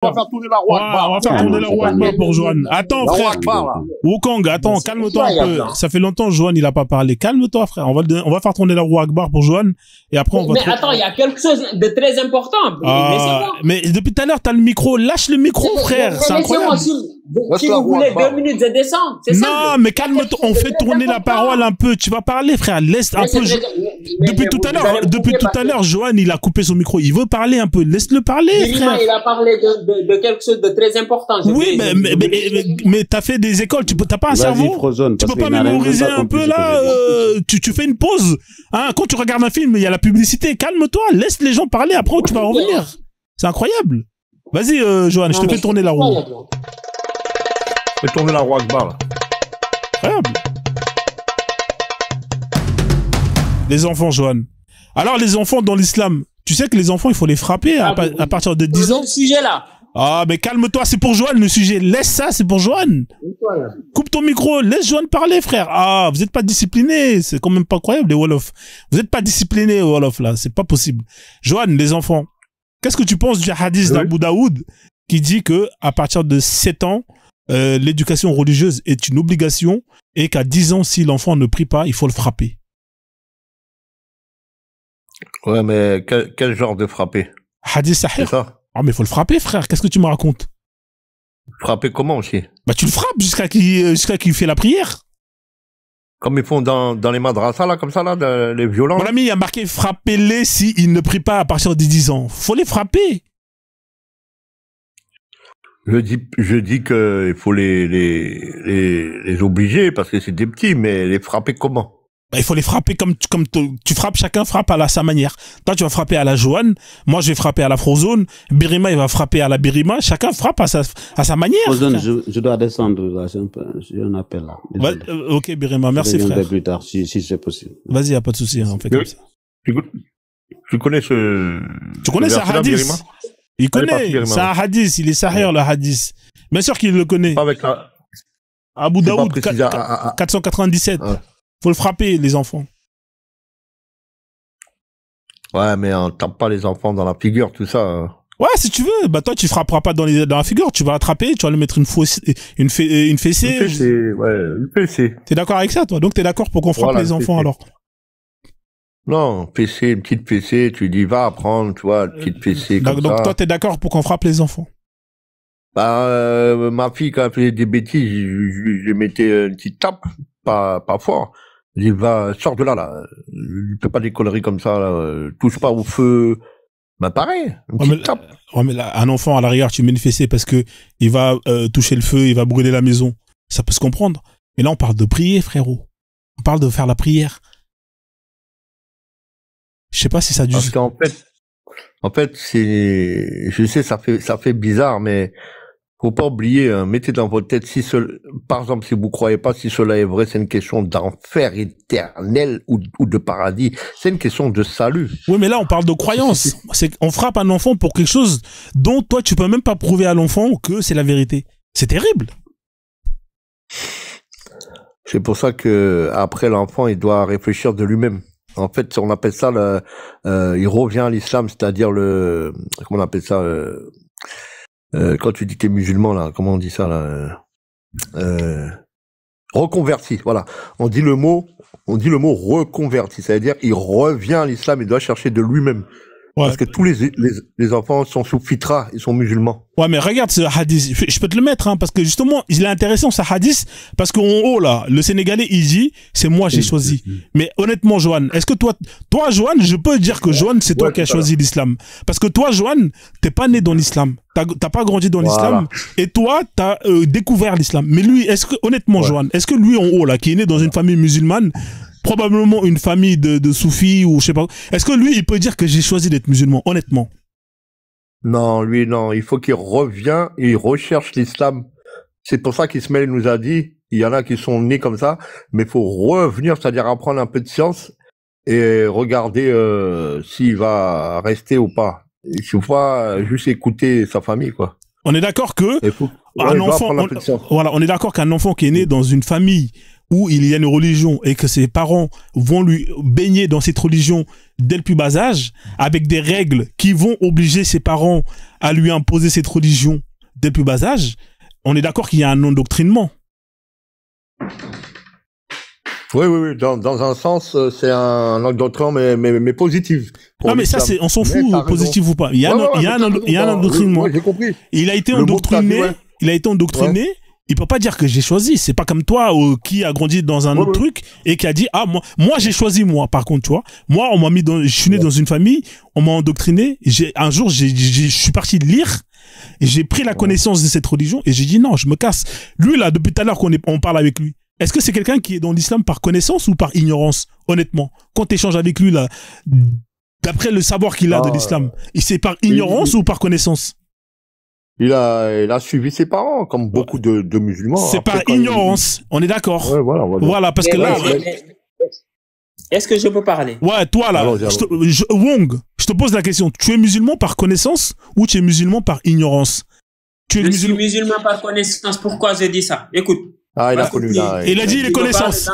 On va faire tourner la roue Akbar. On va faire tourner la roue Akbar pour Joanne. Attends, frère. Wukong, attends, calme-toi un peu. Ça fait longtemps, Joanne, il a pas parlé. Calme-toi, frère. On va faire tourner la roue Akbar pour Joanne. Et après, on va. Mais attends, il y a quelque chose de très important. Mais depuis tout à l'heure, t'as le micro. Lâche le micro, frère. C'est incroyable. Si vous voulez 2 minutes de descente, c'est ça. Non, mais calme-toi. On fait tourner la parole un peu. Tu vas parler, frère. Laisse un peu. Depuis tout à l'heure, Joanne, il a coupé son micro. Il veut parler un peu. Laisse-le parler, frère. Il a parlé de quelque chose de très important. Oui, mais t'as fait des écoles. T'as pas un cerveau. Tu peux pas mémoriser un peu là. Tu fais une pause. Hein, quand tu regardes un film, il y a la publicité. Calme-toi. Laisse les gens parler. Après, tu vas revenir. C'est incroyable. Vas-y, Joanne, je te fais tourner la roue. Fais tourner la roue Akbar. Incroyable. Les enfants, Joanne. Alors, les enfants dans l'islam, tu sais que les enfants, il faut les frapper à partir de 10 ans. Ce sujet-là. Ah, mais calme-toi, c'est pour Joanne le sujet. Laisse ça, c'est pour Joanne. Coupe ton micro, laisse Joanne parler, frère. Ah, vous êtes pas disciplinés. C'est quand même pas croyable, les Wolofs. Vous êtes pas disciplinés, Wolof, là. C'est pas possible. Joanne, les enfants, qu'est-ce que tu penses du hadith d'Abu Daoud qui dit que à partir de 7 ans, l'éducation religieuse est une obligation et qu'à 10 ans, si l'enfant ne prie pas, il faut le frapper. Ouais, mais quel genre de frapper? Hadith sahih. C'est ça. Ah, mais il faut le frapper, frère. Qu'est-ce que tu me racontes? Frapper comment aussi? Bah, tu le frappes jusqu'à qu'il fait la prière. Comme ils font dans les madrasas, là, comme ça, là, les violents. Mon ami, il y a marqué frappez-les s'ils ne prient pas à partir de 10 ans. Faut les frapper. Je dis que il faut les obliger parce que c'est des petits, mais les frapper comment? Bah, il faut les frapper comme tu frappes, chacun frappe à sa manière. Toi, tu vas frapper à la Joanne, moi, je vais frapper à la Frozone, Birima, il va frapper à la Birima, chacun frappe à sa manière. Frozone, je dois descendre, là, j'ai un appel, là. Bah, ok, Birima, merci, frère. Plus tard, si c'est possible. Vas-y, y a pas de souci, hein, on fait comme ça. Tu connais ce... Tu connais ce hadith? Il connaît, c'est un hadith, il est sahih, le hadith. Bien sûr qu'il le connaît. Avec la... Abu Daoud, 497. Ouais. Faut le frapper, les enfants. Ouais, mais on tape pas les enfants dans la figure, tout ça. Ouais, si tu veux. Bah, toi, tu frapperas pas dans la figure. Tu vas l'attraper, tu vas lui mettre une fessée. Une fessée, ouais, une fessée. T'es d'accord avec ça, toi? Donc, t'es d'accord pour qu'on frappe les enfants, alors? Non, fessée, une petite fessée, tu dis, va apprendre, tu vois, une petite fessée comme ça. Donc, toi, t'es d'accord pour qu'on frappe les enfants? Bah, ma fille, quand elle faisait des bêtises, je mettais une petite tape, pas fort. Je dis, va, sors de là. Tu peux pas des conneries comme ça, là. Touche pas au feu. Bah, pareil. Une petite tape. Ouais, mais là, un enfant, à l'arrière, tu mets une fessée parce que il va toucher le feu, il va brûler la maison. Ça peut se comprendre. Mais là, on parle de prier, frérot. On parle de faire la prière. Je sais pas si ça a dû... Parce qu'en fait, c'est, je sais, ça fait bizarre, mais faut pas oublier, hein, mettez dans votre tête par exemple, si vous croyez pas si cela est vrai, c'est une question d'enfer éternel ou de paradis. C'est une question de salut. Oui, mais là, on parle de croyance. On frappe un enfant pour quelque chose dont toi, tu peux même pas prouver à l'enfant que c'est la vérité. C'est terrible. C'est pour ça que, après, l'enfant, il doit réfléchir de lui-même. En fait, on appelle ça il revient à l'islam, c'est-à-dire comment on appelle ça, quand tu dis que t'es musulman, là, comment on dit ça, là, reconverti, voilà. On dit le mot reconverti, c'est-à-dire, il revient à l'islam, il doit chercher de lui-même. Ouais. Parce que tous les enfants sont sous fitra, ils sont musulmans. Ouais, mais regarde ce hadith. Je peux te le mettre, hein, parce que justement, il est intéressant ce hadith, parce qu'en haut, là, le Sénégalais, il dit, c'est moi, j'ai choisi. Mais honnêtement, Joanne, est-ce que toi, Joanne, je peux dire que Joanne, c'est toi qui as choisi l'islam. Parce que toi, Joanne, t'es pas né dans l'islam. T'as pas grandi dans l'islam. Et toi, t'as découvert l'islam. Mais lui, honnêtement, Joanne, est-ce que lui, en haut, là, qui est né dans une famille musulmane, probablement une famille de soufis ou je sais pas. Est-ce que lui, il peut dire que j'ai choisi d'être musulman, honnêtement? Non, lui, non. Il faut qu'il revienne et il recherche l'islam. C'est pour ça qu'Ismaël nous a dit, il y en a qui sont nés comme ça, mais il faut revenir, c'est-à-dire apprendre un peu de science et regarder s'il va rester ou pas. Il faut pas juste écouter sa famille, quoi. On est d'accord que un enfant, on est d'accord qu'un enfant qui est né dans une famille où il y a une religion et que ses parents vont lui baigner dans cette religion dès le plus bas âge, avec des règles qui vont obliger ses parents à lui imposer cette religion dès le plus bas âge, on est d'accord qu'il y a un endoctrinement. Oui. Dans un sens, c'est un endoctrinement, mais positif. Non, mais ça, on s'en fout, positif ou pas. Il y a un endoctrinement. J'ai compris. Il a été endoctriné. Il peut pas dire que j'ai choisi. C'est pas comme toi qui a grandi dans un autre truc et qui a dit moi j'ai choisi moi. Par contre, tu vois, moi on m'a mis je suis né dans une famille, on m'a endoctriné. Un jour je suis parti lire et j'ai pris la connaissance de cette religion et j'ai dit non, je me casse. Lui là, depuis tout à l'heure on parle avec lui. Est-ce que c'est quelqu'un qui est dans l'islam par connaissance ou par ignorance, honnêtement? Quand tu échanges avec lui là, d'après le savoir qu'il a de l'islam, c'est par ignorance ou par connaissance? Il a suivi ses parents, comme beaucoup de musulmans. C'est par ignorance, on est d'accord. Ouais, voilà, parce que là... Est-ce que je peux parler? Ouais, toi là, Wong, je te pose la question. Tu es musulman par connaissance ou tu es musulman par ignorance? Je suis musulman par connaissance. Pourquoi je dis ça? Écoute. Ah, il a connu là. Il a dit les connaissances.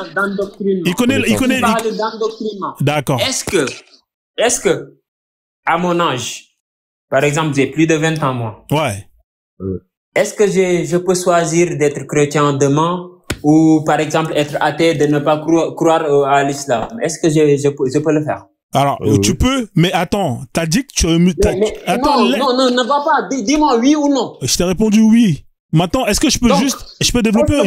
Il connaît. Il parle d'endoctrinement. D'accord. Est-ce que, à mon âge, par exemple, j'ai plus de 20 ans, moi. Ouais. Est-ce que je peux choisir d'être chrétien demain ou, par exemple, être athée, de ne pas croire à l'islam? Est-ce que je peux le faire? Alors, tu peux, mais attends, t'as dit que tu... Attends, non, ne va pas. Dis-moi oui ou non. Je t'ai répondu oui. Maintenant, est-ce que je peux je peux développer,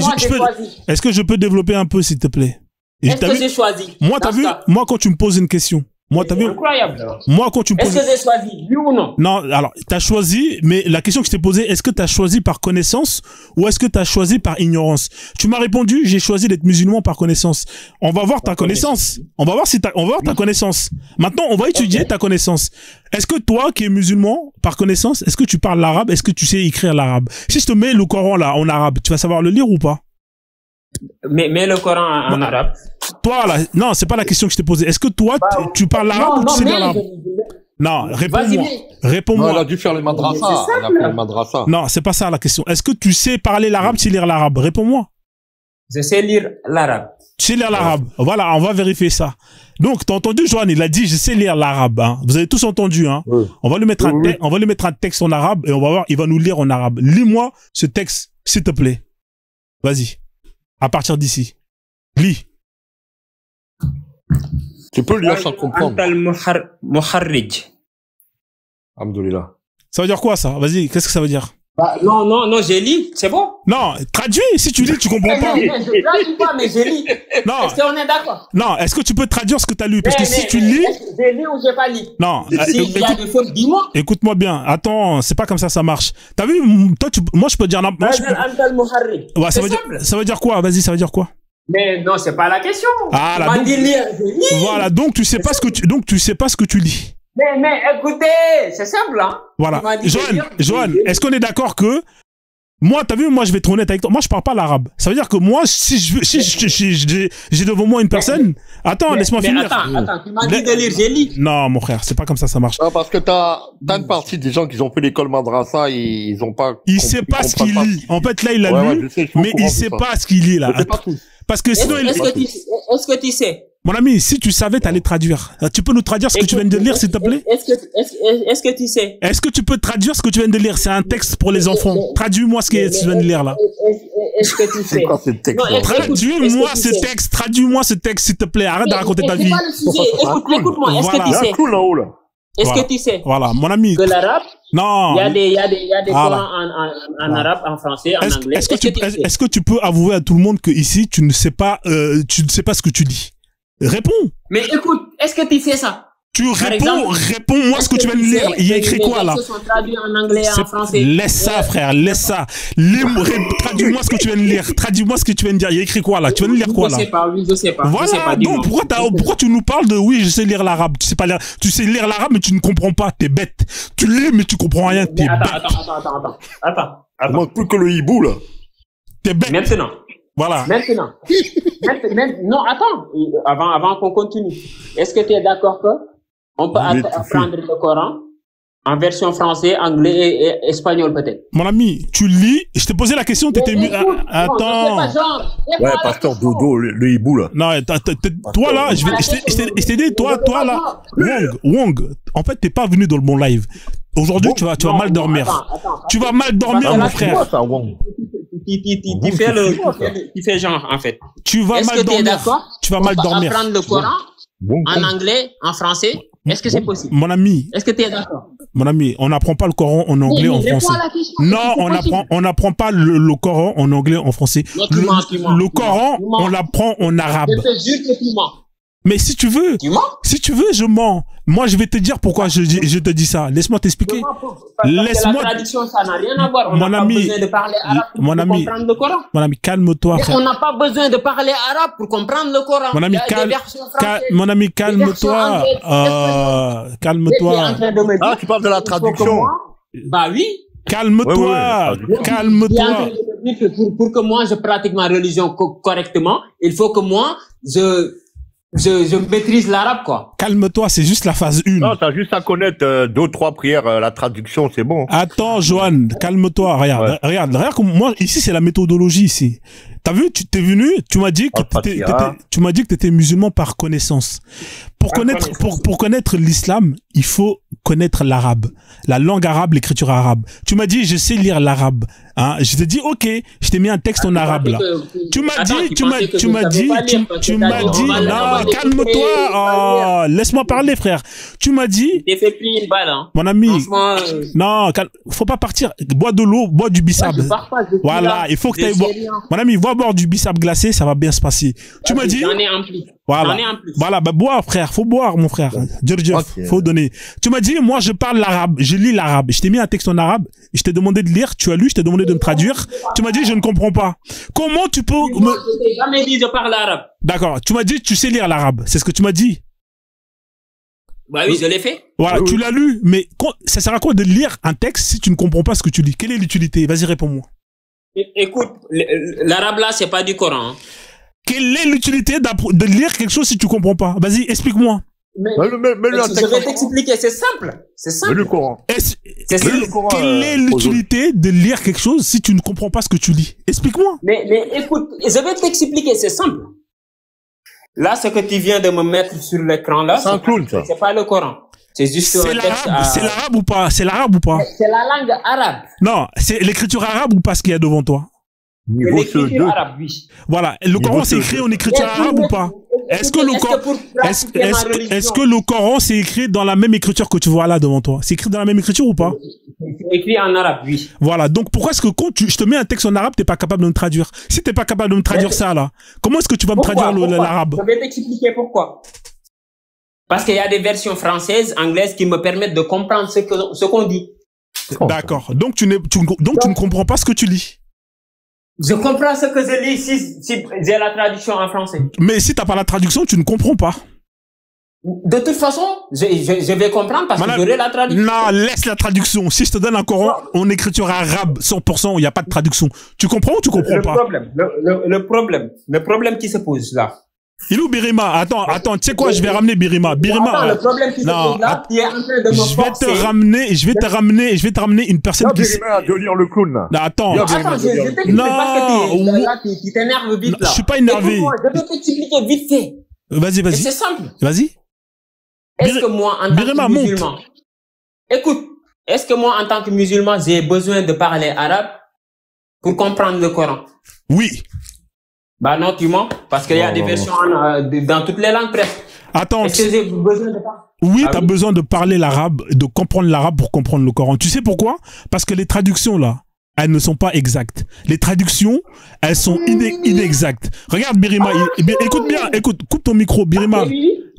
est-ce que je peux développer un peu, s'il te plaît? Est-ce que j'ai choisi? Moi, t'as vu, moi, quand tu me poses une question, moi, t'as vu? Incroyable. Moi, quand tu me poses... Est-ce que j'ai choisi, oui ou non? Non, alors, t'as choisi, mais la question que je t'ai posée, est-ce que t'as choisi par connaissance ou est-ce que t'as choisi par ignorance? Tu m'as répondu, j'ai choisi d'être musulman par connaissance. On va voir ta connaissance. On va voir ta connaissance. Maintenant, on va étudier ta connaissance. Est-ce que toi, qui es musulman par connaissance, est-ce que tu parles l'arabe? Est-ce que tu sais écrire l'arabe? Si je te mets le Coran là, en arabe, tu vas savoir le lire ou pas? Mais le Coran en arabe. Toi, là, non, c'est pas la question que je t'ai posée. Est-ce que toi, tu parles l'arabe ou tu sais lire l'arabe? Non, réponds-moi. Réponds-moi. Elle a dû faire les madrasas. Elle a fait les madrasas. Non, c'est pas ça la question. Est-ce que tu sais parler l'arabe, tu sais lire l'arabe? Réponds-moi. Je sais lire l'arabe. Tu sais lire l'arabe. Voilà, on va vérifier ça. Donc, t'as entendu, Joanne, il a dit, je sais lire l'arabe, hein. Vous avez tous entendu, hein. Oui. On va lui mettre un texte en arabe et on va voir, il va nous lire en arabe. Lis-moi ce texte, s'il te plaît. Vas-y. À partir d'ici. Lis. Tu peux lire sans comprendre. Alhamdoulilah. Ça veut dire quoi, ça? Vas-y, qu'est-ce que ça veut dire? Non, j'ai lu, c'est bon? Non, traduis, si tu lis, tu comprends pas. Je traduis pas, mais j'ai lu. Non. Est-ce qu'on est d'accord? Non, est-ce que tu peux traduire ce que tu as lu? Parce que si tu lis... J'ai lu ou j'ai pas lu? Non. S'il y a des fautes, dis-moi. Écoute-moi bien. Attends, c'est pas comme ça marche. T'as vu, toi, moi, je peux dire... Ouais, ça veut dire quoi? Vas-y, ça veut dire quoi? Mais non, c'est pas la question. Ah, là, donc, dit lire, voilà, donc tu sais pas ce que tu lis. Mais écoutez, c'est simple, hein. Voilà. Joanne, est-ce qu'on est d'accord que moi, t'as vu, moi, je vais être honnête avec toi. Moi, je parle pas l'arabe. Ça veut dire que moi, si j'ai devant moi une personne, attends, laisse-moi finir. Attends, tu m'as dit de lire, j'ai lu. Non, mon frère, c'est pas comme ça marche. Non, parce que t'as une partie des gens qui ont fait l'école madrasa, ils ont pas. Il sait pas ce qu'il lit. En fait, là, il a lu, mais il sait pas ce qu'il lit, là. Parce que sinon, est-ce que tu sais? Mon ami, si tu savais, t'allais traduire. Tu peux nous traduire ce que tu viens de lire, s'il te plaît? Est-ce que tu sais? Est-ce que tu peux traduire ce que tu viens de lire? C'est un texte pour les enfants. Traduis-moi ce que tu viens de lire, là. Est-ce que tu sais? C'est quoi ce texte? Traduis-moi ce texte, s'il te plaît. Arrête de raconter ta vie. Écoute-moi, est-ce que tu sais? Est-ce que tu sais? Voilà, mon ami. Que l'arabe? Non. Il y a des Corans en arabe, en français, en anglais. Est-ce que tu peux avouer à tout le monde que ici, tu ne sais pas ce que tu dis? Réponds. Mais écoute, est-ce que tu sais ça? Réponds-moi ce que tu viens de lire. Il y a écrit quoi, là? Les textes sont traduits en anglais et en français. Laisse ça, frère, laisse ça. Traduis-moi ce que tu viens de lire. Traduis-moi ce que tu viens de dire. Il y a écrit quoi, là? Tu viens de lire quoi, là? Je sais pas. Voilà, donc pourquoi tu nous parles de oui, je sais lire l'arabe? Tu sais lire l'arabe, mais tu ne comprends pas. T'es bête. Tu lis, mais tu comprends rien. T'es bête. Attends. Plus que le hibou, là. T'es bête. Maintenant. Voilà. Maintenant. Non, attends. Avant qu'on continue. Est-ce que tu es d'accord que on peut apprendre le Coran En version français, anglais et espagnol peut-être. Mon ami, tu lis. Je t'ai posé la question, t'étais Mais mis. écoute, non, Attends. c'est pas genre, c'est Ouais, pas la pasteur question. Dodo, le hibou, là. Non, toi là, je t'ai dit, toi là, Wong, en fait, t'es pas venu dans le bon live. Aujourd'hui, tu vas Non, mal dormir. attends. Tu vas mal dormir, Ah, mon là, frère. Quoi, ça, Wong? Tu fais genre, en fait. Tu vas Est-ce mal que tu es dormir. d'accord? Tu vas On mal peut dormir. apprendre le Coran Wong, en anglais, en français. Est-ce que c'est possible? Mon ami, Est-ce que tu es d'accord? on n'apprend pas le Coran en anglais, en français. Non, on n'apprend pas le Coran en anglais, en français. Non, tu mens, tu mens. Le Tu Coran, mens. on l'apprend en arabe. Je te jure que tu mens. Mais si tu veux, Tu mens? je mens. Moi, je vais te dire pourquoi je te dis ça. Laisse-moi t'expliquer. Parce que Laisse-moi- la traduction, ça n'a rien à voir. On Mon n'a pas ami, besoin de parler arabe pour mon ami, comprendre le Coran. Mon ami, calme-toi, Mais frère. on n'a pas besoin de parler arabe pour comprendre le Coran. Mon ami, Il y a des versions françaises. mon ami, Des calme-toi. versions anglaises, Calme-toi. Tu es en train de me dire Ah, tu parles de la qu'il faut que traduction. moi- Bah oui. Calme-toi. Ouais, ouais, Tu es en Calme-toi. train de me dire que pour que moi je pratique ma religion correctement, il faut que moi je maîtrise l'arabe, quoi. Calme-toi, c'est juste la phase 1. Non, t'as juste à connaître 2 ou 3 prières, la traduction, c'est bon. Attends, Johan, calme-toi. Regarde, Ouais. regarde comme moi, ici, c'est la méthodologie, ici. T'as vu, tu t'es venu, tu m'as dit que tu m'as dit que t'étais musulman par connaissance. Pour connaître l'islam, il faut connaître l'arabe, la langue arabe, l'écriture arabe. Tu m'as dit, je sais lire l'arabe. Hein, je t'ai dit, ok, je t'ai mis un texte en arabe, là. Tu m'as dit, non, calme-toi, oh, laisse-moi parler, frère. Tu m'as dit, T'es fait plier une balle, hein. mon ami, Franchement, non, faut pas partir. Bois de l'eau, bois du bissap. je pars pas, je suis Voilà, là. il faut que Je tu ailles sais boire. rien. Mon ami, va boire du bissap glacé, ça va bien se passer. Tu m'as dit, J'en ai un plus. voilà. J'en ai un plus. Voilà, bah, bois, frère, faut boire, mon frère. Ok. Faut donner. Tu m'as dit, moi, je parle l'arabe, je lis l'arabe. Je t'ai mis un texte en arabe, je t'ai demandé de lire, tu as lu, je t'ai demandé de me traduire. Tu m'as dit, je ne comprends pas. Comment tu peux Moi, je t'ai jamais dit de parler arabe. D'accord, tu m'as dit, tu sais lire l'arabe. C'est ce que tu m'as dit. Bah oui, je l'ai fait. Voilà, tu l'as lu, mais ça sert à quoi de lire un texte si tu ne comprends pas ce que tu lis? Quelle est l'utilité? Vas-y, réponds-moi. Écoute, l'arabe là, c'est pas du Coran, hein. Quelle est l'utilité de lire quelque chose si tu comprends pas? Vas-y, explique-moi. Mais, Mets-le un je texte. vais t'expliquer, c'est simple. C'est Mets le simple. Coran. C'est simple. Quelle est l'utilité de lire quelque chose si tu ne comprends pas ce que tu lis? Explique-moi. Mais écoute, je vais t'expliquer, c'est simple. Là, ce que tu viens de me mettre sur l'écran là, C'est un clown, ça. c'est pas le Coran. C'est juste C'est un texte. l'arabe, c'est l'arabe ou pas? C'est l'arabe ou pas? C'est la langue arabe. Non, c'est l'écriture arabe ou pas ce qu'il y a devant toi? Niveau L'écriture CE2. arabe, oui. Voilà. Le Coran c'est écrit en écriture arabe ou pas? Est-ce que le Coran c'est écrit dans la même écriture que tu vois là devant toi? C'est écrit dans la même écriture ou pas? C'est écrit en arabe, oui. Voilà. Donc pourquoi est-ce que quand je te mets un texte en arabe, t'es pas capable de me traduire? Si t'es pas capable de me traduire ça là, comment est-ce que tu vas me traduire l'arabe? Je vais t'expliquer pourquoi. Parce qu'il y a des versions françaises, anglaises qui me permettent de comprendre ce qu'on dit. D'accord. Donc tu ne comprends pas ce que tu lis. Je comprends ce que je lis si j'ai la traduction en français. Mais si t'as pas la traduction, tu ne comprends pas. De toute façon, je vais comprendre parce que j'aurai la traduction. Non, laisse la traduction. Si je te donne un Coran en écriture arabe, 100%, il n'y a pas de traduction. Tu comprends ou tu comprends pas? Le problème qui se pose là. Il est où Birima? Attends, tu sais quoi? Je vais ramener Birima. Attends, le problème qui se pose là, tu es en train de me forcer. Je vais te ramener une personne qui... Birima, de lire le clown, là. Non, attends. Attends, je t'explique parce que tu t'énerves vite là. Je suis pas énervé. Écoute-moi, je vais t'expliquer vite fait. Vas-y. Et c'est simple. Vas-y. Est-ce que moi, en tant que musulman, écoute, est-ce que moi, en tant que musulman, j'ai besoin de parler arabe pour comprendre le Coran? Oui. Bah non, tu mens, parce qu'il y a des versions dans toutes les langues presque. Attends. Est-ce que j'ai besoin de parler? Oui, t'as besoin de parler l'arabe, de comprendre l'arabe pour comprendre le Coran. Tu sais pourquoi? Parce que les traductions là, elles ne sont pas exactes. Les traductions, elles sont inexactes. Regarde Birima, écoute bien, coupe ton micro, Birima.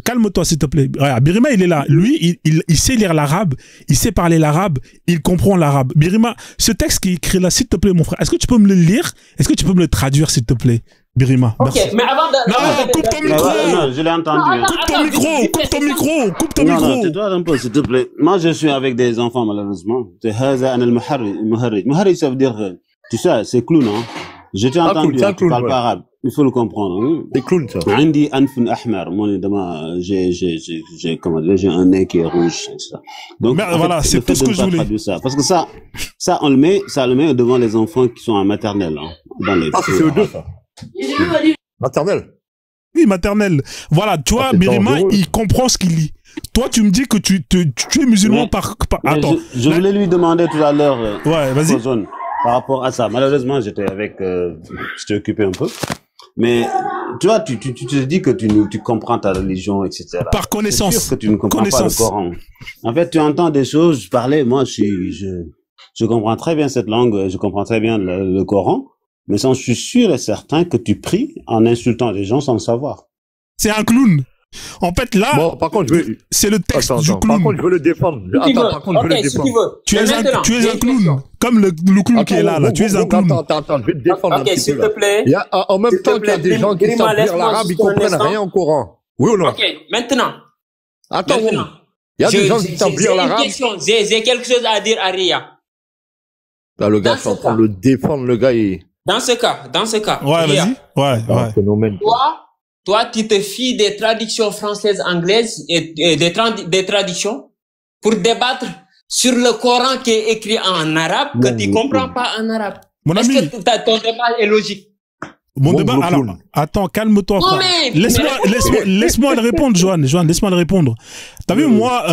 Calme-toi s'il te plaît. Regarde, Birima il est là. Lui, il sait lire l'arabe, il sait parler l'arabe, il comprend l'arabe. Birima, ce texte qui est écrit là, s'il te plaît mon frère, est-ce que tu peux me le lire? Est-ce que tu peux me le traduire s'il te plaît? Birima. Ok, merci. mais avant de... Non, coupe ton micro. Non, je l'ai entendu. Coupe ton micro. Non, tais-toi un peu, s'il te plaît. Moi, je suis avec des enfants, malheureusement. C'est Haza An al-Muharri. Muharri, ça veut dire, tu sais, c'est clown, hein. Je t'ai entendu, tu parles pas arabe. il faut le comprendre. Hein. Des clowns, ça. عندي أنف أحمر. Moi, j'ai comment dire, j'ai un nez qui est rouge. Ça. Donc, mais, voilà, c'est tout ce que je voulais. Ça, parce que ça le met devant les enfants qui sont en maternelle. Hein, dans les c'est eux deux, ça. Maternelle. Oui, maternelle. Voilà, tu vois, Birima, il comprend ce qu'il lit. Toi, tu me dis que tu es musulman par... Attends. Je voulais lui demander tout à l'heure, ouais, vas-y. Par rapport à ça. Malheureusement, j'étais occupé un peu. Mais, tu vois, tu te dis que tu comprends ta religion, etc. Par connaissance. C'est sûr que tu ne comprends pas le Coran. En fait, tu entends des choses parler. Moi, je comprends très bien cette langue, je comprends très bien le Coran. Mais je suis sûr et certain que tu pries en insultant les gens sans le savoir. C'est un clown. En fait, là, bon, par contre, c'est le texte du clown. Par contre, je veux le défendre. Par contre, je veux le défendre. Tu es un clown. Comme le clown qui est là. Tu es un clown. Attends, je vais te défendre un petit peu. S'il te plaît. Il y a, en même temps qu'il y a des gens qui savent lire l'arabe, ils comprennent rien au Coran. Oui ou non? Ok, maintenant. Attends, il y a des gens qui savent lire l'arabe. J'ai quelque chose à dire à Ria. Là, le gars, je suis en train de le défendre, le gars, il... Dans ce cas. Ouais, vas-y. Ouais. Phénomène. Toi, tu te fies des traductions françaises, anglaises et des traductions pour débattre sur le Coran qui est écrit en arabe que tu comprends pas en arabe. Est-ce que ton débat est logique? Mon débat, alors, attends, calme-toi, frère. Laisse-moi le répondre, Johan, laisse-moi le répondre. T'as vu, moi,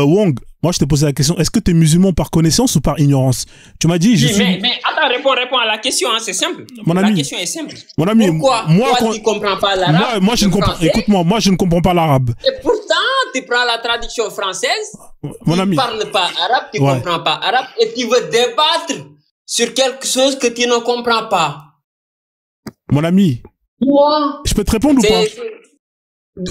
Wong, moi, je t'ai posé la question, est-ce que t'es musulman par connaissance ou par ignorance? Tu m'as dit, mais attends, réponds à la question, hein, c'est simple. Mon ami, la question est simple. Mon ami, pourquoi toi, tu comprends pas l'arabe? Moi, je ne comprends, écoute-moi, moi, je ne comprends pas l'arabe. Et pourtant, tu prends la traduction française, mon ami, tu parles pas arabe, tu comprends pas arabe, et tu veux débattre sur quelque chose que tu ne comprends pas. Mon ami, moi, je peux te répondre ou pas?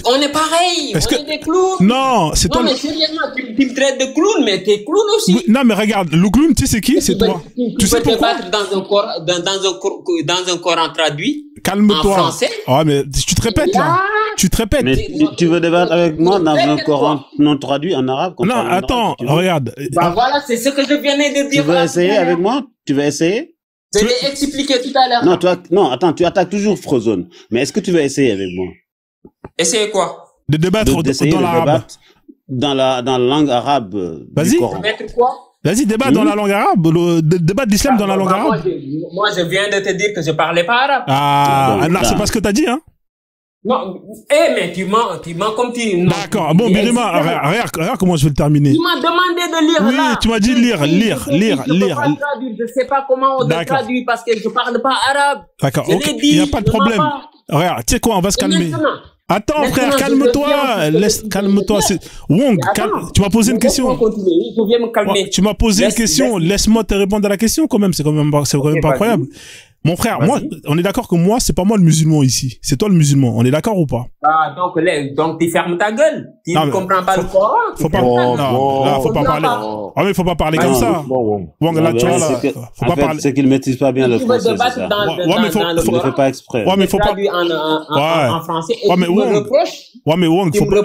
On est pareil, on est des clowns. Non, c'est toi. Non, mais sérieusement, tu me traites de clown, mais t'es clown aussi. Oui, non, mais regarde, le clown, tu sais c'est qui? C'est toi. Tu sais pourquoi? Dans un Coran traduit. Calme-toi. En français. Ah, mais tu te répètes, là. Tu te répètes. Mais tu veux débattre avec moi dans un Coran non traduit en arabe? Non, attends, regarde. Bah voilà, c'est ce que je viens de dire. Tu veux essayer avec moi? Tu veux essayer? Je l'ai expliqué tout à l'heure. Non, attends, tu attaques toujours Frozone. Mais est-ce que tu veux essayer avec moi? Essayer quoi? De débattre dans l'arabe. Dans la langue arabe. Vas-y. Débattre quoi? Vas-y, débat dans la langue arabe. Débat d'islam dans la langue arabe. Moi, je viens de te dire que je parlais pas arabe. Ah, non, c'est pas ce que t'as dit, hein? Non, mais tu mens comme tu... D'accord, bon, Birima, regarde comment je vais le terminer. Tu m'as demandé de lire là. Oui, tu m'as dit lire. Je sais pas comment on traduit parce que je parle pas arabe. D'accord, ok, il n'y a pas de problème. Regarde, tu sais quoi, on va se calmer. Attends, frère, calme-toi. Calme-toi. Wong, tu m'as posé une question. Tu m'as posé une question. Laisse-moi te répondre à la question quand même. C'est quand même pas incroyable. Mon frère, moi, on est d'accord que moi, c'est pas moi le musulman ici. C'est toi le musulman. On est d'accord ou pas? Ah, donc tu fermes ta gueule. Tu ne comprends pas le Coran. Faut pas, là, faut pas parler. Ah, mais faut pas parler comme ça. Wong, là, tu vois, là. Faut pas parler. C'est qu'il maîtrise pas bien le français. Tu ne fais pas exprès. Ouais, mais faut pas. En français. Ouais, mais Wong. Ouais, mais Wong, faut pas.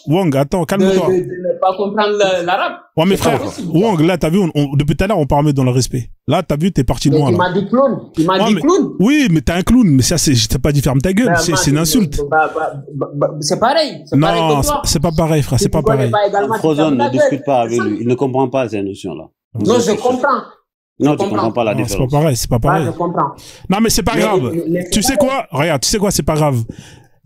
Wong, attends, calme-toi. De ne pas comprendre l'arabe. Ouais, mais frère, Wong, là, t'as vu, depuis tout à l'heure, on parle dans le respect. Là, t'as vu, t'es parti loin, là. Tu m'as dit clown. Tu m'as dit clown. Oui, mais t'es un clown. Mais ça, je t'ai pas dit ferme ta gueule. C'est une insulte. C'est pareil. Non, c'est pas pareil, frère. C'est pas pareil. Frozone, ne discute pas avec lui. Il ne comprend pas ces notions-là. Non, je comprends. Non, tu comprends pas la différence. C'est pas pareil. Je comprends. Non, mais c'est pas grave. Tu sais quoi? Regarde, tu sais quoi? C'est pas grave.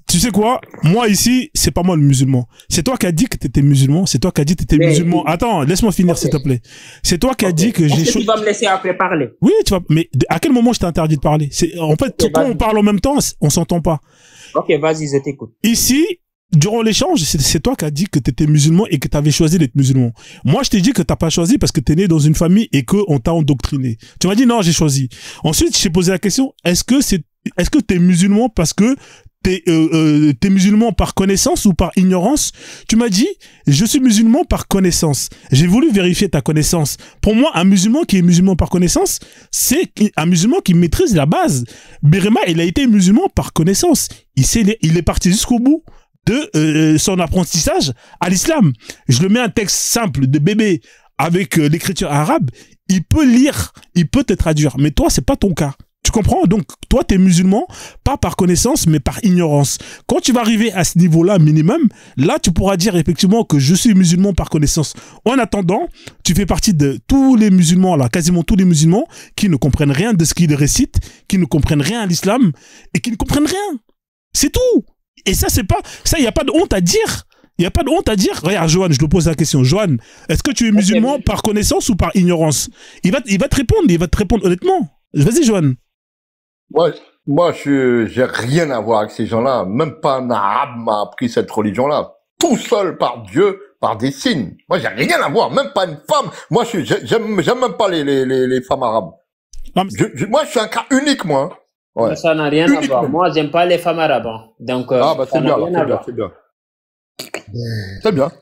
Tu sais quoi? Moi, ici, c'est pas moi le musulman. C'est toi qui as dit que t'étais musulman. C'est toi qui as dit que t'étais musulman. Attends, laisse-moi finir, s'il te plaît. C'est toi qui as dit que j'ai choisi. Tu vas me laisser après parler. Oui, tu vas, mais à quel moment je t'ai interdit de parler? En fait, quand on parle en même temps, on s'entend pas. Ok, vas-y, je t'écoute. Ici, durant l'échange, c'est toi qui as dit que t'étais musulman et que t'avais choisi d'être musulman. Moi, je t'ai dit que t'as pas choisi parce que t'es né dans une famille et que on t'a endoctriné. Tu m'as dit non, j'ai choisi. Ensuite, je t'ai posé la question, est-ce que t'es musulman parce que t'es musulman par connaissance ou par ignorance? Tu m'as dit, je suis musulman par connaissance. J'ai voulu vérifier ta connaissance. Pour moi, un musulman qui est musulman par connaissance, c'est un musulman qui maîtrise la base. Birima, il a été musulman par connaissance. Il est parti jusqu'au bout de son apprentissage à l'islam. Je le mets un texte simple de bébé avec l'écriture arabe. Il peut lire, il peut te traduire. Mais toi, c'est pas ton cas. Tu comprends? Donc, toi, tu es musulman, pas par connaissance, mais par ignorance. Quand tu vas arriver à ce niveau-là, minimum, là, tu pourras dire effectivement que je suis musulman par connaissance. En attendant, tu fais partie de tous les musulmans, là, quasiment tous les musulmans, qui ne comprennent rien de ce qu'ils récitent, qui ne comprennent rien à l'islam, et qui ne comprennent rien. C'est tout. Et ça, c'est pas, ça, il n'y a pas de honte à dire. Il n'y a pas de honte à dire. Regarde, Johan, je te pose la question. Johan, est-ce que tu es musulman par connaissance ou par ignorance? Il va te répondre honnêtement. Vas-y, Johan. Moi, j'ai rien à voir avec ces gens-là. Même pas un arabe m'a appris cette religion-là. Tout seul par Dieu, par des signes. Moi, j'ai rien à voir. Même pas une femme. Moi, j'aime même pas les femmes arabes. Moi, je suis un cas unique, moi. Ouais. Ça n'a rien à voir. Moi, j'aime pas les femmes arabes. Hein. Donc, c'est bien, c'est bien. C'est bien.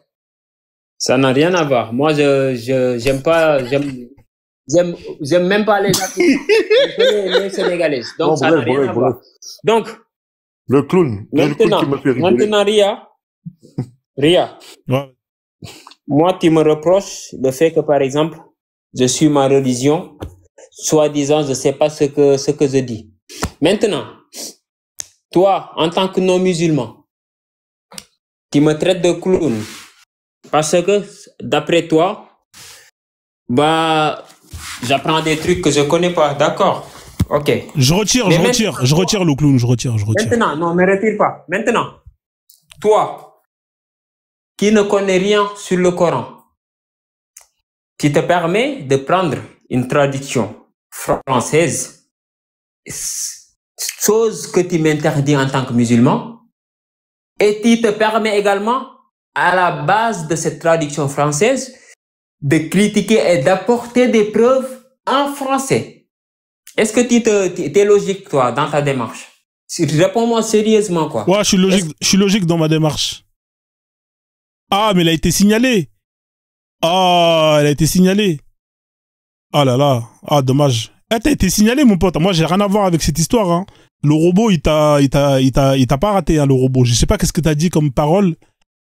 Ça n'a rien à voir. Moi, j'aime pas, j'aime même pas les les Sénégalais. Donc, non, ça n'a rien à voir. Donc, le clown. Maintenant, Ria. Ouais. Moi, tu me reproches le fait que, par exemple, je suis ma religion, soi-disant, je sais pas ce que je dis. Maintenant, toi, en tant que non-musulman, tu me traites de clown parce que, d'après toi, j'apprends des trucs que je connais pas. D'accord. Ok. Je retire le clown, je retire. Maintenant, non, ne retire pas. Maintenant, toi, qui ne connais rien sur le Coran, qui te permet de prendre une traduction française, chose que tu m'interdis en tant que musulman, et qui te permet également, à la base de cette traduction française, de critiquer et d'apporter des preuves en français. Est-ce que tu es logique, toi, dans ta démarche? Réponds-moi sérieusement, quoi. Ouais, je suis logique dans ma démarche. Ah, mais elle a été signalée. Ah, elle a été signalée. Ah là là. Ah, dommage. Elle t'a été signalée, mon pote. Moi, j'ai rien à voir avec cette histoire, hein. Le robot, il t'a pas raté, hein, le robot. Je sais pas qu'est-ce que t'as dit comme parole.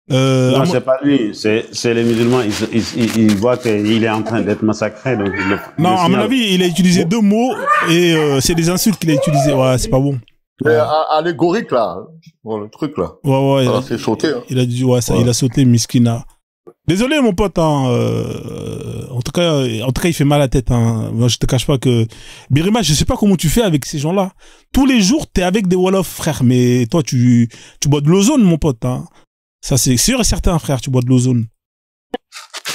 Non, c'est pas lui, c'est les musulmans. Ils voient qu'il est en train d'être massacré. Donc non, à mon avis, il a utilisé 2 mots et c'est des insultes qu'il a utilisées. Ouais, c'est pas bon. Ouais. Allégorique, là. Bon, le truc, là. Ouais. Ça s'est sauté. Hein. Il a dit, il a sauté, Miskina. Désolé, mon pote, hein. En tout cas, il fait mal à la tête, hein. Moi, je te cache pas que, Birima, je sais pas comment tu fais avec ces gens-là. Tous les jours, t'es avec des Wolof, frère, mais toi, tu bois de l'ozone, mon pote, hein. Ça, c'est sûr et certain, frère, tu bois de l'ozone.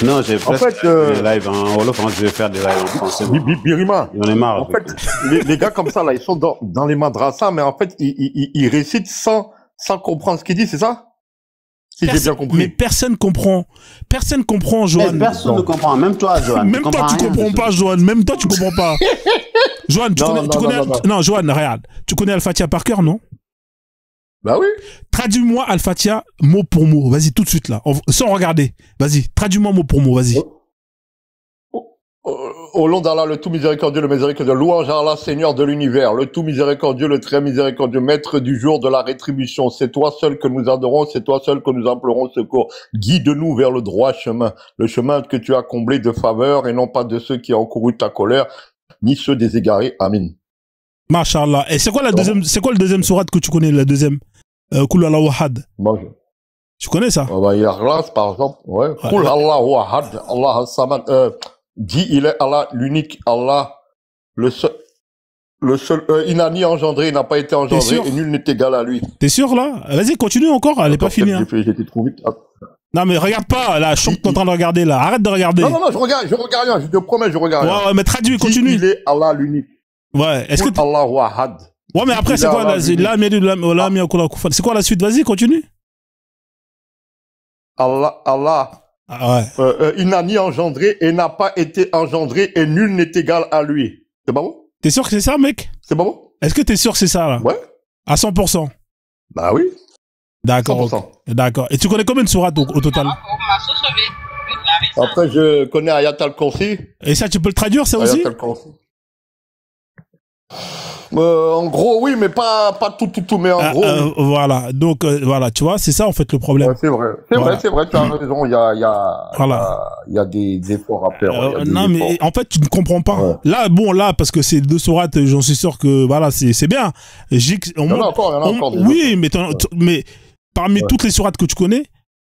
Non, j'ai presque des lives en Wolof, je vais faire des lives en français. Birima. J'en ai marre. En fait, les gars comme ça, là, ils sont dans les madrasas, mais en fait, ils récitent sans comprendre ce qu'ils disent, c'est ça? Si j'ai bien compris. Mais personne comprend. Personne comprend, Johan. Personne ne comprend. Même toi, Johan. Même toi, tu comprends pas, Johan. Même toi, tu comprends pas. Johan, tu connais. Non, Johan, regarde. Tu connais Al-Fatiha par cœur, non? Bah oui. Traduis-moi Al-Fatiha mot pour mot. Vas-y, tout de suite, là. Sans regarder. Vas-y, traduis-moi mot pour mot. Vas-y. Au nom d'Allah, le tout miséricordieux, le miséricordieux, louange à Allah, Seigneur de l'univers, le tout miséricordieux, le très miséricordieux, maître du jour de la rétribution. C'est toi seul que nous adorons, c'est toi seul que nous implorons secours. Guide-nous vers le droit chemin, le chemin que tu as comblé de faveur et non pas de ceux qui ont couru ta colère, ni ceux des égarés. Amin. Masha'Allah. Et c'est quoi le deuxième sourate que tu connais, la deuxième? Kul Allahu Ahad. Tu connais ça? Il y a Ikhlas, par exemple. Ouais. Kul Allahu Ahad, Allah As-Samad. Dit, il est Allah, l'unique Allah, le seul, il n'a ni engendré, il n'a pas été engendré, et nul n'est égal à lui. T'es sûr, là? Vas-y, continue encore, elle est pas finie. Hein. J'étais trop vite. Non, mais regarde pas, là, je suis en train de regarder, là. Arrête de regarder. Non, je regarde rien, je te promets, je regarde rien. Ouais, mais traduis, continue. Il est Allah, l'unique. Ouais, est-ce que Allahu Ahad. Ouais, mais après, c'est quoi, là? C'est quoi la suite? Vas-y, continue. Allah. Ah ouais. Il n'a ni engendré et n'a pas été engendré et nul n'est égal à lui. C'est pas bon? T'es sûr que c'est ça, mec? C'est pas bon? Est-ce que t'es sûr que c'est ça, là? Ouais. À 100%? Bah oui. D'accord. 100%. D'accord. Et tu connais combien de sourates au total? Après, je connais Ayat al-Kursi. Et ça, tu peux le traduire, ça aussi? Ayat al-Kursi. En gros, oui, mais pas tout, mais en gros. Oui. Voilà. Donc, voilà, tu vois, c'est ça, en fait, le problème. Ouais, c'est vrai. C'est vrai, tu as raison. Il y a des efforts à faire. Non, mais en fait, tu ne comprends pas. Ouais. Là, parce que c'est 2 sourates, j'en suis sûr que, voilà, c'est bien. Il y en a encore. Oui, mais parmi toutes les sourates que tu connais,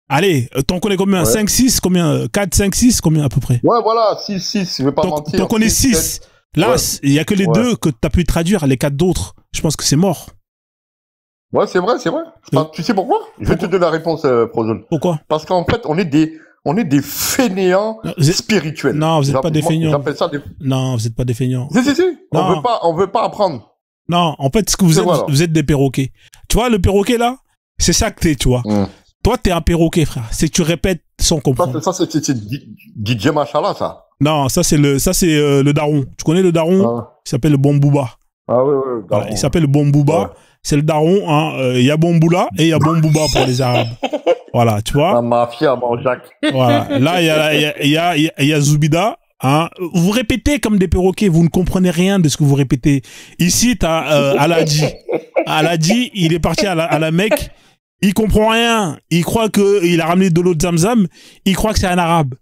allez, t'en connais combien? 5, 6, combien? 4, 5, 6, combien à peu près? Ouais, voilà, 6, je vais pas mentir. T'en connais 6. Là, il y a que les 2 que t'as pu traduire, les 4 d'autres. Je pense que c'est mort. Ouais, c'est vrai. Tu sais pourquoi? Je vais te donner la réponse, Prozone. Pourquoi? Parce qu'en fait, on est des fainéants spirituels. Non, vous n'êtes pas des feignants. J'appelle ça des... Non, vous n'êtes pas des feignants. Si. On veut pas apprendre. Non, en fait, ce que vous êtes des perroquets. Tu vois, le perroquet, là, c'est ça que t'es, tu vois. Toi, t'es un perroquet, frère. C'est que tu répètes sans comprendre. Ça c'est DJ Machala, ça. Non, ça c'est le daron. Tu connais le daron? Il s'appelle le Bombouba. Ah oui. Voilà, il s'appelle le Bombouba. Ouais. C'est le daron. Il y a Bomboula et il y a Bombouba pour les Arabes. Voilà, tu vois. La mafia, mon Jacques. Voilà. Là, il y a Zoubida. Hein. Vous répétez comme des perroquets. Vous ne comprenez rien de ce que vous répétez. Ici, t'as Aladi. Aladi, il est parti à la Mecque. Il comprend rien. Il croit qu'il a ramené de l'eau de Zamzam. Il croit que c'est un arabe.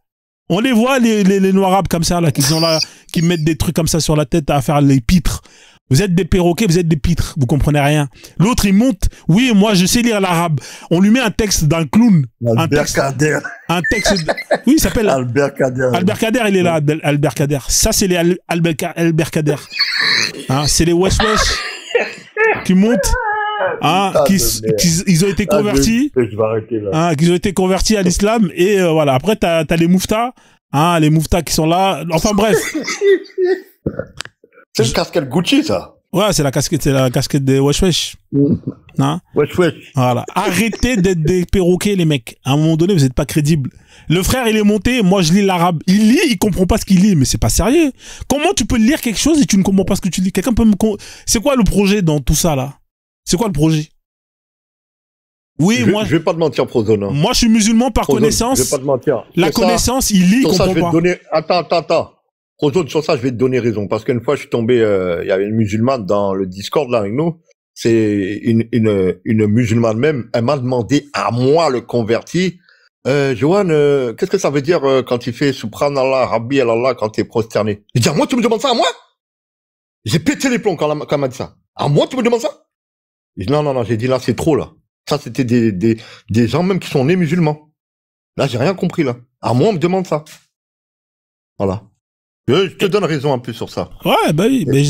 On les voit, les noirs arabes comme ça, là, qui sont là, qui mettent des trucs comme ça sur la tête à faire les pitres. Vous êtes des perroquets, vous êtes des pitres. Vous comprenez rien. L'autre, il monte. Oui, moi, je sais lire l'arabe. On lui met un texte d'un clown. Albert Kader. Un texte. Oui, il s'appelle. Albert Kader. Albert Kader, il est là, Albert Kader. Ça, c'est les Albert Kader. Hein, c'est les Wesh qui montent. Hein, ils ont été convertis. Je vais arrêter là. Hein, qu'ils ont été convertis à l'islam et voilà. Après t'as les mouftas, hein, les mouftas qui sont là. Enfin bref. C'est une casquette Gucci, ça. Ouais, c'est la casquette des Wesh. Hein? Wesh. Voilà. Arrêtez d'être des perroquets, les mecs. À un moment donné, vous êtes pas crédibles. Le frère, il est monté. Moi, je lis l'arabe. Il lit, il comprend pas ce qu'il lit, mais c'est pas sérieux. Comment tu peux lire quelque chose et tu ne comprends pas ce que tu lis? Quelqu'un peut c'est quoi le projet dans tout ça là? C'est quoi le projet? Oui, je vais pas te mentir, Prozone. Hein. Moi, je suis musulman par connaissance. Je vais pas te mentir. La connaissance, il lit, il comprend pas. Donner... Attends. Prozone, sur ça, je vais te donner raison. Parce qu'une fois, je suis tombé, il y avait une musulmane dans le Discord, là, avec nous. C'est une musulmane même. Elle m'a demandé à moi, le converti, Johan, qu'est-ce que ça veut dire quand il fait Subhanallah, Rabbi Allah, quand t'es prosterné? Il dit, à moi, tu me demandes ça, à moi? J'ai pété les plombs quand elle m'a dit ça. À moi, tu me demandes ça? J'ai dit, non, j'ai dit, là, c'est trop, là. Ça, c'était des gens même qui sont nés musulmans. Là, j'ai rien compris, là. À moi, on me demande ça. Voilà. Je te donne raison un peu sur ça. Ouais, bah oui, mais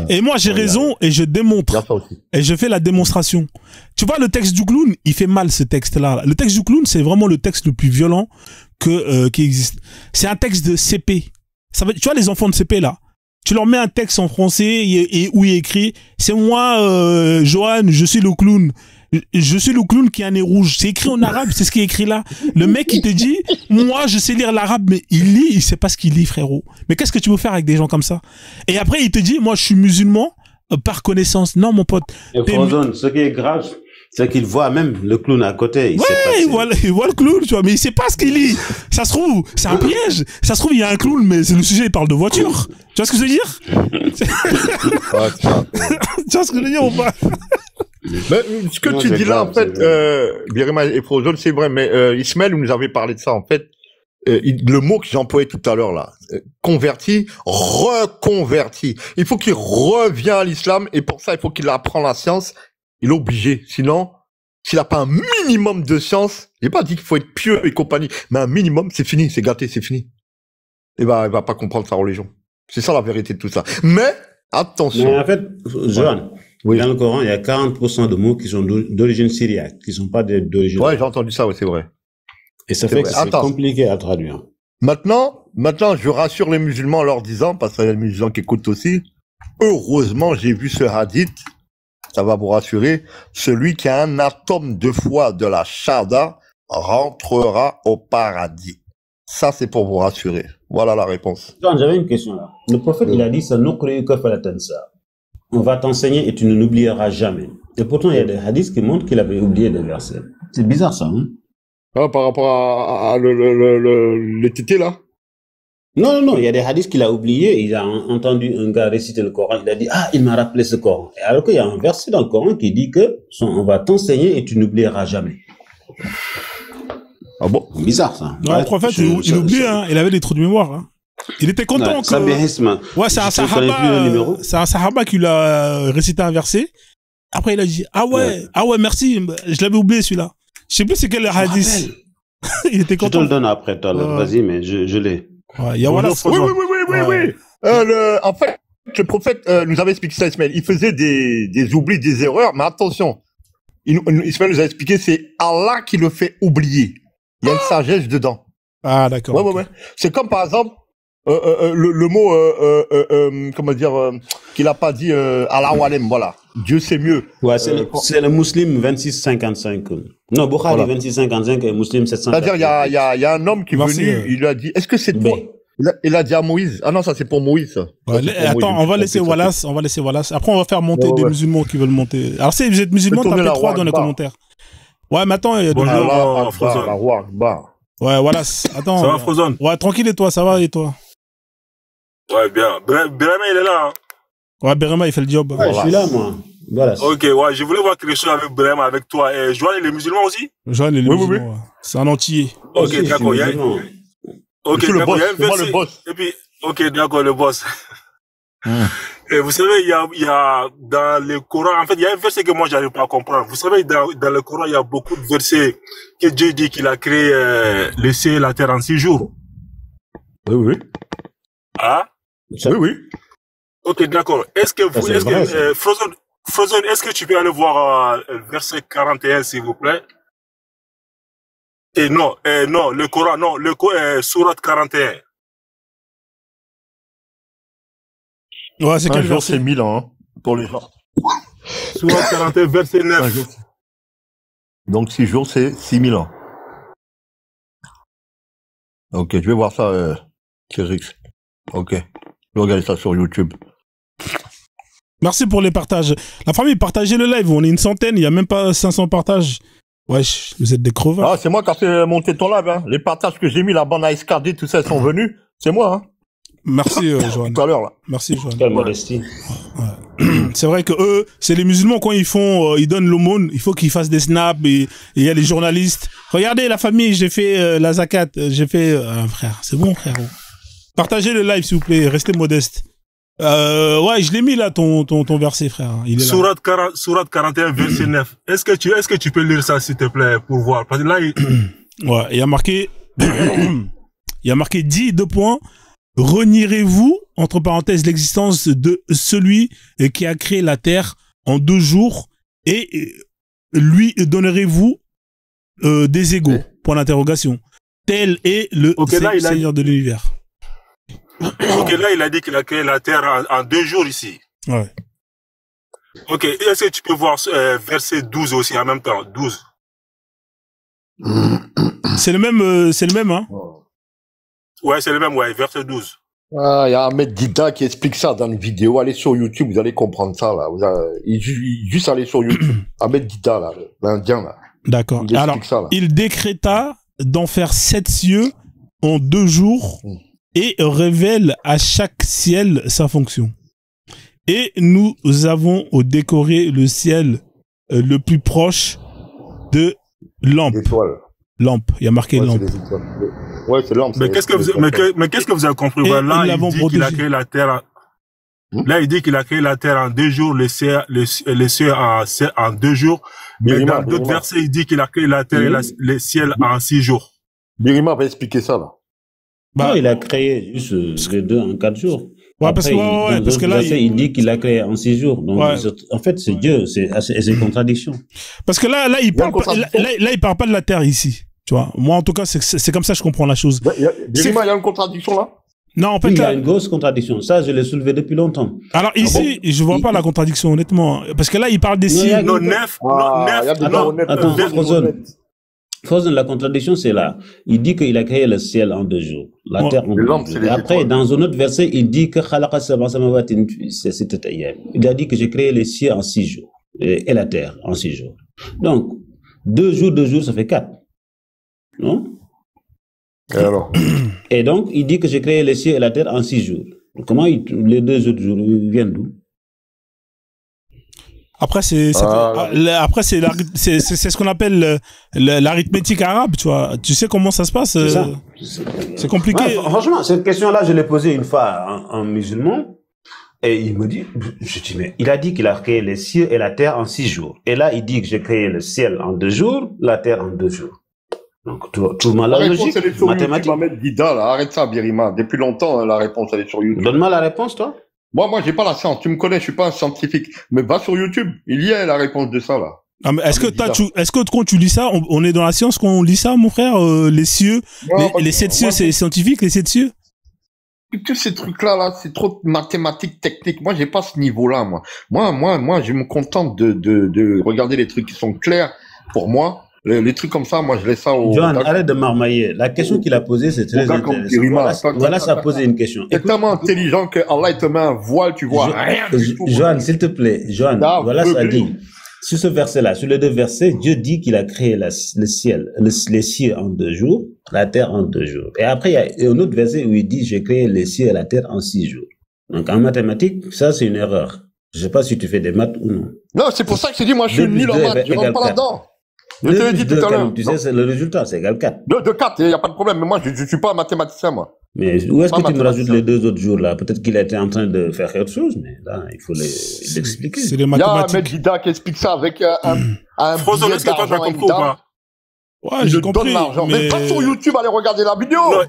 et moi, j'ai raison et je démontre. Ça aussi. Et je fais la démonstration. Tu vois, le texte du clown, il fait mal, ce texte-là. Le texte du clown, c'est vraiment le texte le plus violent qui existe. C'est un texte de CP. Tu vois, les enfants de CP, là. Tu leur mets un texte en français et où il est écrit « C'est moi, Johan, je suis le clown. Je suis le clown qui a un nez rouge. » C'est écrit en arabe, c'est ce qui est écrit là. Le mec, il te dit « Moi, je sais lire l'arabe, mais il lit, il sait pas ce qu'il lit, frérot. » Mais qu'est-ce que tu veux faire avec des gens comme ça? Et après, il te dit « Moi, je suis musulman par connaissance. » Non, mon pote. Et Prozone, ce qui est grave, c'est qu'il voit même le clown à côté. Il voit le clown, tu vois, mais il sait pas ce qu'il lit. Ça se trouve, c'est un piège. Ça se trouve, il y a un clown, mais c'est le sujet, il parle de voiture. Tu vois ce que je veux dire? Tu vois ce que je veux dire ou pas? Mais ce que tu dis là, en fait, Birima et Prozone, c'est vrai, mais Ismaël nous avait parlé de ça, en fait. Le mot que j'ai employé tout à l'heure là, converti, reconverti. Il faut qu'il revienne à l'islam et pour ça, il faut qu'il apprenne la science. Il est obligé. Sinon, s'il n'a pas un minimum de science, j'ai pas dit qu'il faut être pieux et compagnie, mais un minimum, c'est fini, c'est gâté, c'est fini. Il va pas comprendre sa religion. C'est ça la vérité de tout ça. Mais, attention. Mais en fait, Johan, oui. Dans le Coran, il y a 40% de mots qui sont d'origine syriaque, qui sont pas d'origine. Ouais, j'ai entendu ça, ouais, c'est vrai. Et ça fait que c'est compliqué à traduire. Maintenant, je rassure les musulmans en leur disant, parce qu'il y a des musulmans qui écoutent aussi, heureusement, j'ai vu ce hadith, ça va vous rassurer, celui qui a un atome de foi de la shahada rentrera au paradis. Ça, c'est pour vous rassurer. Voilà la réponse. J'avais une question là. Le prophète, il a dit, on va t'enseigner et tu ne l'oublieras jamais. Et pourtant, il y a des hadiths qui montrent qu'il avait oublié des versets. C'est bizarre ça, hein? Ah, par rapport à le tété là? Non, il y a des hadiths qu'il a oubliés. Il a entendu un gars réciter le Coran. Il a dit, il m'a rappelé ce Coran. Et alors qu'il y a un verset dans le Coran qui dit que on va t'enseigner et tu n'oublieras jamais. Ah bon? Bizarre, ça. Non, en fait, il oublie, hein. Il avait des trous de mémoire, hein. Il était content que... Ouais, c'est un sahaba qui lui a récité un verset. Après, il a dit, ah ouais, merci, je l'avais oublié celui-là. Je sais plus c'est quel hadith. Il était content. Je te le donne après, toi, vas-y, mais je l'ai. Ouais, voilà. Oui. En fait, le prophète nous avait expliqué ça, Ismaël. Il faisait des oublis, des erreurs, mais attention. Ismaël nous a expliqué, c'est Allah qui le fait oublier. Il y a une sagesse dedans. Ah, d'accord. Ouais. C'est comme, par exemple, le mot, comment dire, qu'il a pas dit, Allah walem, voilà. Dieu c'est mieux. Ouais, c'est le Muslim 2655. Non, Bukhari 2655 et Muslim 700. C'est-à-dire, il y a un homme qui est venu, il lui a dit, est-ce que c'est toi? Il a dit à Moïse. Ah non, ça c'est pour Moïse. Ça. Ouais, attends, on va laisser Wallace. Après, on va faire monter des musulmans qui veulent monter. Alors, si vous êtes musulmans, tapez 3 dans les commentaires. Ouais, mais attends, il y a ouais, Wallace. Attends. Ça va, Frozone? Ouais, tranquille, et toi, ça va, et toi? Ouais, bien. Berema, il est là, hein? Ouais, Berema, il fait le job. Ouais, je suis là, moi. Voilà. Ok, ouais, je voulais voir quelque chose avec Berema, avec toi. Et Joanne, il est musulman aussi? Joanne, il est musulman, ouais. C'est un entier. Ok, d'accord, il y a un verset. Et puis, ok, d'accord, le boss. Et vous savez, il y a dans le Coran, en fait, il y a un verset que moi, j'arrive pas à comprendre. Vous savez, dans le Coran, il y a beaucoup de versets que Dieu dit qu'il a créé le ciel et la terre en 6 jours. Oui. Ah? Oui. Ok, d'accord. Frozone, est-ce que tu peux aller voir verset 41, s'il vous plaît? Et non, le Coran, sourate 41. Ouais, c'est quel verset? C'est 1000 ans, hein, pour les gens. Sourate 41, verset 9. Donc 6 jours, c'est 6000 ans. Ok, je vais voir ça, Kérix. Ok. Je vais regarder ça sur YouTube. Merci pour les partages. La famille, partagez le live. On est une centaine, il n'y a même pas 500 partages. Wesh, vous êtes des crevards. Ah, c'est moi qui a fait monter ton live, hein. Les partages que j'ai mis, la bande à SKD, tout ça, ils sont venus. C'est moi, hein. Merci, Joanne. Tout à l'heure, là. Merci, Joanne. Quelle modestie. Ouais. C'est vrai que eux, c'est les musulmans, quand ils donnent l'aumône, il faut qu'ils fassent des snaps et il y a les journalistes. Regardez, la famille, j'ai fait la zakat, j'ai fait, frère, c'est bon, frérot. Partagez le live, s'il vous plaît, restez modeste. Ouais, je l'ai mis là, ton verset, frère. Il est Sourate 41, verset 9. Est-ce que tu peux lire ça, s'il te plaît, pour voir? Parce que là, ouais, il y a marqué, il y a marqué 10, 2 points. Renierez-vous, entre parenthèses, l'existence de celui qui a créé la terre en 2 jours et lui donnerez-vous des égaux, point d'interrogation. Tel est le Seigneur de l'univers. Ok, là, il a dit qu'il a créé la terre en 2 jours ici. Ouais. Ok, est-ce que tu peux voir verset 12 aussi en même temps? 12. C'est le même, hein? Ouais, c'est le même, ouais, verset 12. Ah, il y a Ahmed Dida qui explique ça dans une vidéo. Allez sur YouTube, vous allez comprendre ça, là. Juste aller sur YouTube. Ahmed Dida, là, l'Indien, là. D'accord. Alors, ça, là. Il décréta d'en faire 7 cieux en 2 jours et révèle à chaque ciel sa fonction. Et nous avons décoré le ciel le plus proche de lampe. Lampe, il y a marqué lampe. Ouais, c'est lampe. Mais qu'est-ce que vous avez compris? Là, il dit qu'il a créé la terre. Là, il dit qu'il a créé la terre en 2 jours, les cieux en 2 jours. Mais dans d'autres versets, il dit qu'il a créé la terre et les ciels en 6 jours. Birima va expliquer ça, là. Non, il a créé juste les 2 en 4 jours. Ouais, parce que là, il dit qu'il a créé en 6 jours. Donc, en fait, c'est Dieu, c'est une contradiction. Parce que là, il parle pas de la terre ici. Tu vois, moi, en tout cas, c'est comme ça que je comprends la chose. Birima, il y a une contradiction là? Non, en fait, il y a une grosse contradiction. Ça, je l'ai soulevé depuis longtemps. Alors ici, je vois pas la contradiction, honnêtement. Parce que là, il parle des cieux. Non, 9. Attends, Frozone, la contradiction, c'est là. Il dit qu'il a créé le ciel en 2 jours. La terre en 2 jours. Et après, dans un autre verset, il dit que il a dit que j'ai créé les cieux en 6 jours. Et la terre en 6 jours. Donc, 2 jours, ça fait 4. Non? Et alors? Et donc, il dit que j'ai créé les cieux et la terre en 6 jours. Comment les 2 autres jours ils viennent d'où? Après, c'est ce qu'on appelle l'arithmétique arabe, tu vois. Tu sais comment ça se passe? C'est compliqué. Ouais, franchement, cette question-là, je l'ai posée une fois à un musulman. Et il me dit, je dis, mais il a dit qu'il a créé les cieux et la terre en 6 jours. Et là, il dit que j'ai créé le ciel en 2 jours, la terre en 2 jours. Donc, tout ma logique, mathématique. Guida, là. Arrête ça, Birima. Depuis longtemps, la réponse, elle est sur YouTube. Donne-moi la réponse, toi. Moi, j'ai pas la science. Tu me connais, je suis pas un scientifique. Mais va sur YouTube. Il y a la réponse de ça, là. Ah, mais est-ce que quand tu lis ça, on est dans la science quand on lit ça, mon frère, les cieux, les 7 cieux, c'est scientifique, les 7 cieux? Tous ces trucs-là, c'est trop mathématiques, techniques. Moi, j'ai pas ce niveau-là, moi. Moi, je me contente de regarder les trucs qui sont clairs pour moi. Les trucs comme ça, moi, je laisse ça au... John, arrête de marmailler. La question qu'il a posée, c'est très intéressant. Voilà, ça a posé une question. T'es tellement intelligent que Allah te met un voile, tu vois rien du tout. John, s'il te plaît. John, voilà, ça dit. Sur ce verset-là, sur les 2 versets, Dieu dit qu'il a créé le ciel, les cieux en 2 jours, la terre en 2 jours. Et après, il y a un autre verset où il dit, j'ai créé les cieux et la terre en 6 jours. Donc, en mathématiques, ça, c'est une erreur. Je sais pas si tu fais des maths ou non. Non, c'est pour ça que je dis, moi, je suis nul en maths. Je rentre pas là-dedans. Je te l'ai dit tout à l'heure. Tu sais, le résultat, c'est égal 4. 2 4, il n'y a pas de problème. Mais moi, je suis pas un mathématicien, moi. Mais où est-ce que tu me rajoutes les 2 autres jours, là? Peut-être qu'il a été en train de faire quelque chose, mais là, il faut l'expliquer. C'est les mathématiques. Il y a un mec Guida qui explique ça avec un billet d'argent évident. Ouais, j'ai compris. Donne l'argent. Mais pas sur YouTube, allez regarder la vidéo. Non,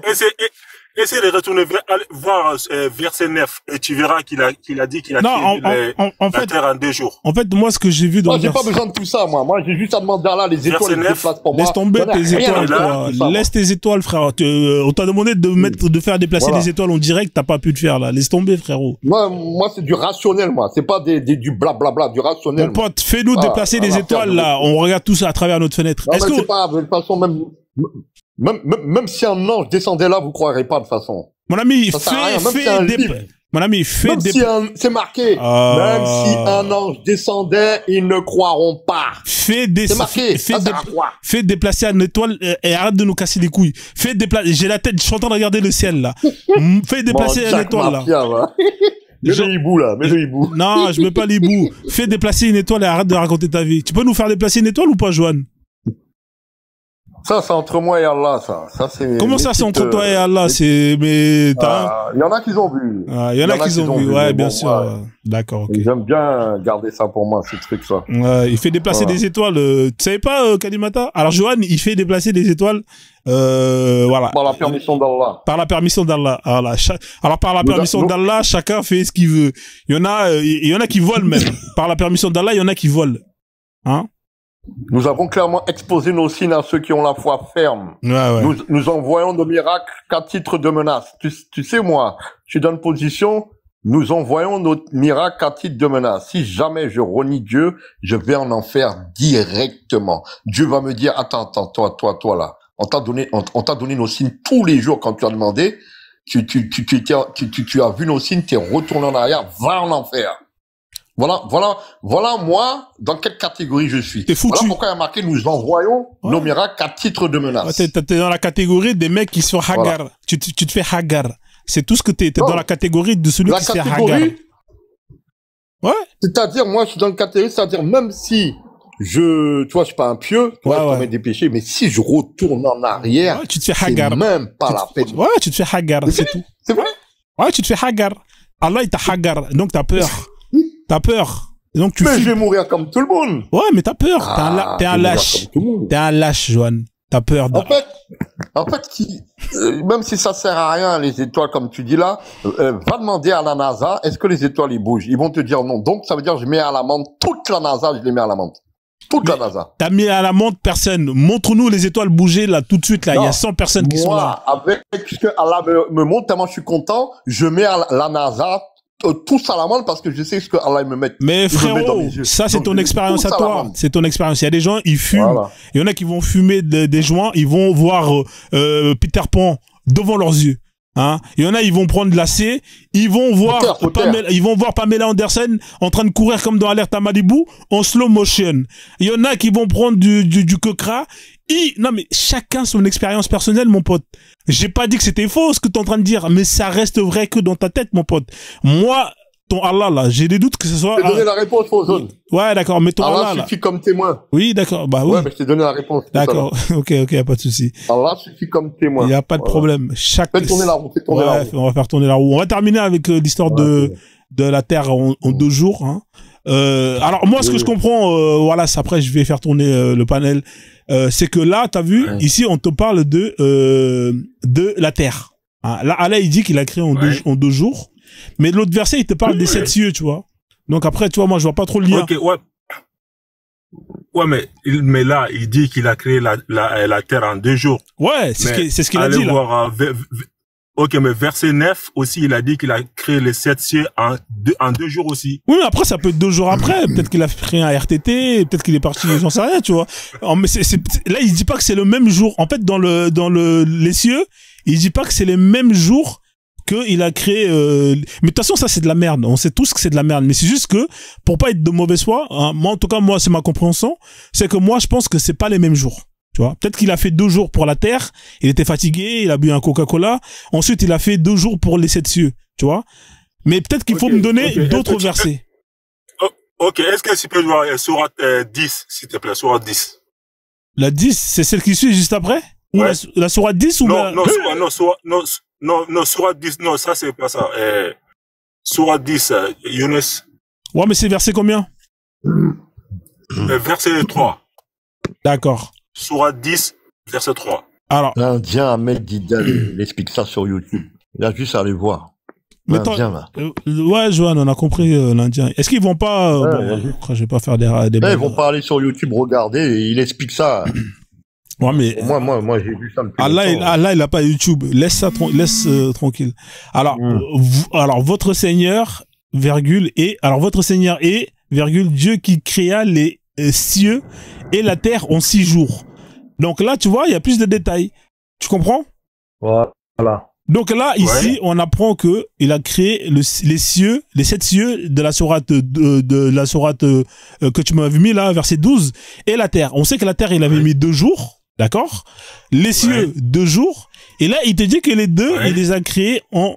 essaie de retourner voir verset 9 et tu verras qu'il a dit qu'il a créé la terre en 2 jours. En fait, moi, ce que j'ai vu dans j'ai pas besoin de tout ça, moi. Moi, j'ai juste à demander à Allah les étoiles qui se placent pour moi. Laisse tomber tes étoiles, toi. Laisse tes étoiles, frère. On t'a demandé de faire déplacer des étoiles en direct, t'as pas pu le faire, là. Laisse tomber, frérot. Moi, c'est du rationnel, moi. C'est pas du blablabla, du rationnel. Mon pote, fais-nous déplacer des étoiles, là. On regarde tout ça à travers notre fenêtre. Est-ce que... c'est pas, de toute façon, même si un ange descendait là, vous croirez pas de toute façon. Mon ami, Mon ami, c'est marqué. Même si un ange descendait, ils ne croiront pas. C'est marqué. Fais déplacer une étoile et arrête de nous casser les couilles. Fais déplacer. J'ai la tête, je suis en train de regarder le ciel là. Fais déplacer une étoile là. Mets le hibou là, mets le hibou. Non, je mets pas l'hibou. Fais déplacer une étoile et arrête de raconter ta vie. Tu peux nous faire déplacer une étoile ou pas, Johan? Ça, c'est entre moi et Allah, ça. C'est comment ça, c'est entre toi et Allah? Mais, il y en a qui ont vu. Il y en a qui ont vu. Ouais, bien sûr. Ouais. D'accord, ok. J'aime bien garder ça pour moi, ces trucs-là. Il fait déplacer des étoiles. Tu savais pas, Kalimata? Alors, Johan, il fait déplacer des étoiles, voilà. Par la permission d'Allah. Par la permission d'Allah. Voilà. Alors, par la permission d'Allah, chacun fait ce qu'il veut. Il y en a qui volent même. Par la permission d'Allah, il y en a qui volent. Hein? Nous avons clairement exposé nos signes à ceux qui ont la foi ferme. Ouais. Nous envoyons nos miracles qu'à titre de menace. Tu sais, moi, je suis dans une position, nous envoyons nos miracles qu'à titre de menace. Si jamais je renie Dieu, je vais en enfer directement. Dieu va me dire, attends, toi, là. On t'a donné nos signes tous les jours quand tu as demandé. Tu as vu nos signes, t'es retourné en arrière, va en enfer. Voilà moi, dans quelle catégorie je suis. T'es foutu. Voilà pourquoi il y a marqué, nous envoyons nos miracles à titre de menace. Ouais, t'es dans la catégorie des mecs qui sont hagar. Voilà. Tu te fais hagar. C'est tout ce que t'es dans la catégorie de celui qui se fait hagar. Ouais. C'est-à-dire, moi, je suis dans la catégorie, c'est-à-dire, même si tu vois, je suis pas un pieux, je commets des péchés, mais si je retourne en arrière, tu te fais hagar. C'est même pas la peine. Ouais, tu te fais hagar, c'est tout. C'est vrai? Ouais, tu te fais hagar. Allah, il t'a hagar. Donc, t'as peur. T'as peur. Donc mais je vais mourir comme tout le monde. Ouais, mais t'as peur. T'es un lâche. T'es un lâche, Johan. T'as peur. En fait, même si ça sert à rien, les étoiles, comme tu dis là, va demander à la NASA, est-ce que les étoiles, ils bougent? Ils vont te dire non. Donc, ça veut dire, je mets à l'amende toute la NASA, je les mets à l'amende. Toute la NASA. T'as mis à l'amende personne. Montre-nous les étoiles bouger, là, tout de suite, là. Il y a 100 personnes qui sont là. Avec ce que Allah me montre, tellement je suis content, je mets à la NASA tous à l'amende parce que je sais ce que Allah me met. Mais frérot, ça c'est ton expérience à toi. C'est ton expérience. Il y a des gens, ils fument. Voilà. Il y en a qui vont fumer des joints, ils vont voir Peter Pan devant leurs yeux. Hein? Il y en a, ils vont prendre de la C, ils vont voir Pamela Anderson en train de courir comme dans Alerte à Malibu en slow motion. Il y en a qui vont prendre du coca Non, mais chacun son expérience personnelle, mon pote. J'ai pas dit que c'était faux, ce que t'es en train de dire, mais ça reste vrai que dans ta tête, mon pote. Moi, ton Allah, là, j'ai des doutes que ce soit... Je t'ai donné la réponse, Ozone. Ouais, d'accord, mais ton Allah Allah, là... suffit comme témoin. Oui, d'accord, bah oui. Ouais, mais je t'ai donné la réponse. D'accord, ok, y a pas de souci. Allah suffit comme témoin. Y a pas de problème. Fais tourner la roue, fais tourner la roue. On va faire tourner la roue. On va terminer avec l'histoire de la Terre en 2 jours, hein. Alors moi, ce que je comprends, voilà, après je vais faire tourner le panel, c'est que là, t'as vu, ici on te parle de la Terre. Hein, là, Allah il dit qu'il a créé en 2 jours, mais l'autre verset il te parle des 7 cieux, tu vois. Donc après, tu vois, moi je vois pas trop le lien. Ok, ouais, mais là il dit qu'il a créé la Terre en 2 jours. Ouais, c'est ce qu'il a dit là. Voir, ok, mais verset 9 aussi, il a dit qu'il a créé les 7 cieux en 2 jours aussi. Oui, mais après, ça peut être 2 jours après. Peut-être qu'il a créé un RTT, peut-être qu'il est parti, j'en sais rien, tu vois. Alors, mais là, il dit pas que c'est le même jour. En fait, dans les cieux, il dit pas que c'est les mêmes jours qu'il a créé, mais de toute façon, ça, c'est de la merde. On sait tous que c'est de la merde. Mais c'est juste que, pour pas être de mauvaise foi, hein, moi, en tout cas, moi, c'est ma compréhension, c'est que moi, je pense que c'est pas les mêmes jours. Tu vois, peut-être qu'il a fait 2 jours pour la Terre, il était fatigué, il a bu un Coca-Cola. Ensuite, il a fait 2 jours pour les 7 cieux, tu vois. Mais peut-être qu'il faut me donner d'autres versets. Ok, est-ce que tu peux voir sourate 10, s'il te plaît, sourate 10. La 10, c'est celle qui suit juste après? Ou la sourate 10 ou non, sourate 10, non, ça c'est pas ça. Sourate 10, Younes. Ouais, mais c'est verset combien? Verset 3. D'accord. Sourate 10, verset 3. Alors. L'Indien Ahmed Dida, il explique ça sur YouTube. Il a juste à aller voir. L'Indien, là. Ouais, Johan, on a compris l'Indien. Est-ce qu'ils vont pas... je vais pas faire des ils vont pas aller sur YouTube regarder et il explique ça. Ouais, mais... Moi, j'ai vu ça depuis Allah, il a pas YouTube. Laisse ça tranquille. Alors, alors, votre Seigneur, votre Seigneur est, Dieu qui créa les cieux et la terre en 6 jours. Donc là, tu vois, il y a plus de détails. Tu comprends? Voilà. Donc là, ici, on apprend que il a créé les cieux, les 7 cieux de la sourate que tu m'avais mis là, verset 12, et la terre. On sait que la terre, il avait mis 2 jours, d'accord? Les cieux, 2 jours. Et là, il te dit que les deux, il les a créés en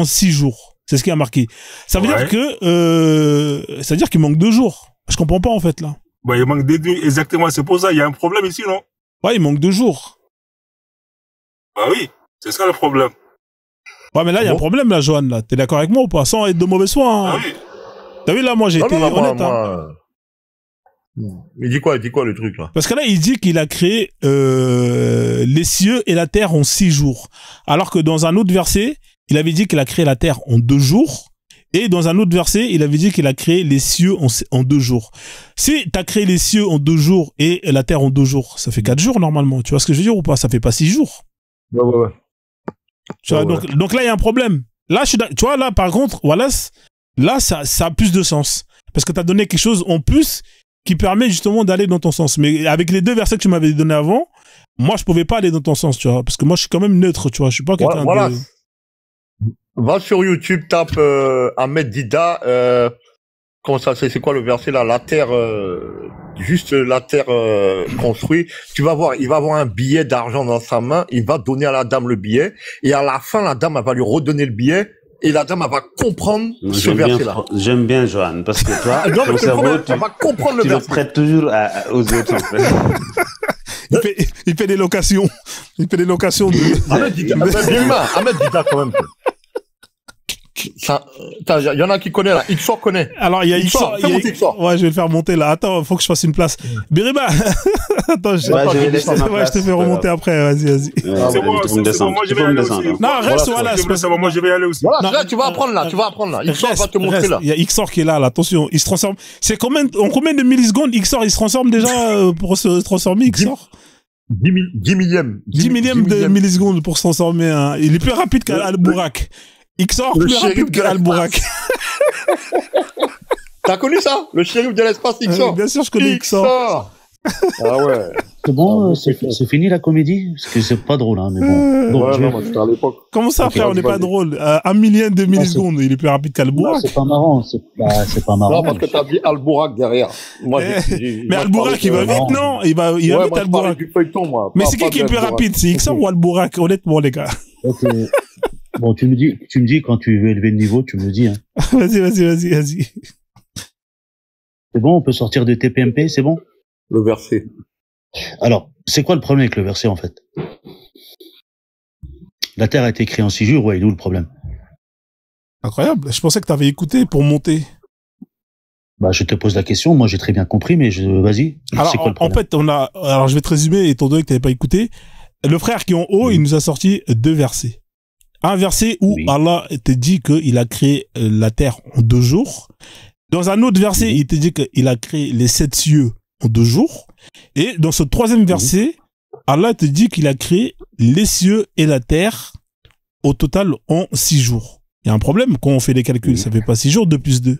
6 jours. C'est ce qui a marqué. Ça veut dire que, ça veut dire qu'il manque 2 jours. Je comprends pas, en fait, là. Bah, il manque 2 jours, exactement. C'est pour ça, il y a un problème ici, non? Ouais, il manque 2 jours. Bah oui, c'est ça le problème. Ouais, mais là, il y a un problème, là, Johan, là. T'es d'accord avec moi ou pas? Sans être de mauvaise foi, hein. Ah oui. T'as vu, là, moi, j'ai été honnête, hein. Il dit quoi le truc, là? Parce que là, il dit qu'il a créé, les cieux et la terre en 6 jours. Alors que dans un autre verset, il avait dit qu'il a créé la terre en 2 jours. Et dans un autre verset, il avait dit qu'il a créé les cieux en 2 jours. Si t'as créé les cieux en 2 jours et la terre en 2 jours, ça fait 4 jours, normalement. Tu vois ce que je veux dire ou pas? Ça fait pas 6 jours. Ouais. Tu vois, donc là, il y a un problème. Là, tu vois, là, par contre, Wallace, là, ça a plus de sens. Parce que t'as donné quelque chose en plus qui permet justement d'aller dans ton sens. Mais avec les 2 versets que tu m'avais donné avant, moi, je pouvais pas aller dans ton sens, tu vois. Parce que moi, je suis quand même neutre, tu vois. Je suis pas quelqu'un de... Va sur YouTube, tape Ahmed Dida. Comment ça, c'est quoi le verset là? La terre, juste la terre construite. Tu vas voir, il va avoir un billet d'argent dans sa main. Il va donner à la dame le billet. Et à la fin, la dame elle va lui redonner le billet. Et la dame elle va comprendre ce verset-là. J'aime bien Johan parce que toi, non, ton cerveau, elle va comprendre le verset. Tu le prêtes toujours aux autres. En fait. il fait des locations. Il fait des locations de. Ahmed Dida quand même. Il y en a qui connaissent là. Xor connaît. Alors il y a Xor. Ouais, je vais le faire monter là. Attends, faut que je fasse une place. Biriba. Attends, je te fais remonter après. Vas-y. C'est bon, moi je vais aller aussi. Non, reste voilà. Moi je vais aller aussi. Voilà, tu vas apprendre là. Xor va te montrer là. Il y a Xor qui est là. Attention, il se transforme. C'est en combien de millisecondes Xor il se transforme déjà pour se transformer Xor? 10 millièmes. 10 millièmes de millisecondes pour se transformer. Il est plus rapide qu'Al-Bourak. Xor plus rapide que Al-Bourak. T'as connu ça? Le shérif de l'espace Xor? Bien sûr, je connais Xor. Ah ouais. C'est bon, c'est fini la comédie? Parce que c'est pas drôle, hein, mais bon. Donc, Ouais, non, moi, c'était à l'époque. Comment ça, Ok, frère, on n'est pas vas-y. drôle? 1 millième de Non, millisecondes, il est plus rapide non, qu'Albourak. c'est pas marrant, c'est pas marrant. Non, parce que t'as dit Al-Bourak derrière. Moi, Mais moi, je Albourak, parlais il va de- vite, non? Il va Ouais, vite, moi, je parlais Albourak. du feuilleton, moi. Mais pas- c'est pas qui est de plus Al-Bourak. rapide? C'est Ixar ou Albourak? Honnêtement, les gars. Ok. Bon, tu me dis quand tu veux élever le niveau, tu me le dis, hein. Vas-y. C'est bon, on peut sortir de TPMP, c'est bon? Le verset. Alors, c'est quoi le problème avec le verset, en fait? La terre a été créée en 6 jours, ouais, il est où le problème? Incroyable. Je pensais que t'avais écouté pour monter. Bah, je te pose la question, moi j'ai très bien compris, mais vas-y, Alors, c'est quoi le en problème? fait, alors je vais te résumer, étant donné que t'avais pas écouté. Le frère qui est en haut, il nous a sorti 2 versets. Un verset où Oui. Allah te dit qu'il a créé la terre en 2 jours. Dans un autre verset, Oui. il te dit qu'il a créé les 7 cieux en 2 jours. Et dans ce 3e verset, Allah te dit qu'il a créé les cieux et la terre au total en 6 jours. Il y a un problème quand on fait les calculs. Oui. Ça fait pas 6 jours, 2 plus 2.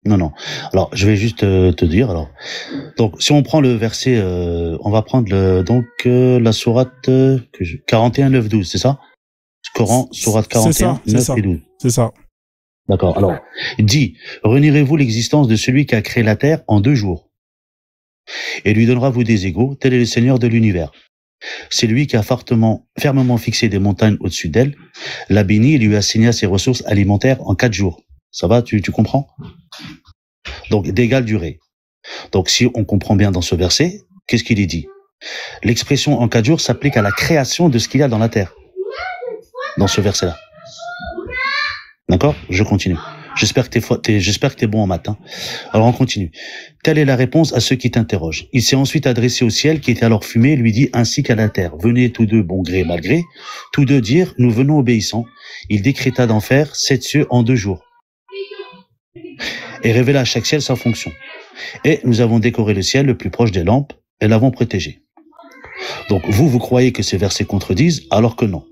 Non. Alors, je vais juste te dire, alors. Donc, si on prend le verset, on va prendre la sourate 41, 9, 12, c'est ça? Coran, sourate 41, c'est 9 ça. et 12. C'est ça. D'accord. Alors, dit, renierez-vous l'existence de celui qui a créé la terre en 2 jours et lui donnera-vous des égaux, tel est le Seigneur de l'univers. C'est lui qui a fermement fixé des montagnes au-dessus d'elle, l'a béni et lui assigna ses ressources alimentaires en 4 jours. Ça va, tu comprends? Donc, d'égale durée. Donc, si on comprend bien dans ce verset, qu'est-ce qu'il est dit? L'expression en 4 jours s'applique à la création de ce qu'il y a dans la terre. Dans ce verset-là. D'accord? Je continue. J'espère que t'es bon en maths, hein. Alors on continue. Telle est la réponse à ceux qui t'interrogent. Il s'est ensuite adressé au ciel qui était alors fumé et lui dit ainsi qu'à la terre. Venez tous deux bon gré mal gré. Tous deux dirent nous venons obéissants. Il décréta d'en faire 7 cieux en 2 jours. Et révéla à chaque ciel sa fonction. Et nous avons décoré le ciel le plus proche des lampes et l'avons protégé. Donc vous croyez que ces versets contredisent alors que non.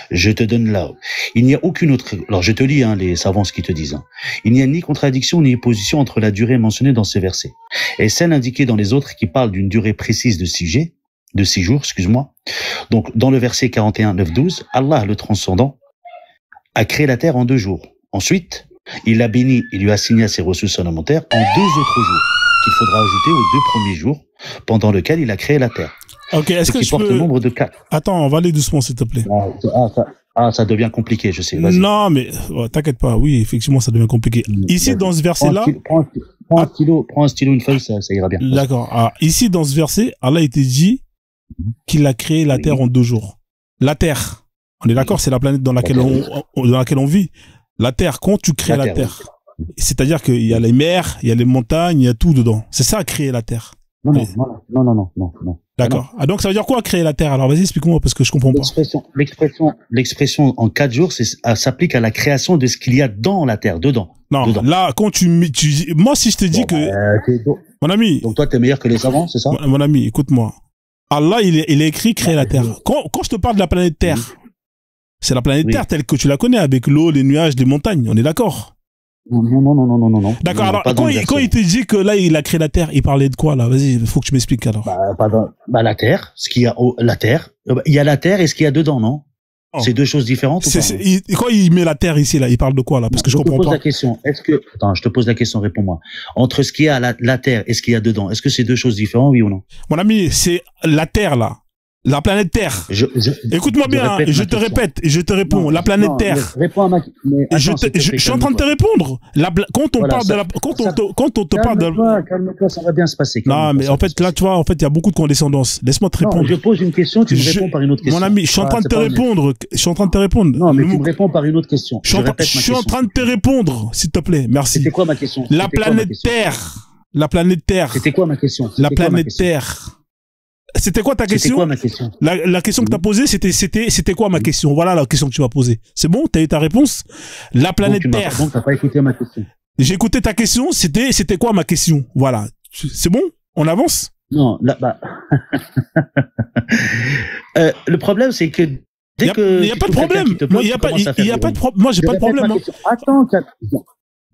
Je te donne là. Il n'y a aucune autre. Alors je te lis les savants ce qu'ils te disent. Il n'y a ni contradiction ni opposition entre la durée mentionnée dans ces versets et celle indiquée dans les autres qui parlent d'une durée précise de 6 jours, excuse-moi. Donc dans le verset 41, 9, 12, Allah le transcendant a créé la terre en 2 jours. Ensuite, il l'a béni et lui assigna ses ressources alimentaires en 2 autres jours qu'il faudra ajouter aux 2 premiers jours pendant lesquels il a créé la terre. Ok, est-ce Ce que qui je porte peux... le nombre de 4. Attends, on va aller doucement, s'il te plaît. Ça devient compliqué, je sais. Vas-y. Non, mais t'inquiète pas. Oui, effectivement, ça devient compliqué. Ici, Vas-y. dans ce verset-là... Prends un stylo, une feuille, ça ira bien. D'accord. Ah, ici, dans ce verset, Allah était dit qu'il a créé la terre en 2 jours. La terre, on est d'accord, c'est la planète dans laquelle on vit. La terre, quand tu crées la terre, c'est-à-dire qu'il y a les mers, il y a les montagnes, il y a tout dedans. C'est ça, créer la terre. Non. D'accord. Ah, donc ça veut dire quoi créer la terre? Alors vas-y, explique-moi parce que je comprends pas. L'expression en 4 jours, s'applique à la création de ce qu'il y a dans la terre, dedans. Non, dedans. là, quand moi, si je te dis mon ami, donc toi, t'es meilleur que les savants, c'est ça? mon ami, écoute-moi. Allah, il est écrit créer la terre. Quand je te parle de la planète Terre, c'est la planète Terre telle que tu la connais, avec l'eau, les nuages, les montagnes. On est d'accord? Non. D'accord. Alors, quand il te dit que là, il a créé la Terre, il parlait de quoi, là? Vas-y, il faut que tu m'expliques, alors. La terre, ce qu'il y a la terre. Il y a la terre et ce qu'il y a dedans, non? Oh. C'est 2 choses différentes ou pas? Quand il met la Terre ici, là, il parle de quoi, là? Parce que je comprends pas. Je te pose la question. Je te pose la question, réponds-moi. Entre ce qu'il y a la terre et ce qu'il y a dedans, est-ce que c'est 2 choses différentes, oui ou non? Mon ami, c'est la Terre, là. La planète Terre. Écoute-moi bien, je te répète et je te réponds. La planète Terre. Réponds à ma question. Je suis en train de te répondre. Quand on parle de la, quand on te parle de calme-toi, ça va bien se passer. Non, mais en fait, là, tu vois, il y a beaucoup de condescendance. Laisse-moi te répondre. Je pose une question, tu me réponds par une autre question. Mon ami, je suis en train de te répondre. Je suis en train de te répondre. Non, mais tu me réponds par une autre question. Je suis en train de te répondre, s'il te plaît. Merci. C'était quoi ma question? La planète Terre. La planète Terre. C'était quoi ma question? La planète Terre. C'était quoi ta question? C'était quoi ma question? La question que tu as posée, c'était quoi ma question? Voilà la question que tu m'as posée. C'est bon? T'as eu ta réponse? La planète Terre. Donc, t'as pas écouté ma question. J'ai écouté ta question, c'était quoi ma question? Voilà. C'est bon? On avance? Non, là, le problème, c'est que il n'y a pas de problème. Il n'y a pas de problème. Moi, j'ai pas de problème. Attends,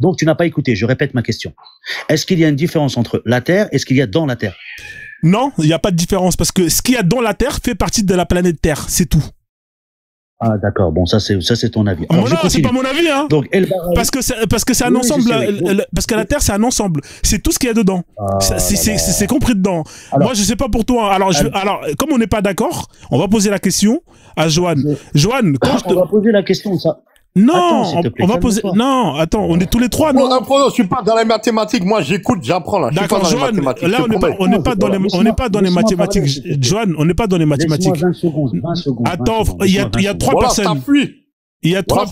Donc, tu n'as pas écouté. Je répète ma question. Est-ce qu'il y a une différence entre la Terre et ce qu'il y a dans la Terre? Non, il n'y a pas de différence parce que ce qu'il y a dans la Terre fait partie de la planète Terre, c'est tout. Ah, d'accord. Bon, ça c'est ton avis. Alors, non, c'est pas mon avis, hein. Donc, parce que c'est un ensemble, parce que la Terre, c'est un ensemble. C'est tout ce qu'il y a dedans. C'est compris dedans. Alors, moi, je sais pas pour toi. Alors, comme on n'est pas d'accord, on va poser la question à Joanne. Joanne, on va poser la question, ça. Non, attends, on va poser. Non, attends, on est tous les trois, non? Je suis pas dans les mathématiques. Moi, j'écoute, j'apprends là. D'accord, Joanne. Là, on n'est pas dans les mathématiques. Joanne, on n'est pas dans les mathématiques. 20 secondes. Attends, il y a trois personnes. Il y a trois.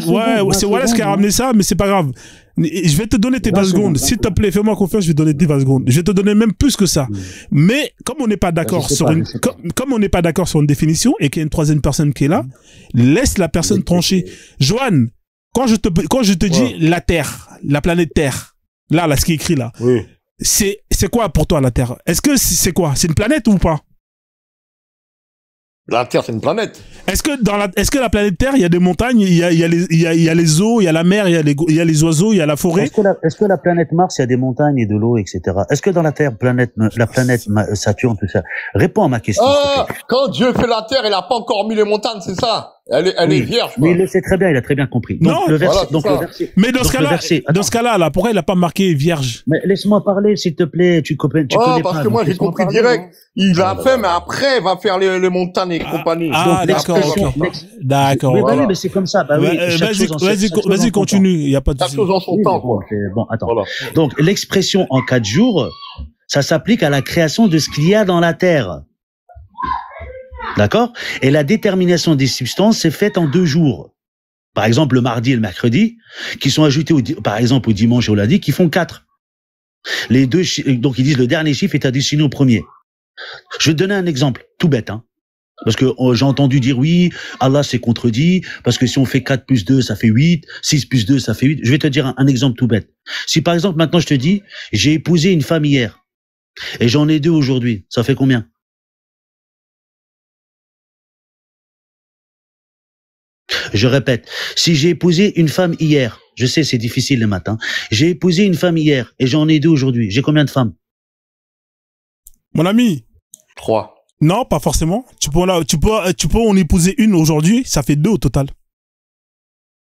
Ouais, c'est Wallace qui a ramené ça, mais c'est pas grave. Je vais te donner tes 20 secondes. S'il te plaît, fais-moi confiance, je vais te donner tes 20 secondes. Je vais te donner même plus que ça. Mais, comme on n'est pas d'accord sur comme on n'est pas d'accord sur une définition et qu'il y a une troisième personne qui est là, laisse la personne trancher. Joanne, quand je te dis la Terre, la planète Terre, là, ce qui est écrit là, c'est quoi pour toi la Terre? Est-ce que c'est quoi? C'est une planète ou pas? La Terre, c'est une planète. Est-ce que la planète Terre, il y a des montagnes, il y a les eaux, il y a la mer, il y a les oiseaux, il y a la forêt? Est-ce que la planète Mars, il y a des montagnes et de l'eau, etc. Est-ce que dans la Terre, la planète Saturne, tout ça? Réponds à ma question. Quand Dieu fait la Terre, il a pas encore mis les montagnes, c'est ça? Elle est vierge. Mais il le sait très bien, il a très bien compris. Donc, non, le verset, mais dans ce cas-là, pourquoi il a pas marqué vierge? Mais laisse-moi parler, s'il te plaît, tu connais pas. Parce que moi, j'ai compris direct. Il a fait, mais après, il va faire les montagnes et compagnie. D'accord. D'accord. Oui, mais c'est comme ça. Vas-y, continue. Il y a pas de souci. Chaque chose en son temps, quoi. Bon, attends. Donc, l'expression en 4 jours, ça s'applique à la création de ce qu'il y a dans la terre. D'accord? Et la détermination des substances s'est faite en 2 jours. Par exemple, le mardi et le mercredi, qui sont ajoutés par exemple au dimanche et au lundi, qui font 4. Les deux, donc ils disent le dernier chiffre est additionné au premier. Je vais te donner un exemple, tout bête, hein. Parce que j'ai entendu dire oui, Allah s'est contredit, parce que si on fait 4 plus 2, ça fait 8, 6 plus 2, ça fait 8. Je vais te dire un exemple tout bête. Si par exemple maintenant je te dis, j'ai épousé une femme hier, et j'en ai 2 aujourd'hui, ça fait combien? Je répète, si j'ai épousé une femme hier, je sais c'est difficile le matin, j'ai épousé une femme hier et j'en ai 2 aujourd'hui, j'ai combien de femmes? Mon ami? 3. Non, pas forcément. Tu peux en épouser une aujourd'hui, ça fait 2 au total.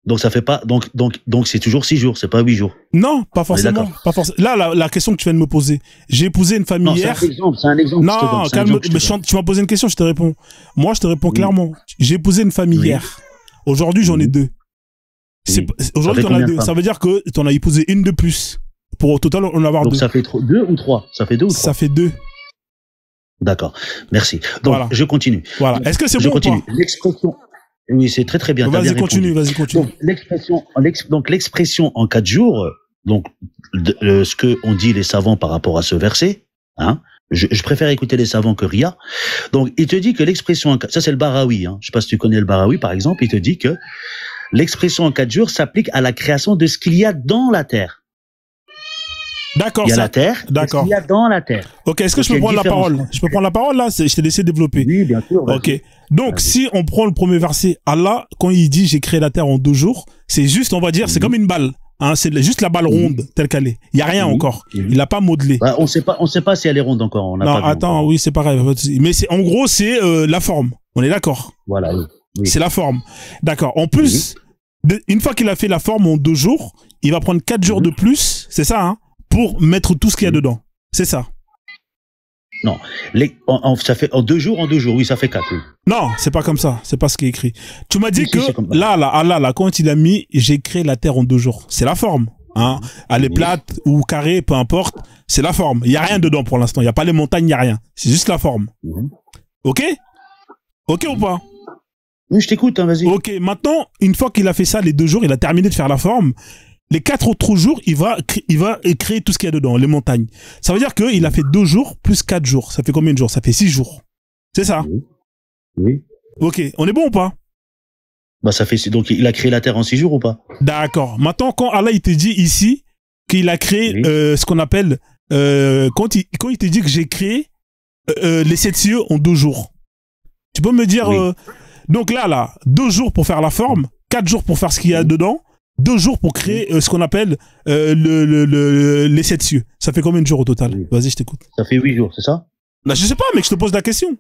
Donc ça fait pas, donc c'est toujours 6 jours, c'est pas 8 jours. Non, pas forcément. Là, la question que tu viens de me poser. J'ai épousé une femme hier. C'est un exemple. Non, calme, tu m'as posé une question, je te réponds. Moi, je te réponds clairement. J'ai épousé une femme hier. Aujourd'hui, j'en ai 2. Aujourd'hui, t'en as 2. Ça veut dire que t'en as épousé une de plus. Pour au total, en avoir 2. Donc ça fait 2 ou 3? Ça fait 2 ou 3? Ça fait 2. D'accord. Merci. Donc, voilà. Je continue. Voilà. Est-ce que c'est bon ou pas? L'expression. Oui, c'est très très bien. Vas-y, continue. Donc, l'expression en 4 jours, donc, ce que ont dit les savants par rapport à ce verset, hein, je préfère écouter les savants que Ria. Donc, il te dit que l'expression, ça c'est le Barawi, hein. Je sais pas si tu connais le Barawi, par exemple, il te dit que l'expression en 4 jours s'applique à la création de ce qu'il y a dans la terre. D'accord. Il y a la terre. D'accord. Ce qu'il y a dans la terre. Ok. Est-ce que je peux prendre la parole? Je peux prendre la parole là? Je t'ai laissé développer. Oui, bien sûr. Ok. Donc, si on prend le premier verset, Allah, quand il dit j'ai créé la terre en 2 jours, c'est juste, on va dire, c'est comme une balle. Hein, c'est juste la balle ronde telle qu'elle est. Il y a rien encore. Il l'a pas modelé. Bah, on sait pas si elle est ronde encore. On n'a non, pas attends, oui, c'est pareil. Mais en gros, c'est la forme. On est d'accord. Voilà. Oui. C'est la forme. D'accord. En plus, une fois qu'il a fait la forme en 2 jours, il va prendre 4 jours de plus. C'est ça, hein, pour mettre tout ce qu'il y a dedans. C'est ça. Non, ça fait en 2 jours, oui, ça fait 4. Oui. Non, c'est pas comme ça, c'est pas ce qui est écrit. Tu m'as dit que là, quand il a mis, j'ai créé la terre en 2 jours. C'est la forme, hein. Elle est plate ou carrée, peu importe, c'est la forme. Il y a rien dedans pour l'instant, il y a pas les montagnes, il y a rien. C'est juste la forme. Ok ou pas? Oui, je t'écoute, hein, vas-y. Ok, maintenant, une fois qu'il a fait ça, les 2 jours, il a terminé de faire la forme. Les 4 autres jours, il va créer tout ce qu'il y a dedans, les montagnes. Ça veut dire qu'il a fait 2 jours plus 4 jours. Ça fait combien de jours? Ça fait 6 jours. C'est ça? Oui. Ok, on est bon ou pas? Bah, ça fait, donc, il a créé la terre en 6 jours ou pas? D'accord. Maintenant, quand Allah, il te dit ici qu'il a créé, ce qu'on appelle, quand il te dit que j'ai créé, les 7 cieux en 2 jours. Tu peux me dire, donc là, 2 jours pour faire la forme, 4 jours pour faire ce qu'il y a dedans, 2 jours pour créer ce qu'on appelle les 7 cieux. Ça fait combien de jours au total? Oui. Vas-y, je t'écoute. Ça fait 8 jours, c'est ça? Là, je sais pas, mec, je te pose la question.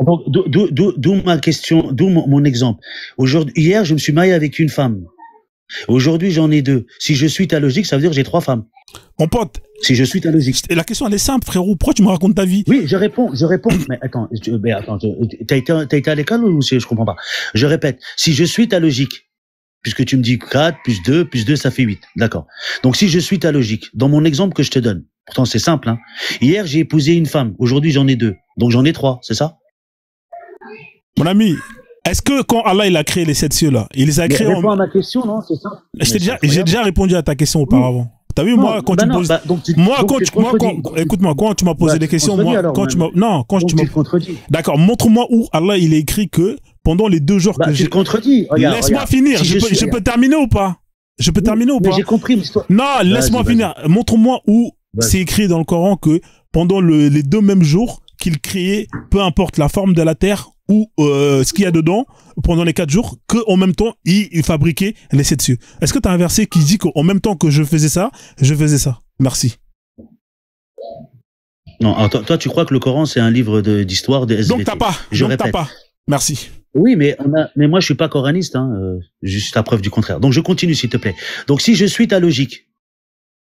Donc, d'où ma question, d'où mon exemple. Hier, je me suis marié avec une femme. Aujourd'hui, j'en ai 2. Si je suis ta logique, ça veut dire que j'ai 3 femmes. Mon pote, Si je suis ta logique. la question, elle est simple, frérot. Pourquoi tu me racontes ta vie? Oui, je réponds. Mais attends, t'as été à l'école ou je comprends pas. Je répète. Si je suis ta logique, puisque tu me dis 4 plus 2, ça fait 8. D'accord. Donc, si je suis ta logique, dans mon exemple que je te donne, pourtant c'est simple, hein. Hier, j'ai épousé une femme. Aujourd'hui, j'en ai 2. Donc, j'en ai 3, c'est ça? Mon ami, est-ce que quand Allah il a créé les 7 cieux là, il les a créés Réponds à ma question, non, c'est ça. J'ai déjà répondu à ta question auparavant. T'as vu, moi, quand tu me poses, écoute-moi, quand tu m'as posé des questions, tu me contredis. D'accord, montre-moi où Allah il a écrit que pendant les 2 jours que tu te contredis. Laisse-moi finir. Je peux terminer ou pas? Je peux terminer ou pas? J'ai compris l'histoire. Non, laisse-moi finir. Montre-moi où c'est écrit dans le Coran que pendant les 2 mêmes jours qu'il créait, peu importe la forme de la terre ou ce qu'il y a dedans, pendant les 4 jours, qu'en même temps, il fabriquait les 7 cieux. Est-ce que tu as un verset qui dit qu'en même temps que je faisais ça, je faisais ça? Merci. Non, alors toi, tu crois que le Coran, c'est un livre d'histoire de SVT. Donc t'as pas. Merci. Oui, mais moi, je suis pas coraniste, hein, juste la preuve du contraire. Donc, je continue, s'il te plaît. Donc, si je suis ta logique,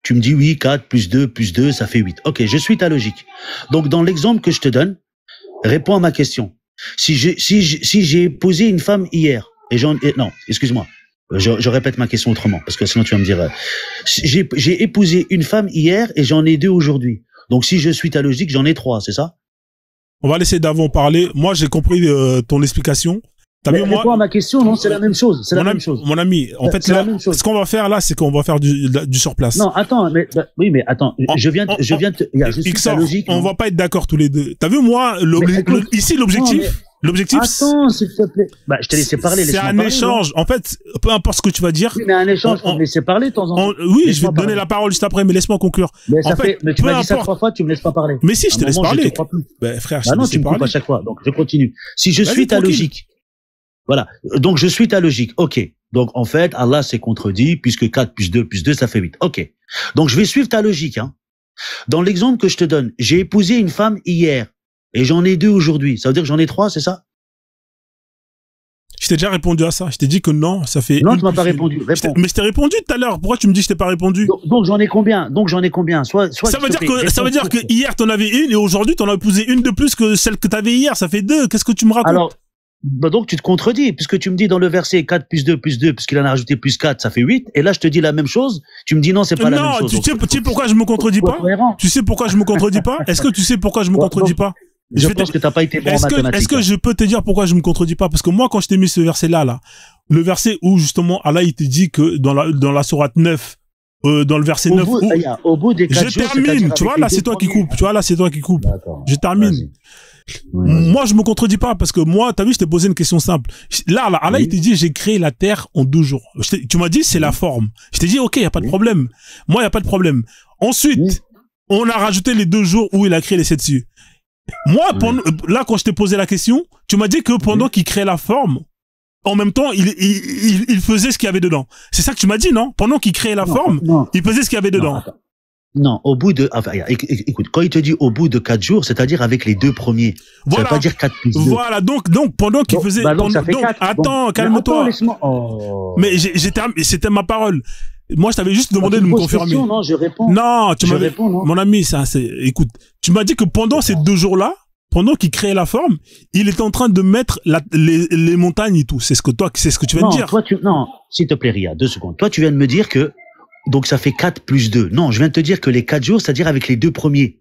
tu me dis oui, 4 plus 2, ça fait 8. Ok, je suis ta logique. Donc, dans l'exemple que je te donne, réponds à ma question. Si j'ai posé une femme hier, non, excuse-moi, je répète ma question autrement, parce que sinon tu vas me dire, j'ai épousé une femme hier et j'en ai 2 aujourd'hui. Donc si je suis ta logique, j'en ai 3, c'est ça? On va laisser Davon parler. Moi, j'ai compris ton explication. T'as vu, moi, réponds à ma question, non, c'est la même chose. C'est la même chose. Mon ami, en fait, là, ce qu'on va faire là, c'est qu'on va faire du surplace. Non, attends, mais attends, je viens je suis ta logique. On va pas être d'accord tous les deux. T'as vu, moi, ici, l'objectif. Attends, s'il te plaît. Je t'ai laissé parler. C'est un échange. En fait, peu importe ce que tu vas dire. Oui, mais un échange, on me laisser parler de temps en temps. Oui, je vais te donner la parole juste après, mais laisse-moi conclure. Mais tu m'as dit ça 3 fois, tu me laisses pas parler. Mais si, je te laisse parler. Frère, non, tu me coupes à chaque fois. Donc, je continue. Si je suis ta logique. Voilà. Donc, je suis ta logique. OK. Donc, en fait, Allah s'est contredit puisque 4 plus 2, ça fait 8. OK. Donc, je vais suivre ta logique, hein. Dans l'exemple que je te donne, j'ai épousé une femme hier et j'en ai 2 aujourd'hui. Ça veut dire que j'en ai 3, c'est ça? Je t'ai déjà répondu à ça. Je t'ai dit que non, ça fait... Non, tu m'as pas répondu. Réponds. Mais je t'ai répondu tout à l'heure. Pourquoi tu me dis que je t'ai pas répondu? Donc, j'en ai combien? Soit ça veut dire que hier, t'en avais une et aujourd'hui, t'en as épousé une de plus que celle que t'avais hier. Ça fait 2. Qu'est-ce que tu me racontes? Alors, donc tu te contredis, puisque tu me dis dans le verset 4 plus 2, puisqu'il en a rajouté plus 4, ça fait 8, et là je te dis la même chose, tu me dis non, c'est pas la même chose. Non, tu sais pourquoi je me contredis pas? Tu sais pourquoi je me contredis pas? Est-ce que tu sais pourquoi je me contredis pas? Je pense que t'as pas été bon en mathématiques. Est-ce que je peux te dire pourquoi je me contredis pas? Parce que moi, quand je t'ai mis ce verset-là, le verset où justement Allah il te dit que dans la sourate 9, dans le verset 9, au bout des 4 jours, je termine, tu vois, là c'est toi qui coupes, je termine. Oui, moi, je me contredis pas parce que moi, t'as vu, je t'ai posé une question simple. Là, Allah, il t'a dit, j'ai créé la terre en 2 jours. Tu m'as dit, c'est la forme. Je t'ai dit, ok, y a pas de problème. Moi, y a pas de problème. Ensuite, on a rajouté les 2 jours où il a créé les 7 cieux. Moi, là, quand je t'ai posé la question, tu m'as dit que pendant qu'il créait la forme, en même temps, il faisait ce qu'il y avait dedans. C'est ça que tu m'as dit, non? Pendant qu'il créait la forme, il faisait ce qu'il y avait dedans. Non, au bout de, écoute, quand il te dit au bout de 4 jours, c'est-à-dire avec les 2 premiers. Voilà. Ça veut pas dire 4 plus 2. Voilà, donc, pendant qu'il faisait, ça fait 4. Attends, calme-toi. Mais c'était ma parole. Moi, je t'avais juste demandé de me confirmer. Non, je réponds. Non, tu m'avais, mon ami, écoute, tu m'as dit que pendant ces 2 jours-là, pendant qu'il créait la forme, il était en train de mettre les montagnes et tout. C'est ce que tu viens de dire. Non, s'il te plaît, Ria, 2 secondes. Toi, tu viens de me dire que donc ça fait 4 plus 2. Non, je viens de te dire que les 4 jours, c'est-à-dire avec les 2 premiers.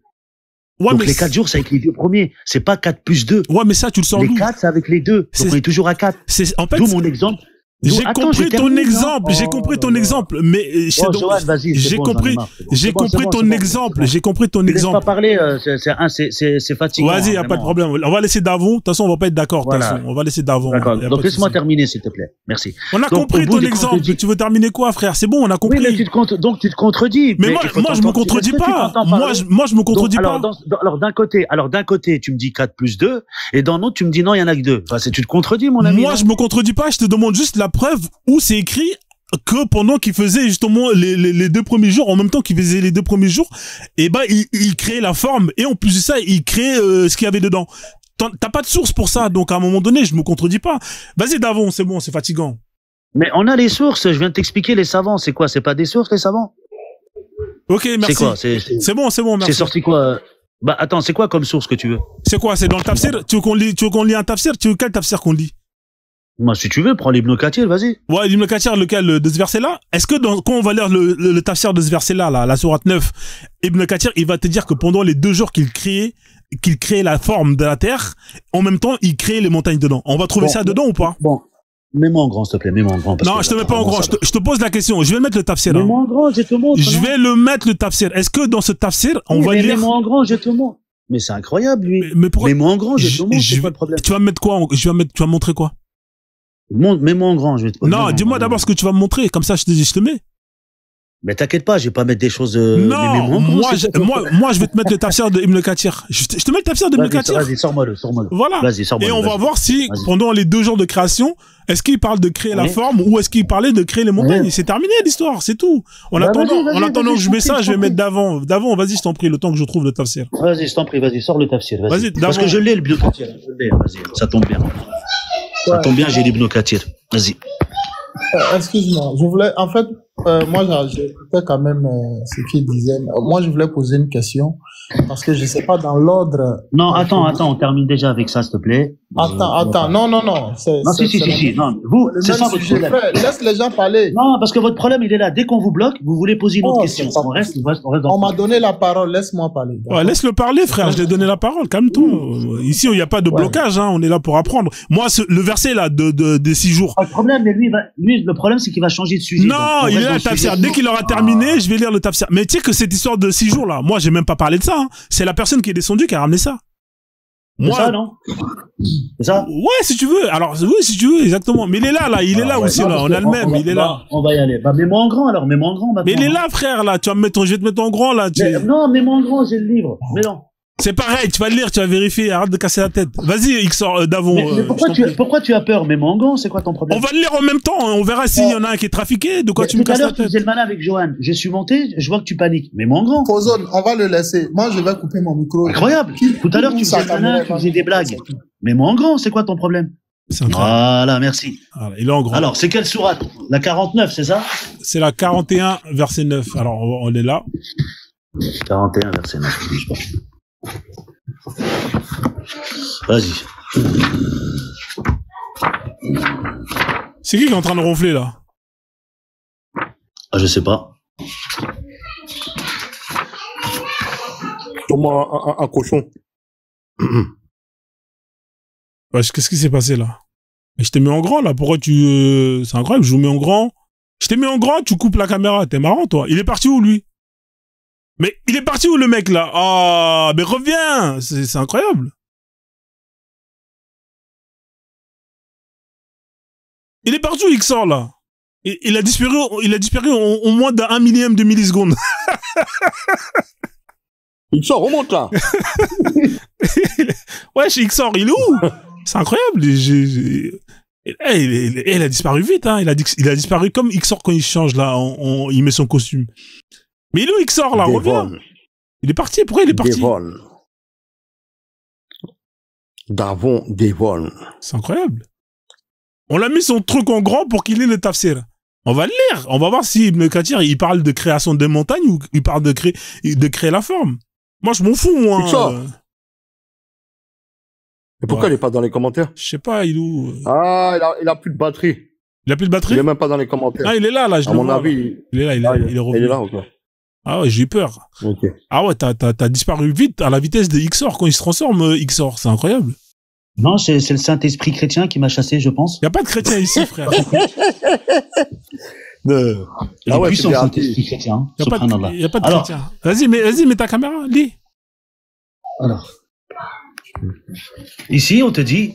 Ouais, donc les 4 jours, c'est avec les 2 premiers. C'est pas 4 plus 2. Ouais, mais ça, tu le sens. Les 4, c'est avec les 2. Donc on est toujours à 4. En fait, d'où mon exemple. J'ai compris ton exemple, mais j'ai compris ton exemple. Laisse pas parler, c'est fatigant. Vas-y, y a pas de problème. On va laisser Davon. De toute façon, on va pas être d'accord. On va laisser Davon. D'accord. Donc laisse-moi terminer, s'il te plaît. Merci. On a compris ton exemple. Tu veux terminer quoi, frère? C'est bon, on a compris. Oui, mais donc tu te contredis. Mais moi, je me contredis pas. Moi, je me contredis pas. Alors d'un côté, tu me dis 4 plus 2, et dans l'autre, tu me dis non, il y en a que 2. Enfin, tu te contredis, mon ami. Moi, je me contredis pas. Je te demande juste la preuve où c'est écrit que pendant qu'il faisait justement les 2 premiers jours, en même temps qu'il faisait les 2 premiers jours, et ben il créait la forme et en plus de ça, il créait ce qu'il y avait dedans. T'as pas de source pour ça, donc à un moment donné, je me contredis pas. Vas-y Davon, c'est bon, c'est fatigant. Mais on a les sources, je viens de t'expliquer les savants, c'est quoi? C'est pas des sources les savants? Ok, merci. C'est quoi? C'est bon, merci. C'est sorti quoi? Bah attends, c'est quoi comme source que tu veux? C'est quoi? C'est dans le tafsir? Tu veux qu'on lit un tafsir? Tu veux quel tafsir qu'on lit? Moi, si tu veux, prends l'Ibn Kathir, vas-y. Ouais, l'Ibn Kathir, lequel de ce verset-là? Est-ce que quand on va lire le tafsir de ce verset-là, la sourate 9, Ibn Kathir, il va te dire que pendant les 2 jours qu'il créait la forme de la terre, en même temps, il créait les montagnes dedans. On va trouver ça dedans ou pas? Bon. Mets-moi en grand, s'il te plaît, mets-moi en grand. Non, je te mets pas en grand, je te pose la question. Je vais mettre le tafsir. Mets-moi en grand, je te montre. Je vais le mettre le tafsir. Est-ce que dans ce tafsir, on va lire... Mets-moi en grand, je te montre. Mais c'est incroyable, lui. Mais pourquoi... Mets-moi en grand, je te montre, c'est pas le problème. Tu vas me mettre quoi? Tu vas me montrer quoi? Mets-moi en grand, je vais te... Non, dis-moi d'abord ce que tu vas me montrer, comme ça je te mets. Mais t'inquiète pas, je vais pas mettre des choses... Non, moi je vais te mettre le tafsir de Ibn Kathir. Je te mets le tafsir de Ibn Kathir. Vas-y, sors-moi-le. Voilà. Vas-y, sors-moi-le. Et on va voir si, pendant les 2 jours de création, est-ce qu'il parle de créer la forme ou est-ce qu'il parlait de créer les montagnes? C'est terminé l'histoire, c'est tout. En attendant que je mets ça, je vais mettre d'avant. D'avant, vas-y, je t'en prie, le temps que je trouve le tafsir. Vas-y, je t'en prie, vas-y, sors le tafsir. Vas-y, parce que je l'ai, le Ibn Kathir. Je l'ai, vas-y, ça tombe bien. Ça tombe bien, j'ai l'Ibn Kathir. Vas-y. Excuse-moi, je voulais, en fait, moi, j'écoutais quand même ce qu'il disait. Moi, je voulais poser une question parce que je sais pas dans l'ordre. Non, attends, on termine déjà avec ça, s'il te plaît. Attends, non. Non, si. Non, vous, c'est ça votre problème. Laisse les gens parler. Non, parce que votre problème, il est là. Dès qu'on vous bloque, vous voulez poser une autre question. On reste dans... On m'a donné la parole, laisse-moi parler. Ouais, laisse-le parler, frère. Je l'ai donné la parole. Calme-toi. Ici, il n'y a pas de blocage, hein. On est là pour apprendre. Moi, le verset, là, des 6 jours. Le problème, mais lui, le problème, c'est qu'il va changer de sujet. Non, il est là, le tafsir. Dès qu'il aura terminé, je vais lire le tafsir. Mais tu sais que cette histoire de 6 jours, là, moi, j'ai même pas parlé de ça, hein. C'est la personne qui est descendue qui a ramené ça. Moi, c'est ça, non? C'est ça? Ouais, si tu veux. Alors, oui, si tu veux, exactement. Mais il est là, il est là aussi, là. On a le même, il est là. On va y aller. Bah, mets-moi en grand, alors. Mets-moi en grand, maintenant. Mais il est là, frère, là. Je vais te mettre en grand, là. Non, mets-moi en grand, j'ai le livre. Mais non. C'est pareil, tu vas le lire, tu vas vérifier, arrête de casser la tête. Vas-y, Xor, Davon. Mais pourquoi tu as peur? Mets-moi en grand, c'est quoi ton problème? On va le lire en même temps, on verra s'il y en a un qui est trafiqué, de quoi tu me casses la tête. Tout à l'heure, tu faisais le malin avec Johan. Je suis monté, je vois que tu paniques. Mets-moi en grand. Ozone, on va le laisser. Moi, je vais couper mon micro. Incroyable. Tout à l'heure, tu faisais le malin, tu faisais des blagues. Mets-moi en grand, c'est quoi ton problème? Voilà, merci. Voilà, il est en grand. Alors, c'est quelle sourate? La 49, c'est ça? C'est la 41, verset 9. Alors, on est là. 41, verset 9. Vas-y. C'est qui est en train de ronfler, là? Ah, je sais pas. Comment un cochon. Qu'est-ce qui s'est passé, là? Je t'ai mis en grand, là. Pourquoi tu... C'est incroyable, je vous mets en grand. Je t'ai mis en grand, tu coupes la caméra. T'es marrant, toi. Il est parti où, lui? Mais il est parti où, le mec, là? Ah, mais reviens! C'est incroyable. Il est parti où, Xor, là? Il a disparu en moins d'1 millième de milliseconde. Xor, remonte, là! Ouais, chez Xor, il est où? C'est incroyable. Il a disparu vite, hein. Il a disparu comme Xor quand il change, là. Il met son costume. Mais il est où Xor, là? Reviens. Il est parti. Pourquoi il est parti? Davon dévole. C'est incroyable. On l'a mis son truc en grand pour qu'il ait le tafsir. On va le lire. On va voir si Ibn Kathir, il parle de création des montagnes ou il parle de créer la forme. Moi, je m'en fous, moi. Et pourquoi il est pas dans les commentaires? Je sais pas, il est où? Ah, il a plus de batterie. Il a plus de batterie? Il est même pas dans les commentaires. Ah, il est là, je le vois. À mon avis, il est là, il est revenu. Il est là, ok. Ah ouais, j'ai eu peur. Ok. Ah ouais, t'as disparu vite à la vitesse de Xor quand il se transforme, Xor. C'est incroyable. Non, c'est le Saint-Esprit chrétien qui m'a chassé, je pense. Y a pas de chrétien ici, frère. Il est puissant, Saint-Esprit chrétien. Y a pas de chrétien. Vas-y, mets ta caméra, lis. Alors. Ici, on te dit,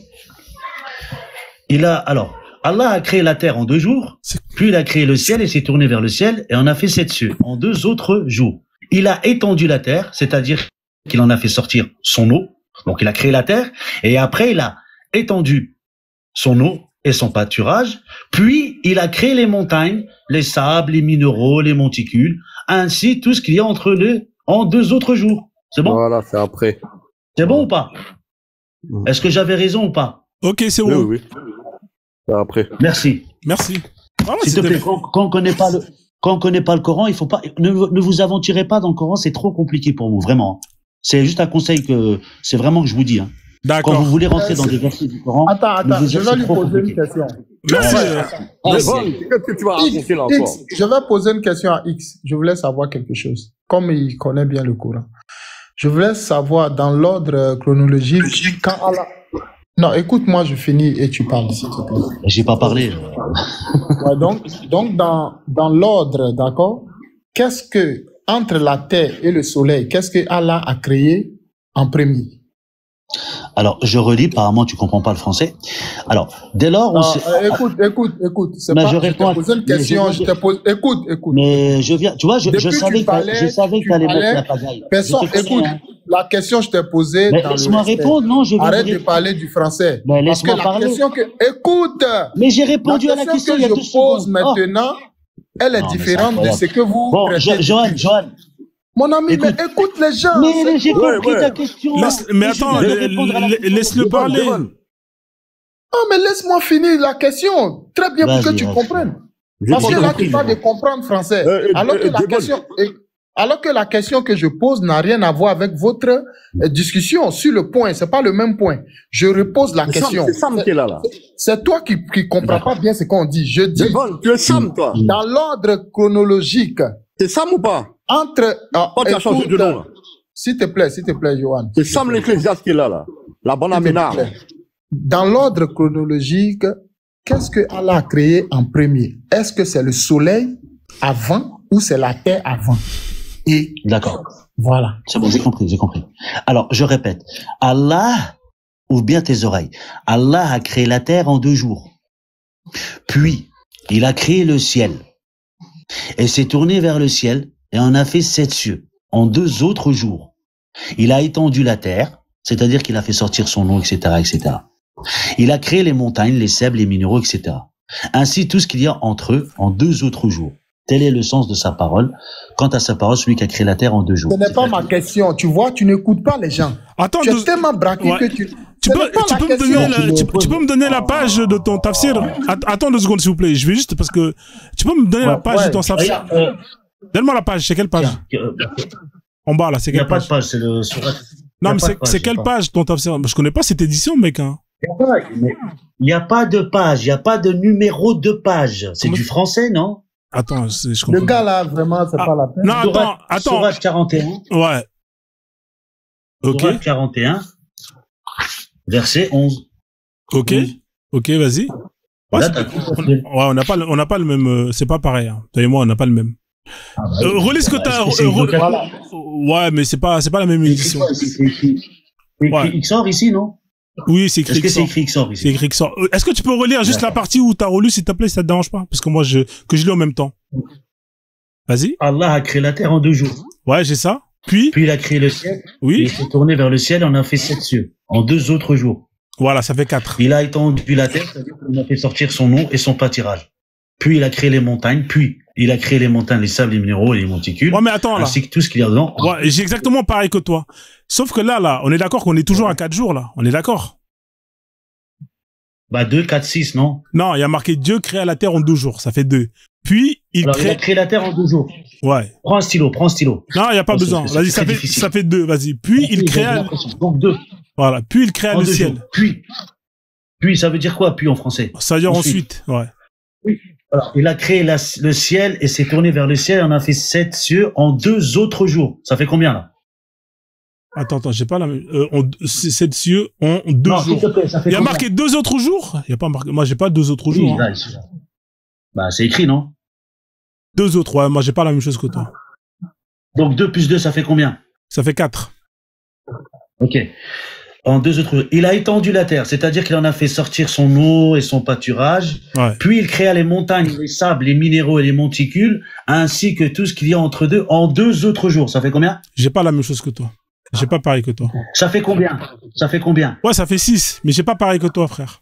Allah a créé la terre en 2 jours, puis il a créé le ciel et s'est tourné vers le ciel et en a fait 7 cieux en 2 autres jours. Il a étendu la terre, c'est-à-dire qu'il en a fait sortir son eau. Donc il a créé la terre et après il a étendu son eau et son pâturage, puis il a créé les montagnes, les sables, les minéraux, les monticules, ainsi tout ce qu'il y a entre eux en 2 autres jours. C'est bon? Voilà, c'est après. C'est bon ou pas? Est-ce que j'avais raison ou pas? Ok, c'est Oui, bon. oui. C'est après. Merci. Merci. Voilà, S'il te c'était- plaît, quand on connaît pas le Coran, il faut pas, ne vous aventurez pas dans le Coran, c'est trop compliqué pour vous, vraiment. C'est juste un conseil c'est vraiment que je vous dis, hein. Quand D'accord. vous voulez rentrer dans des versets du Coran, Attends, vous je ait, vais c'est lui trop poser une compliqué. question. Merci. Mais bon, qu'est-ce que tu vas raconter là encore? X, je vais poser une question à X. Je voulais savoir quelque chose. Comme il connaît bien le Coran. Je voulais savoir dans l'ordre chronologique quand Allah... Non, écoute-moi, je finis et tu parles, s'il te plaît. J'ai pas parlé. Ouais, donc dans l'ordre, d'accord, qu'est-ce que, entre la terre et le soleil, qu'est-ce que Allah a créé en premier? Alors, je relis, apparemment tu comprends pas le français. Alors, dès lors, on Non, s'est... écoute. C'est Mais pas, je je réponds à- t'ai posé une mais question, je- je t'ai posé, écoute. Mais je viens, tu vois, je Depuis savais tu parlais, que t'allais mettre la pagaille. Personne, Je te connais, écoute, hein. la question je t'ai posée Mais dans le laisse-moi respect. répondre, non, je vais Arrête de répondre. parler du français. Mais Parce que laisse-moi la parler. question que, écoute, Mais j'ai répondu à la question il y a 2 que je pose secondes. Oh. maintenant, elle est Non, mais c'est différente de incroyable. ce que vous Bon, traitez. Johan, Mon ami, écoute. mais écoute les gens. mais j'ai compris ouais. ta question. Mais attends, je vais répondre à la question. laisse-le parler. Ah, mais laisse-moi finir la question. Très bien pour que Vas-y, tu vas-y. comprennes. J'ai Parce pas que là, compris, tu parles de moi. comprendre français. Devon. Alors que la question que je pose n'a rien à voir avec votre discussion sur le point. C'est pas le même point. Je repose la question. C'est Sam qui est là. C'est toi qui comprends pas bien ce qu'on dit. Je dis, Devon, tu es Sam, toi. dans l'ordre chronologique, C'est Sam ou pas? entre... Oh, tu as changé de nom, là. S'il te plaît, Johan. C'est Sam l'Ecclésiaste qui est là. La bonne S'il te aménard. plaît. Dans l'ordre chronologique, qu'est-ce que Allah a créé en premier? Est-ce que c'est le soleil avant ou c'est la terre avant? Et D'accord. voilà. C'est bon, j'ai compris. Alors, je répète. Allah, ouvre bien tes oreilles. Allah a créé la terre en 2 jours. Puis, il a créé le ciel. Et s'est tourné vers le ciel et en a fait 7 cieux en 2 autres jours. Il a étendu la terre, c'est-à-dire qu'il a fait sortir son eau, etc., etc. Il a créé les montagnes, les sables, les minéraux, etc. Ainsi, tout ce qu'il y a entre eux en 2 autres jours. Tel est le sens de sa parole. Quant à sa parole, celui qui a créé la terre en 2 jours. Ce n'est pas ma question. Tu vois, tu n'écoutes pas les gens. Attends, Tu es tellement braqué Ouais. que tu... tu peux me donner la page de ton tafsir? Attends 2 secondes, s'il vous plaît. Je vais juste parce que tu peux me donner la page de ton tafsir? Regarde, Donne-moi la page. C'est quelle page? En bas là, c'est il n'y a quelle pas de page? page, c'est le surat. Non, mais pas de page, c'est quelle y a pas. page ton tafsir? Je connais pas cette édition, mec. Hein. Il n'y a pas de page, il n'y a pas de numéro de page. C'est Comment- du français, non? Attends, je Le comprends. gars là, vraiment, c'est Ah, pas la peine. Non, attends. Surat 41. Ouais. Ok, Surat 41. Verset 11. ok, vas-y. Ouais, Là, c'est- t'as tout à fait. ouais, on n'a pas le même. C'est pas pareil. Hein. Toi et moi, on n'a pas le même. Relis ce que t'as. Est-ce que c'est une copie? Ouais, mais c'est pas la même C'est édition. quoi? C'est écrit Ouais. XOR ici, non? Oui, c'est écrit Est-ce que c'est XOR. écrit XOR C'est ici? écrit XOR. Est-ce que tu peux relire juste la partie où t'as relu, s'il te plaît, si ça te dérange pas? Parce que moi, que je lis en même temps. Vas-y. Allah a créé la terre en 2 jours. Ouais, j'ai ça. Puis, Puis il a créé le ciel. oui. Il s'est tourné vers le ciel et on a fait 7 cieux. En 2 autres jours. Voilà, ça fait 4. Il a étendu la terre, c'est-à-dire qu'on a fait sortir son eau et son pâturage. Puis il a créé les montagnes, puis il a créé les montagnes, les sables, les minéraux et les monticules. Ouais, mais attends, là. Ainsi que tout ce qu'il y a dedans. Ouais, j'ai exactement pareil que toi. Sauf que là, on est d'accord qu'on est toujours à 4 jours, là. On est d'accord? Bah 2, 4, 6, non? Non, il y a marqué Dieu créa la terre en 2 jours. Ça fait 2. Puis, il Alors, il a crée... créé la terre en 2 jours. Ouais. Prends un stylo. Non, il n'y a pas Oh, besoin. c'est Vas-y, très difficile. ça fait 2. Vas-y. Puis, il créa... Donc 2. Voilà. Puis, il créa En le 2 ciel. jours. Puis, ça veut dire quoi, puis en français? Ça veut dire ensuite. Ouais. Alors, il a créé le ciel et s'est tourné vers le ciel et on a fait 7 cieux en 2 autres jours. Ça fait combien, là? Attends, j'ai pas la même... 7 cieux en 2 Non, s'il jours. te plaît, ça fait Il y a combien? marqué 2 autres jours? Il y a pas marqué... Moi, j'ai pas 2 autres Oui, jours. Hein. là, ici, là. Bah, c'est écrit, non? 2 autres, ouais. Moi, j'ai pas la même chose que toi. Donc 2 plus 2, ça fait combien? Ça fait 4. Ok. En 2 autres jours. Il a étendu la terre, c'est-à-dire qu'il en a fait sortir son eau et son pâturage. Ouais. Puis il créa les montagnes, les sables, les minéraux et les monticules, ainsi que tout ce qu'il y a entre deux en 2 autres jours. Ça fait combien? J'ai pas la même chose que toi. J'ai pas pareil que toi. Ça fait combien? Ça fait combien? Ouais, ça fait 6. Mais j'ai pas pareil que toi, frère.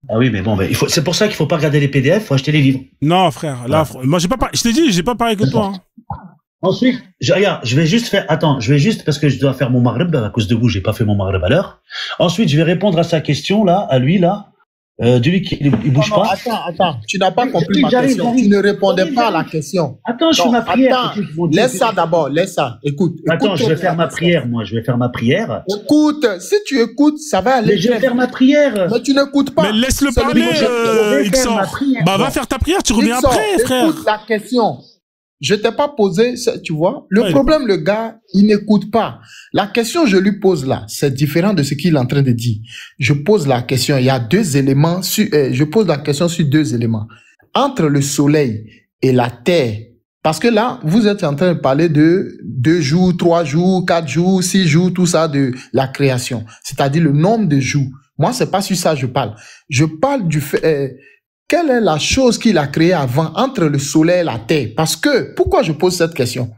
Ah oui, mais bon, c'est pour ça qu'il faut pas regarder les PDF, faut acheter les livres. Non, frère, là, moi, je t'ai dit, j'ai pas parlé que toi, hein. Ensuite, regarde, je vais juste, parce que je dois faire mon maghreb, à cause de vous, j'ai pas fait mon maghreb à l'heure. Ensuite, je vais répondre à sa question, là, à lui, là. Lui qui il bouge pas. Attends, tu n'as pas compris ma question. Tu ne répondais pas à la question. Attends, je fais ma prière. Laisse ça d'abord, laisse ça. Écoute. Attends, je vais faire ma prière, moi. Je vais faire ma prière. Écoute, si tu écoutes, ça va aller. Mais je vais faire ma prière. Mais tu n'écoutes pas. Mais laisse-le parler, Ixor. Bah, va faire ta prière, tu reviens après, frère. Écoute la question. Je t'ai pas posé, tu vois. Le problème, le gars, il n'écoute pas. La question que je lui pose là, c'est différent de ce qu'il est en train de dire. Je pose la question, il y a deux éléments, je pose la question sur deux éléments. Entre le soleil et la terre, parce que là, vous êtes en train de parler de 2 jours, 3 jours, 4 jours, 6 jours, tout ça de la création. C'est-à-dire le nombre de jours. Moi, c'est pas sur ça que je parle. Je parle du fait, quelle est la chose qu'il a créée avant, entre le soleil et la terre? Parce que, pourquoi je pose cette question?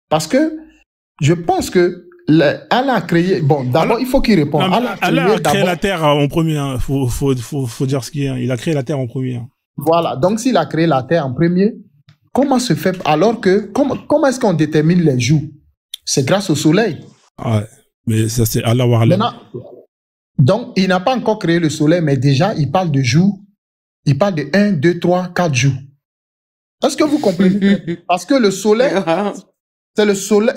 Parce que je pense que Allah a créé, bon, d'abord, il faut qu'il réponde. Allah a créé la terre en premier, hein. Faut dire ce qu'il y a. Il a créé la terre en premier, hein. Voilà. Donc, s'il a créé la terre en premier, comment se fait, alors que, comment est-ce qu'on détermine les jours? C'est grâce au soleil. Ah ouais. Mais ça, c'est Allah wa Allah. Donc, il n'a pas encore créé le soleil, mais déjà, il parle de jours. Il parle de 1, 2, 3, 4 jours. Est-ce que vous comprenez? Parce que le soleil,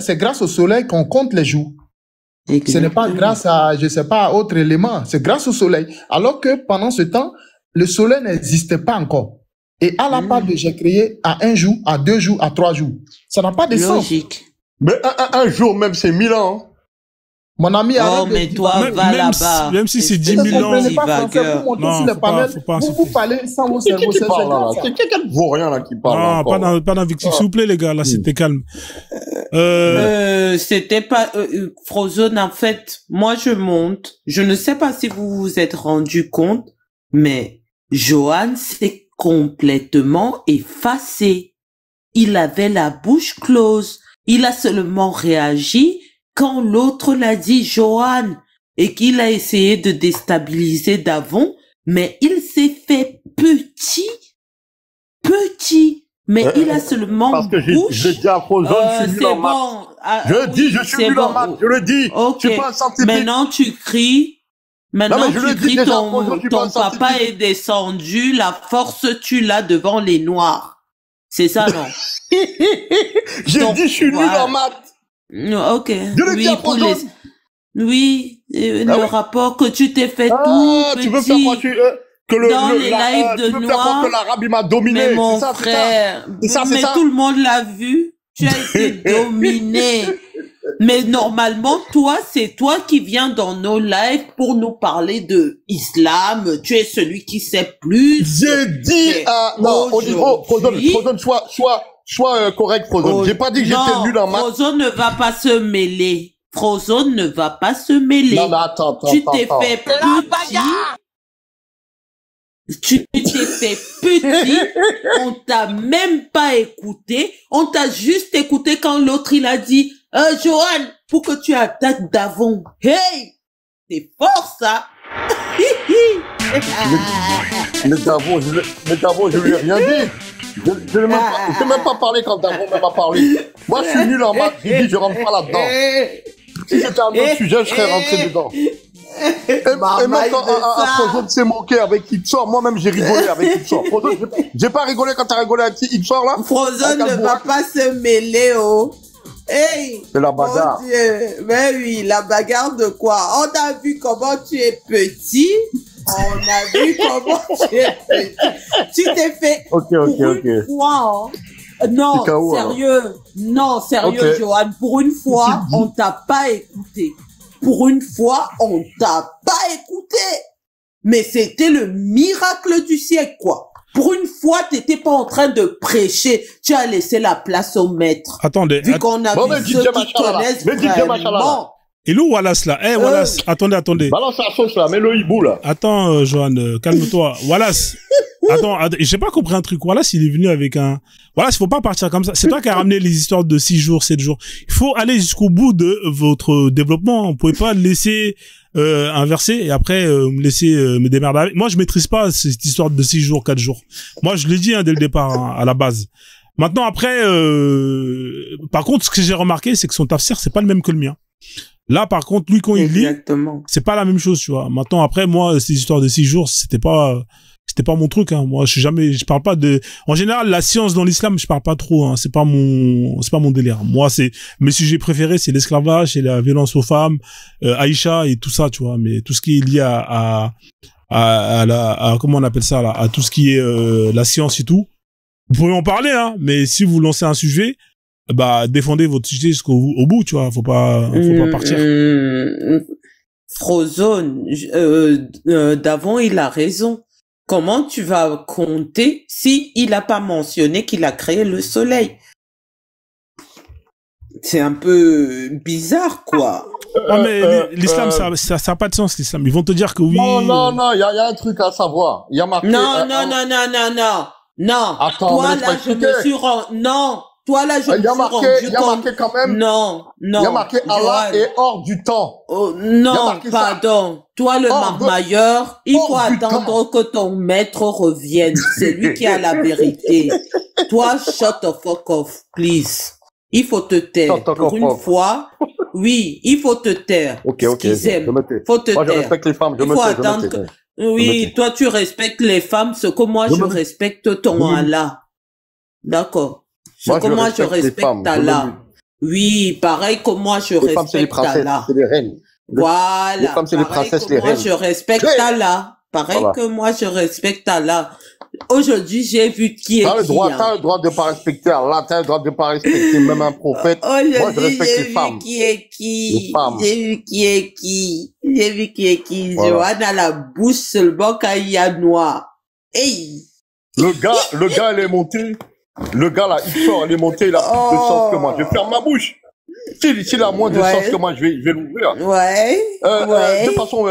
c'est grâce au soleil qu'on compte les jours. Ce n'est pas grâce à, je sais pas, autre élément. C'est grâce au soleil. Alors que pendant ce temps, le soleil n'existait pas encore. Et à la part de j'ai créé à 1 jour, à 2 jours, à 3 jours. Ça n'a pas de sens. Logique. Mais un jour même, c'est 1000 ans. Hein. Mon ami, oh, mais toi, va là-bas. Même si c'est 10 000 ans. Vous ne comprenez pas français, vous montez sur les panels, vous parlez sans vos cerveaux. C'est quelqu'un de vaurien, là, qui parle. Non, pas d'invectif. S'il vous plaît, les gars, là, c'était calme. C'était pas, Frozone, en fait, moi, je monte. Je ne sais pas si vous vous êtes rendu compte, mais Johan s'est complètement effacé. Il avait la bouche close. Il a seulement réagi quand l'autre l'a dit Johan et qu'il a essayé de déstabiliser Davon, mais il s'est fait petit, mais il a seulement parce que je dis à Frozone, je suis nul en maths. Je dis, je suis nul en maths, je le dis. Okay. Je suis pas un scientifique. Maintenant tu cries, ton papa est descendu, la force tu l'as devant les noirs. C'est ça, non? J'ai dit, je suis nul en maths. Ok. Oui, le rapport que tu t'es fait tout petit. Tu veux faire quoi dans les lives de Noir. Que l'arabe il m'a dominé. Mais mon frère, mais tout le monde l'a vu. Tu as été dominé. Mais normalement, toi, c'est toi qui viens dans nos lives pour nous parler de islam. Tu es celui qui sait plus. J'ai dit non, au niveau Frozone, sois correct, Frozone. J'ai pas dit que j'étais nul en maths. Frozone ne va pas se mêler. Frozone ne va pas se mêler. Non, mais attends. Tu t'es fait petit. Tu t'es fait petit. On t'a même pas écouté. On t'a juste écouté quand l'autre il a dit, Johan, pour que tu attaques Davon. Hey! C'est fort, ça! Mais Davon, je lui ai rien dit. Je n'ai même pas parlé quand Davon m'a parlé. Moi, je suis nul en maths. J'ai dit, je rentre pas là-dedans. Si c'était un autre sujet, je serais rentré dedans. Et même quand Frozone s'est moqué avec Ixor, moi-même j'ai rigolé avec Ixor. J'ai pas rigolé quand t'as rigolé avec Ixor là. Frozone ne va pas se mêler, oh. Hey! C'est la bagarre. Mon Dieu. Mais oui, la bagarre de quoi? On a vu comment tu es petit. On a vu comment tu es petit. Tu t'es fait Ok. une fois, hein. Non, KO, sérieux. Alors. Non, sérieux, okay. Johan. Pour une fois, on t'a pas écouté. Pour une fois, on t'a pas écouté. Mais c'était le miracle du siècle, quoi. Pour une fois, t'étais pas en train de prêcher. Tu as laissé la place au maître. Attendez. Vu qu'on a vu ceux qui connaissent vraiment. Hello Wallace là. Eh Wallace, attendez. Balance la sauce là, mets le hibou là. Attends, Johan, calme-toi. Wallace. Attends, j'ai pas compris un truc. Wallace, il est venu avec un... Wallace, il faut pas partir comme ça. C'est toi qui as ramené les histoires de 6 jours, 7 jours. Il faut aller jusqu'au bout de votre développement. Vous pouvez pas laisser inverser et après me laisser me démerder avec. Moi, je maîtrise pas cette histoire de 6 jours, 4 jours. Moi, je l'ai dit dès le départ, à la base. Maintenant, après, par contre, ce que j'ai remarqué, c'est que son tafsir, c'est pas le même que le mien. Là, par contre, lui, quand il lit, c'est pas la même chose, tu vois. Maintenant, après, moi, ces histoires de 6 jours, c'était pas mon truc, hein. Moi, je parle pas de, en général, la science dans l'islam, je parle pas trop, hein. C'est pas mon délire. Moi, mes sujets préférés, c'est l'esclavage, c'est la violence aux femmes, Aïcha et tout ça, tu vois. Mais tout ce qui est lié à comment on appelle ça, là, à tout ce qui est, la science et tout. Vous pouvez en parler, hein. Mais si vous lancez un sujet, bah, défendez votre sujet au bout, tu vois. Faut pas partir. Frozone, d'avant, il a raison. Comment tu vas compter si il a pas mentionné qu'il a créé le soleil? C'est un peu bizarre, quoi. Ah, mais l'islam, ça a pas de sens, l'islam. Ils vont te dire que oui. Non, il y a un truc à savoir. Il y a marqué. Non. Attends, toi, là, je me suis rendu. Non. Toi, là, je me suis rendu compte. Il y a marqué quand même. Non. Il y a marqué Allah est hors du temps. Oh, non, pardon. Toi, le marmailleur, il faut attendre que ton maître revienne. C'est lui qui a la vérité. Toi, shut the fuck off, please. Il faut te taire. Pour une fois, oui, il faut te taire. Ok. Faut te taire. Moi, je respecte les femmes. Il faut attendre que... Oui, toi, tu respectes les femmes, ce que moi, je respecte ton Allah. D'accord. Ce que moi, je respecte Allah. Oui, pareil que moi, je respecte Allah. C'est les reines. Voilà. Les femmes, c'est les princesses, les reines. Moi, je respecte Allah. Pareil que moi, je respecte Allah. Aujourd'hui, j'ai vu qui est qui. T'as le droit de pas respecter Allah, t'as le droit de pas respecter même un prophète. Moi, je respecte les femmes. Qui est qui. Les femmes. J'ai vu qui est qui. J'ai vu qui est qui. Johan a la bouche seulement quand il y a noir. Hey! Le gars, il est monté. Le gars, là, il sort, il est monté, il a plus de sens que moi. Je ferme ma bouche. S'il a moins de sens que moi, je vais l'ouvrir. Ouais. De toute façon,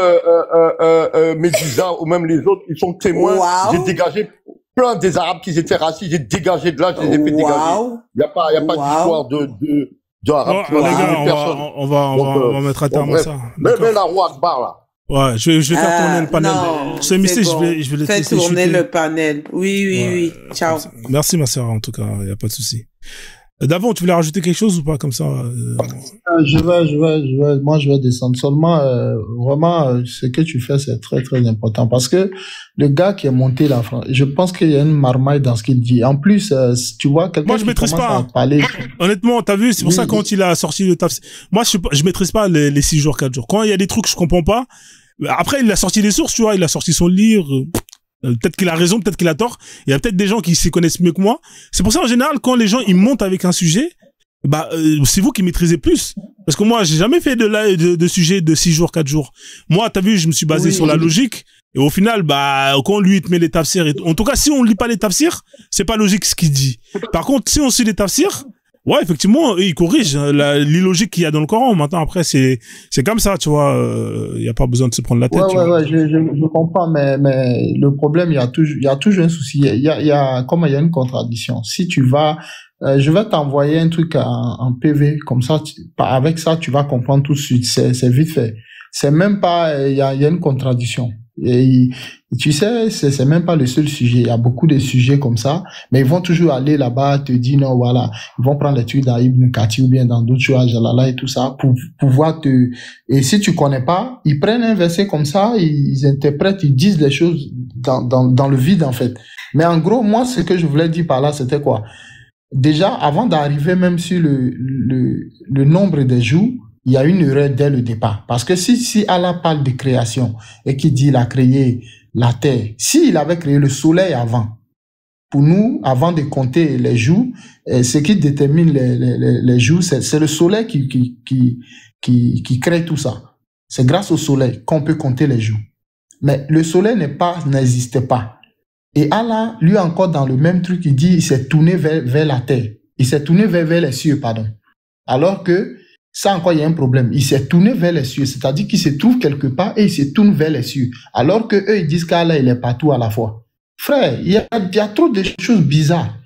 Médisa ou même les autres, ils sont témoins. J'ai dégagé plein des Arabes qui étaient racistes. J'ai dégagé de là, je les ai fait dégager. Il y a pas d'histoire de Arabes qui vont dégager personne. On va mettre à terme ça. Mais la roue Akbar, là. Ouais, je vais faire tourner le panel. C'est bon. Je vais laisser tourner le panel. Oui. Ciao. Merci, ma sœur, en tout cas. Il n'y a pas de souci. D'avant, tu voulais rajouter quelque chose ou pas comme ça Moi, je vais descendre. Seulement, vraiment, ce que tu fais, c'est très, très important. Parce que le gars qui est monté là, je pense qu'il y a une marmaille dans ce qu'il dit. En plus, tu vois, quelqu'un moi, je maîtrise pas. Parler... Honnêtement, t'as vu, c'est pour ça quand il a sorti le taf. Moi, je maîtrise pas les 6 jours, 4 jours. Quand il y a des trucs que je comprends pas, après, il a sorti les sources, tu vois, il a sorti son livre. Peut-être qu'il a raison, peut-être qu'il a tort. Il y a peut-être des gens qui s'y connaissent mieux que moi. C'est pour ça, en général, quand les gens, ils montent avec un sujet, c'est vous qui maîtrisez plus. Parce que moi, j'ai jamais fait de sujet de 6 jours, 4 jours. Moi, t'as vu, je me suis basé sur la logique. Et au final, quand lui, il te met les tafsirs, en tout cas, si on lit pas les tafsirs, c'est pas logique ce qu'il dit. Par contre, si on suit les tafsirs, ouais, effectivement, il corrige l'illogique qu'il y a dans le Coran. Maintenant, après, c'est comme ça, tu vois. Il y a pas besoin de se prendre la tête. Ouais, je comprends, mais le problème, il y a toujours un souci. Il y a une contradiction. Si tu vas, je vais t'envoyer un truc en PV, comme ça, avec ça, tu vas comprendre tout de suite. C'est vite fait. C'est même pas, il y a une contradiction. Et tu sais, c'est même pas le seul sujet. Il y a beaucoup de sujets comme ça, mais ils vont toujours aller là-bas, te dire non, voilà. Ils vont prendre les trucs dans Ibn Kathir ou bien dans d'autres choses, Jalala et tout ça, pour pouvoir et si tu connais pas, ils prennent un verset comme ça, ils interprètent, ils disent les choses dans le vide, en fait. Mais en gros, moi, ce que je voulais dire par là, c'était quoi? Déjà, avant d'arriver même sur le nombre des jours, il y a une erreur dès le départ. Parce que si Allah parle de création et qu'il dit il a créé la terre, s'il avait créé le soleil avant, pour nous, avant de compter les jours, ce qui détermine les jours, c'est le soleil qui crée tout ça. C'est grâce au soleil qu'on peut compter les jours. Mais le soleil n'existait pas. Et Allah, lui encore dans le même truc, il dit il s'est tourné vers la terre. Il s'est tourné vers les cieux, pardon. Alors que ça encore, il y a un problème. Il s'est tourné vers les cieux, c'est-à-dire qu'il se trouve quelque part et il se tourne vers les cieux. Alors que eux, ils disent qu'Allah, il est partout à la fois. Frère, il y a trop de choses bizarres.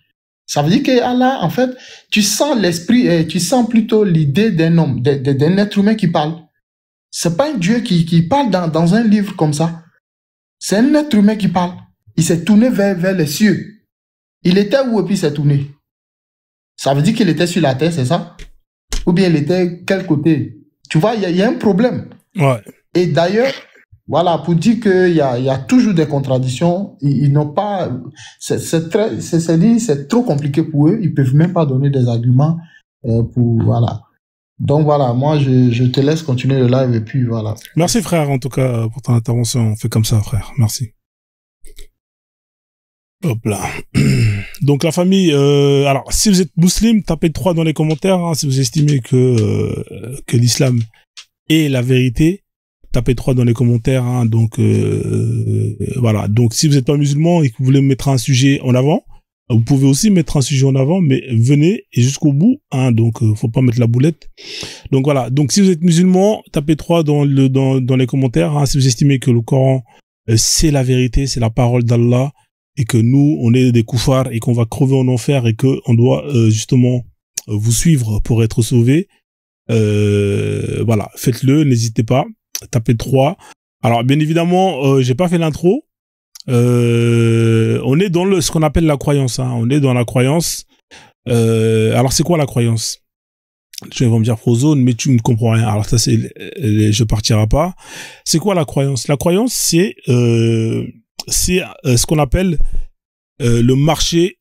Ça veut dire qu'Allah, en fait, tu sens l'esprit, tu sens plutôt l'idée d'un homme, d'un être humain qui parle. C'est pas un Dieu qui parle dans un livre comme ça. C'est un être humain qui parle. Il s'est tourné vers les cieux. Il était où et puis il s'est tourné? Ça veut dire qu'il était sur la terre, c'est ça? Ou bien il était quel côté? Tu vois, il y a un problème. Ouais. Et d'ailleurs, voilà, pour dire qu'il y a toujours des contradictions, ils n'ont pas, c'est trop compliqué pour eux, ils peuvent même pas donner des arguments voilà. Donc voilà, moi je te laisse continuer le live et puis voilà. Merci frère, en tout cas, pour ton intervention. On fait comme ça, frère. Merci. Hop là. Donc la famille, alors si vous êtes musulman, tapez 3 dans les commentaires, hein, si vous estimez que l'islam est la vérité, tapez 3 dans les commentaires, hein, donc voilà. Donc si vous n'êtes pas musulman et que vous voulez mettre un sujet en avant, vous pouvez aussi mettre un sujet en avant, mais venez et jusqu'au bout, hein, donc faut pas mettre la boulette. Donc voilà. Donc si vous êtes musulman, tapez 3 dans les commentaires, hein, si vous estimez que le Coran c'est la vérité, c'est la parole d'Allah, et que nous, on est des koufars et qu'on va crever en enfer et que on doit justement vous suivre pour être sauvés. Voilà, faites-le, n'hésitez pas. Tapez 3. Alors, bien évidemment, j'ai pas fait l'intro. On est dans ce qu'on appelle la croyance. Hein. On est dans la croyance. Alors, c'est quoi la croyance? Je vais me dire Frozone, mais tu ne comprends rien. Alors ça, je partirai pas. C'est quoi la croyance? La croyance, c'est ce qu'on appelle le marché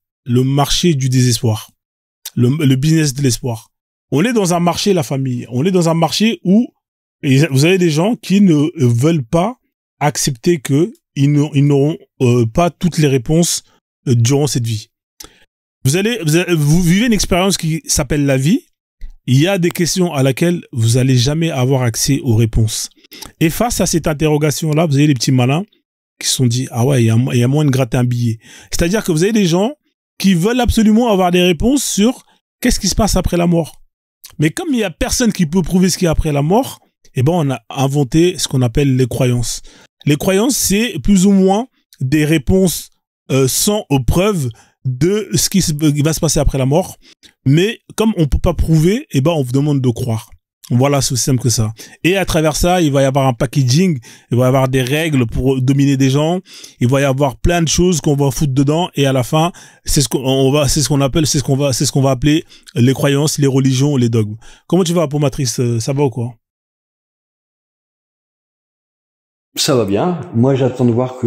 du désespoir, le business de l'espoir. On est dans un marché, la famille. On est dans un marché où vous avez des gens qui ne veulent pas accepter que ils n'auront pas toutes les réponses durant cette vie. Vous vivez une expérience qui s'appelle la vie. Il y a des questions à laquelle vous allez jamais avoir accès aux réponses. Et face à cette interrogation-là, vous avez les petits malins qui se sont dit, ah ouais, il y a moyen de gratter un billet. C'est-à-dire que vous avez des gens qui veulent absolument avoir des réponses sur qu'est-ce qui se passe après la mort. Mais comme il y a personne qui peut prouver ce qu'il y a après la mort, eh ben, on a inventé ce qu'on appelle les croyances. Les croyances, c'est plus ou moins des réponses sans preuve de ce qui va se passer après la mort. Mais comme on peut pas prouver, eh ben, on vous demande de croire. Voilà, c'est aussi simple que ça. Et à travers ça, il va y avoir un packaging, il va y avoir des règles pour dominer des gens, il va y avoir plein de choses qu'on va foutre dedans, et à la fin, c'est ce qu'on va appeler les croyances, les religions, les dogmes. Comment tu vas pour Matrice? Ça va ou quoi? Ça va bien. Moi, j'attends de voir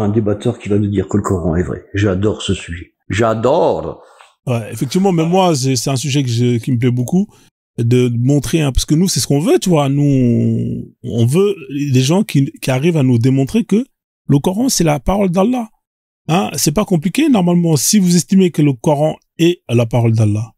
un débatteur qui va nous dire que le Coran est vrai. J'adore ce sujet. J'adore. Ouais, effectivement, mais moi, c'est un sujet qui me plaît beaucoup. De montrer, hein, parce que nous, c'est ce qu'on veut, tu vois. Nous, on veut des gens qui arrivent à nous démontrer que le Coran, c'est la parole d'Allah. Hein, c'est pas compliqué, normalement. Si vous estimez que le Coran est la parole d'Allah,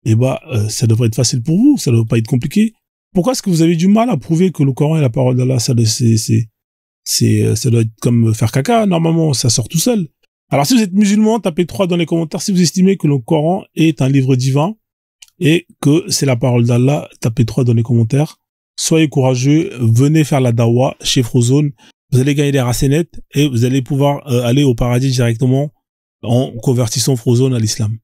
eh ben, ça devrait être facile pour vous. Ça ne devrait pas être compliqué. Pourquoi est-ce que vous avez du mal à prouver que le Coran est la parole d'Allah? Ça doit être comme faire caca. Normalement, ça sort tout seul. Alors, si vous êtes musulman, tapez 3 dans les commentaires. Si vous estimez que le Coran est un livre divin, et que c'est la parole d'Allah, tapez 3 dans les commentaires. Soyez courageux, venez faire la dawa chez Frozone. Vous allez gagner des racenettes et vous allez pouvoir aller au paradis directement en convertissant Frozone à l'islam.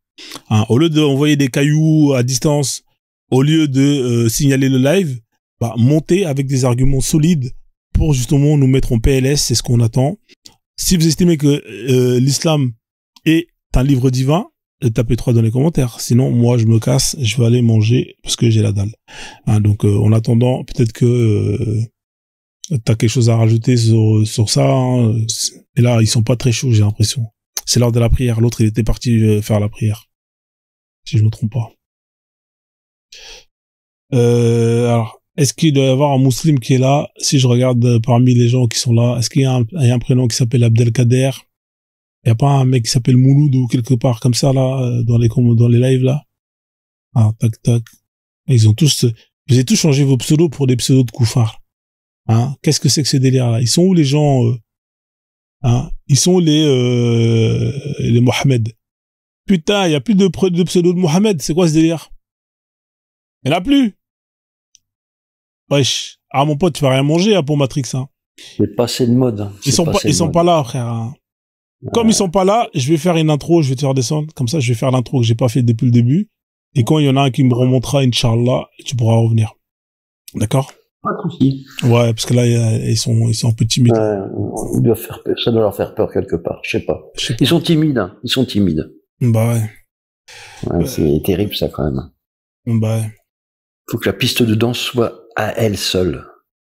Hein, au lieu d'envoyer des cailloux à distance, au lieu de signaler le live, montez avec des arguments solides pour justement nous mettre en PLS, c'est ce qu'on attend. Si vous estimez que l'islam est un livre divin, tapez 3 dans les commentaires. Sinon, moi, je me casse, je vais aller manger parce que j'ai la dalle. Hein, donc, en attendant, peut-être que t'as quelque chose à rajouter sur ça. Hein. Et là, ils sont pas très chauds, j'ai l'impression. C'est l'heure de la prière. L'autre, il était parti faire la prière. Si je me trompe pas. Alors, est-ce qu'il doit y avoir un musulman qui est là? Si je regarde parmi les gens qui sont là, est-ce qu'il y a un prénom qui s'appelle Abdelkader? Il y a pas un mec qui s'appelle Mouloud ou quelque part comme ça là dans les lives là? Ah, tac tac. Vous avez tous changé vos pseudos pour des pseudos de koufars. Hein? Qu'est-ce que c'est que ce délire là? Ils sont où les gens hein? Ils sont les Mohamed. Putain, il y a plus de pseudo de Mohamed, c'est quoi ce délire? Il n'y en a plus. Wesh. Ah, mon pote, tu vas rien manger, hein, pour Matrix, hein. C'est passé de mode. Hein. Ils sont pas là, frère. Hein. Comme ils sont pas là, je vais faire une intro, je vais te faire descendre. Comme ça, je vais faire l'intro que j'ai pas fait depuis le début. Et quand il y en a un qui me remontera, Inch'Allah, tu pourras revenir. D'accord? Pas de souci. Ouais, parce que là, ils sont un peu timides. Ça doit leur faire peur quelque part, je sais pas. Ils sont timides, hein. Ils sont timides. Bah ouais. Ouais, c'est terrible, ça, quand même. Bah ouais. Faut que la piste de danse soit à elle seule,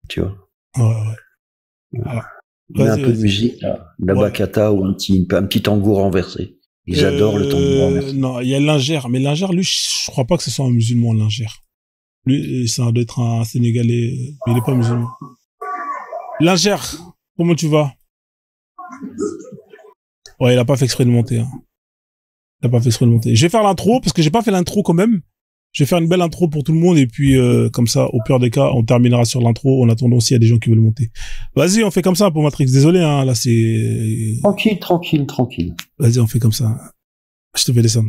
tu vois. Ouais. Voilà. Il y a un peu de musique, là, la bachata ou un petit tango renversé. Ils adorent le tango renversé. Non, il y a Linger, mais Linger, lui, je crois pas que ce soit un musulman, Linger. Lui, ça doit être un Sénégalais, mais il est pas musulman. Linger, comment tu vas? Ouais, il a pas fait exprès de monter, hein. Il a pas fait exprès de monter. Je vais faire l'intro, parce que j'ai pas fait l'intro quand même. Je vais faire une belle intro pour tout le monde et puis comme ça, au pire des cas, on terminera sur l'intro en attendant s'il y a des gens qui veulent monter. Vas-y, on fait comme ça pour Matrix. Désolé, hein, là c'est... Tranquille. Vas-y, on fait comme ça. Je te fais descendre.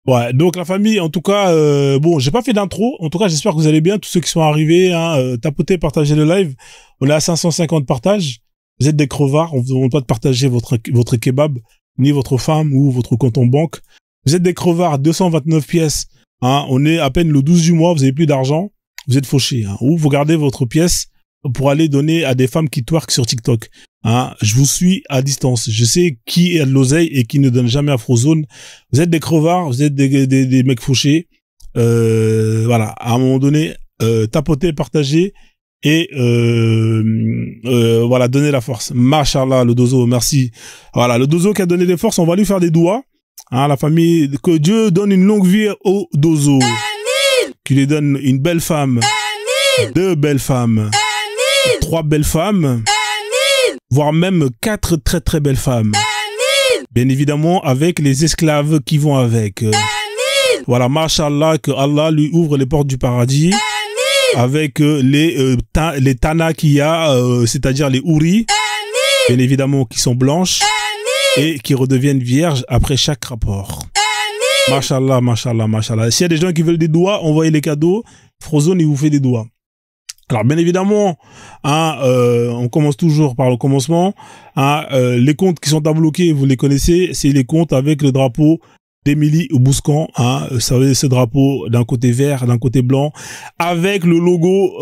Ouais, donc la famille, en tout cas, bon, j'ai pas fait d'intro. En tout cas, j'espère que vous allez bien. Tous ceux qui sont arrivés, hein, tapotez, partagez le live. On est à 550 partages. Vous êtes des crevards. On vous demande pas de partager votre kebab, ni votre femme ou votre compte en banque. Vous êtes des crevards, 229 pièces, hein, on est à peine le 12 du mois, vous avez plus d'argent, vous êtes fauchés, hein, ou vous gardez votre pièce pour aller donner à des femmes qui twerkent sur TikTok, hein. Je vous suis à distance, je sais qui a de l'oseille et qui ne donne jamais à Frozone. Vous êtes des crevards, vous êtes des mecs fauchés, voilà, à un moment donné, tapotez, partagez, et voilà, donnez la force. Machallah, le dozo, merci. Voilà, le dozo qui a donné des forces, on va lui faire des doigts. Hein, la famille, que Dieu donne une longue vie au dozo. Qu'il lui donne une belle femme. 2 belles femmes. 3 belles femmes. Voire même 4 très très belles femmes. Bien évidemment, avec les esclaves qui vont avec. Voilà, mashallah, que Allah lui ouvre les portes du paradis. Avec les tanas qu'il y a, c'est-à-dire les houris. Bien évidemment, qui sont blanches. Et qui redeviennent vierges après chaque rapport. Mashallah, mashallah, mashallah. S'il y a des gens qui veulent des doigts, envoyez les cadeaux. Frozone, il vous fait des doigts. Alors, bien évidemment, hein, on commence toujours par le commencement. Hein, les comptes qui sont à bloquer, vous les connaissez, c'est les comptes avec le drapeau d'Émilie Bouscan. Hein, vous savez, ce drapeau d'un côté vert, d'un côté blanc, avec le logo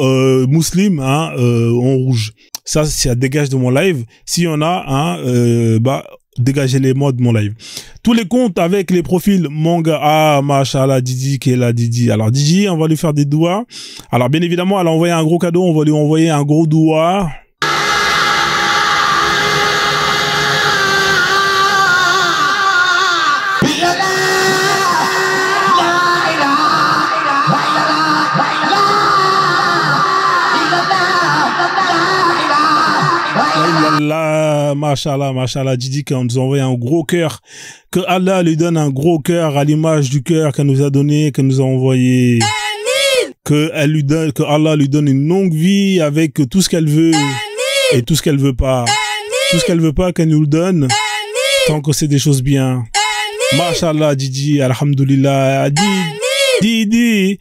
musulman, hein, en rouge. Ça dégage de mon live. S'il y en a, hein, dégagez-les-moi de mon live. Tous les comptes avec les profils manga. Ah, machallah, Didi qui est là, Didi. Alors, Didi, on va lui faire des doigts. Alors, bien évidemment, elle a envoyé un gros cadeau. On va lui envoyer un gros doigt. Machallah, Didi qui nous a envoyé un gros cœur, que Allah lui donne un gros cœur à l'image du cœur qu'elle nous a donné, qu'elle nous a envoyé. Que Allah lui donne une longue vie avec tout ce qu'elle veut et tout ce qu'elle veut pas. Tout ce qu'elle veut pas, qu'elle nous le donne, tant que c'est des choses bien. Machallah, Didi, alhamdoulilah, Didi.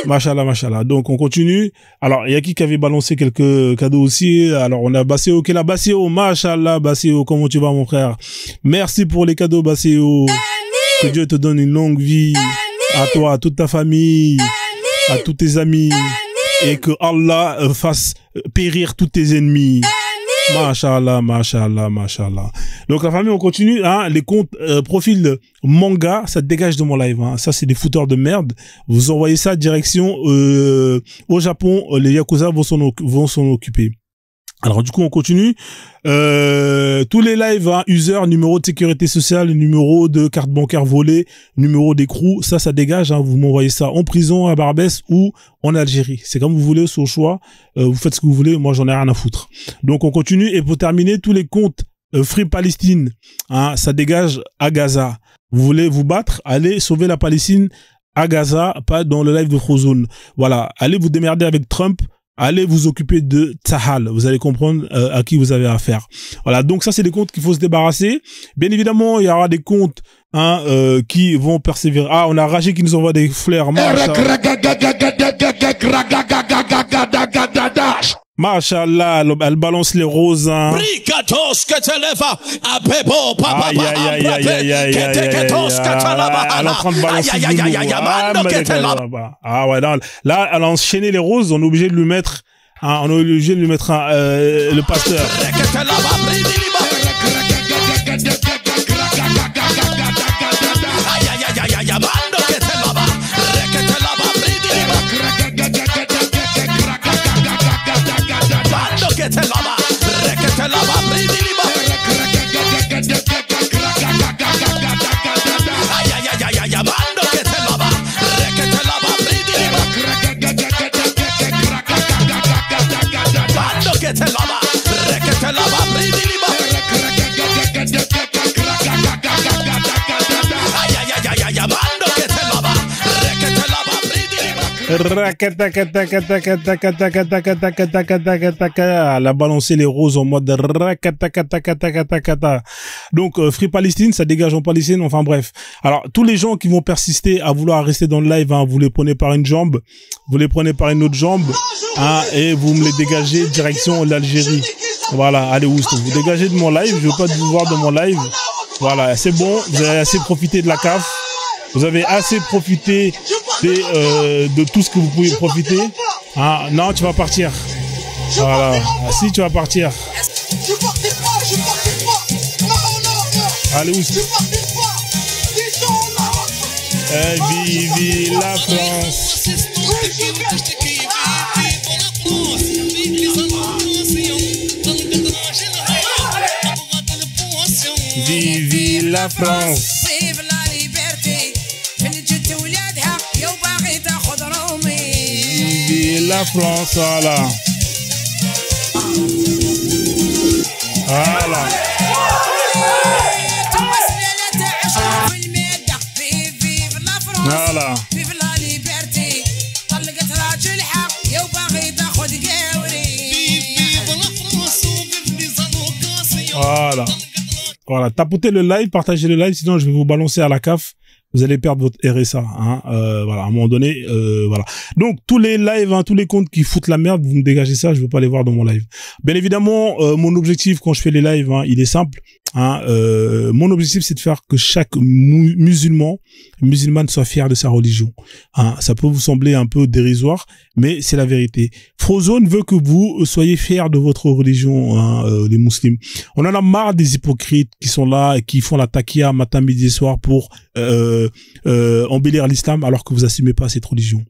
Machallah. Donc, on continue. Alors, il y a qui avait balancé quelques cadeaux aussi. Alors, on a Basseo qui est là. Basseo, machallah, Basseo, comment tu vas, mon frère? Merci pour les cadeaux, Basseo. Que Dieu te donne une longue vie. À toi, à toute ta famille, à tous tes amis. Et que Allah fasse périr tous tes ennemis. Machallah. Donc la famille, on continue, hein, les comptes profil manga, ça dégage de mon live, hein. Ça c'est des fouteurs de merde. Vous envoyez ça direction au Japon, les Yakuza vont s'en occuper. Alors du coup on continue. Tous les lives, hein, user, numéro de sécurité sociale, numéro de carte bancaire volée, numéro d'écrou, ça dégage, hein, vous m'envoyez ça en prison, à Barbès ou en Algérie. C'est comme vous voulez, c'est au choix. Vous faites ce que vous voulez, moi j'en ai rien à foutre. Donc on continue et pour terminer, tous les comptes Free Palestine, hein, ça dégage à Gaza. Vous voulez vous battre, allez sauver la Palestine à Gaza, pas dans le live de Frozone. Voilà, allez vous démerder avec Trump. allez vous occuper de Tsahal. Vous allez comprendre à qui vous avez affaire. Voilà, donc ça c'est des comptes qu'il faut se débarrasser. Bien évidemment, il y aura des comptes qui vont persévérer. Ah, on a Ragé qui nous envoie des fleurs. Machallah, elle balance les roses. Hein. Aïe, aïe, aïe, aïe, aïe, elle est en train de balancer du lourd. Ah ouais, là, elle a enchaîné les roses, on est obligé de lui mettre, on est obligé de lui mettre le pasteur. Elle a balancé les roses en mode donc Free Palestine, ça dégage en Palestine, enfin bref. Alors tous les gens qui vont persister à vouloir rester dans le live, hein, vous les prenez par une jambe, vous les prenez par une autre jambe, hein, et vous me les dégagez direction l'Algérie. Voilà, allez Oust, vous dégagez de mon live, je veux pas vous voir de mon live. Voilà, c'est bon, vous avez assez profité de la CAF. Vous avez assez profité de tout ce que vous pouvez profiter. Ah, non, tu vas partir. Voilà. Ah, si, tu vas partir. Allez, où c'est? Vive la France. Vive la France. La France, voilà. Voilà. Voilà. Voilà. Voilà. Tapotez le live, partagez le live, sinon je vais vous balancer à la CAF. Vous allez perdre votre RSA, hein. Voilà, à un moment donné, voilà. Donc tous les lives, hein, tous les comptes qui foutent la merde, vous me dégagez ça, je veux pas les voir dans mon live. Bien évidemment, mon objectif quand je fais les lives, hein, il est simple. Hein, mon objectif, c'est de faire que chaque musulmane soit fier de sa religion. Hein, ça peut vous sembler un peu dérisoire, mais c'est la vérité. Frozone veut que vous soyez fiers de votre religion, hein, les musulmans. On en a marre des hypocrites qui sont là et qui font la takia matin, midi et soir pour embellir l'islam alors que vous assumez pas cette religion.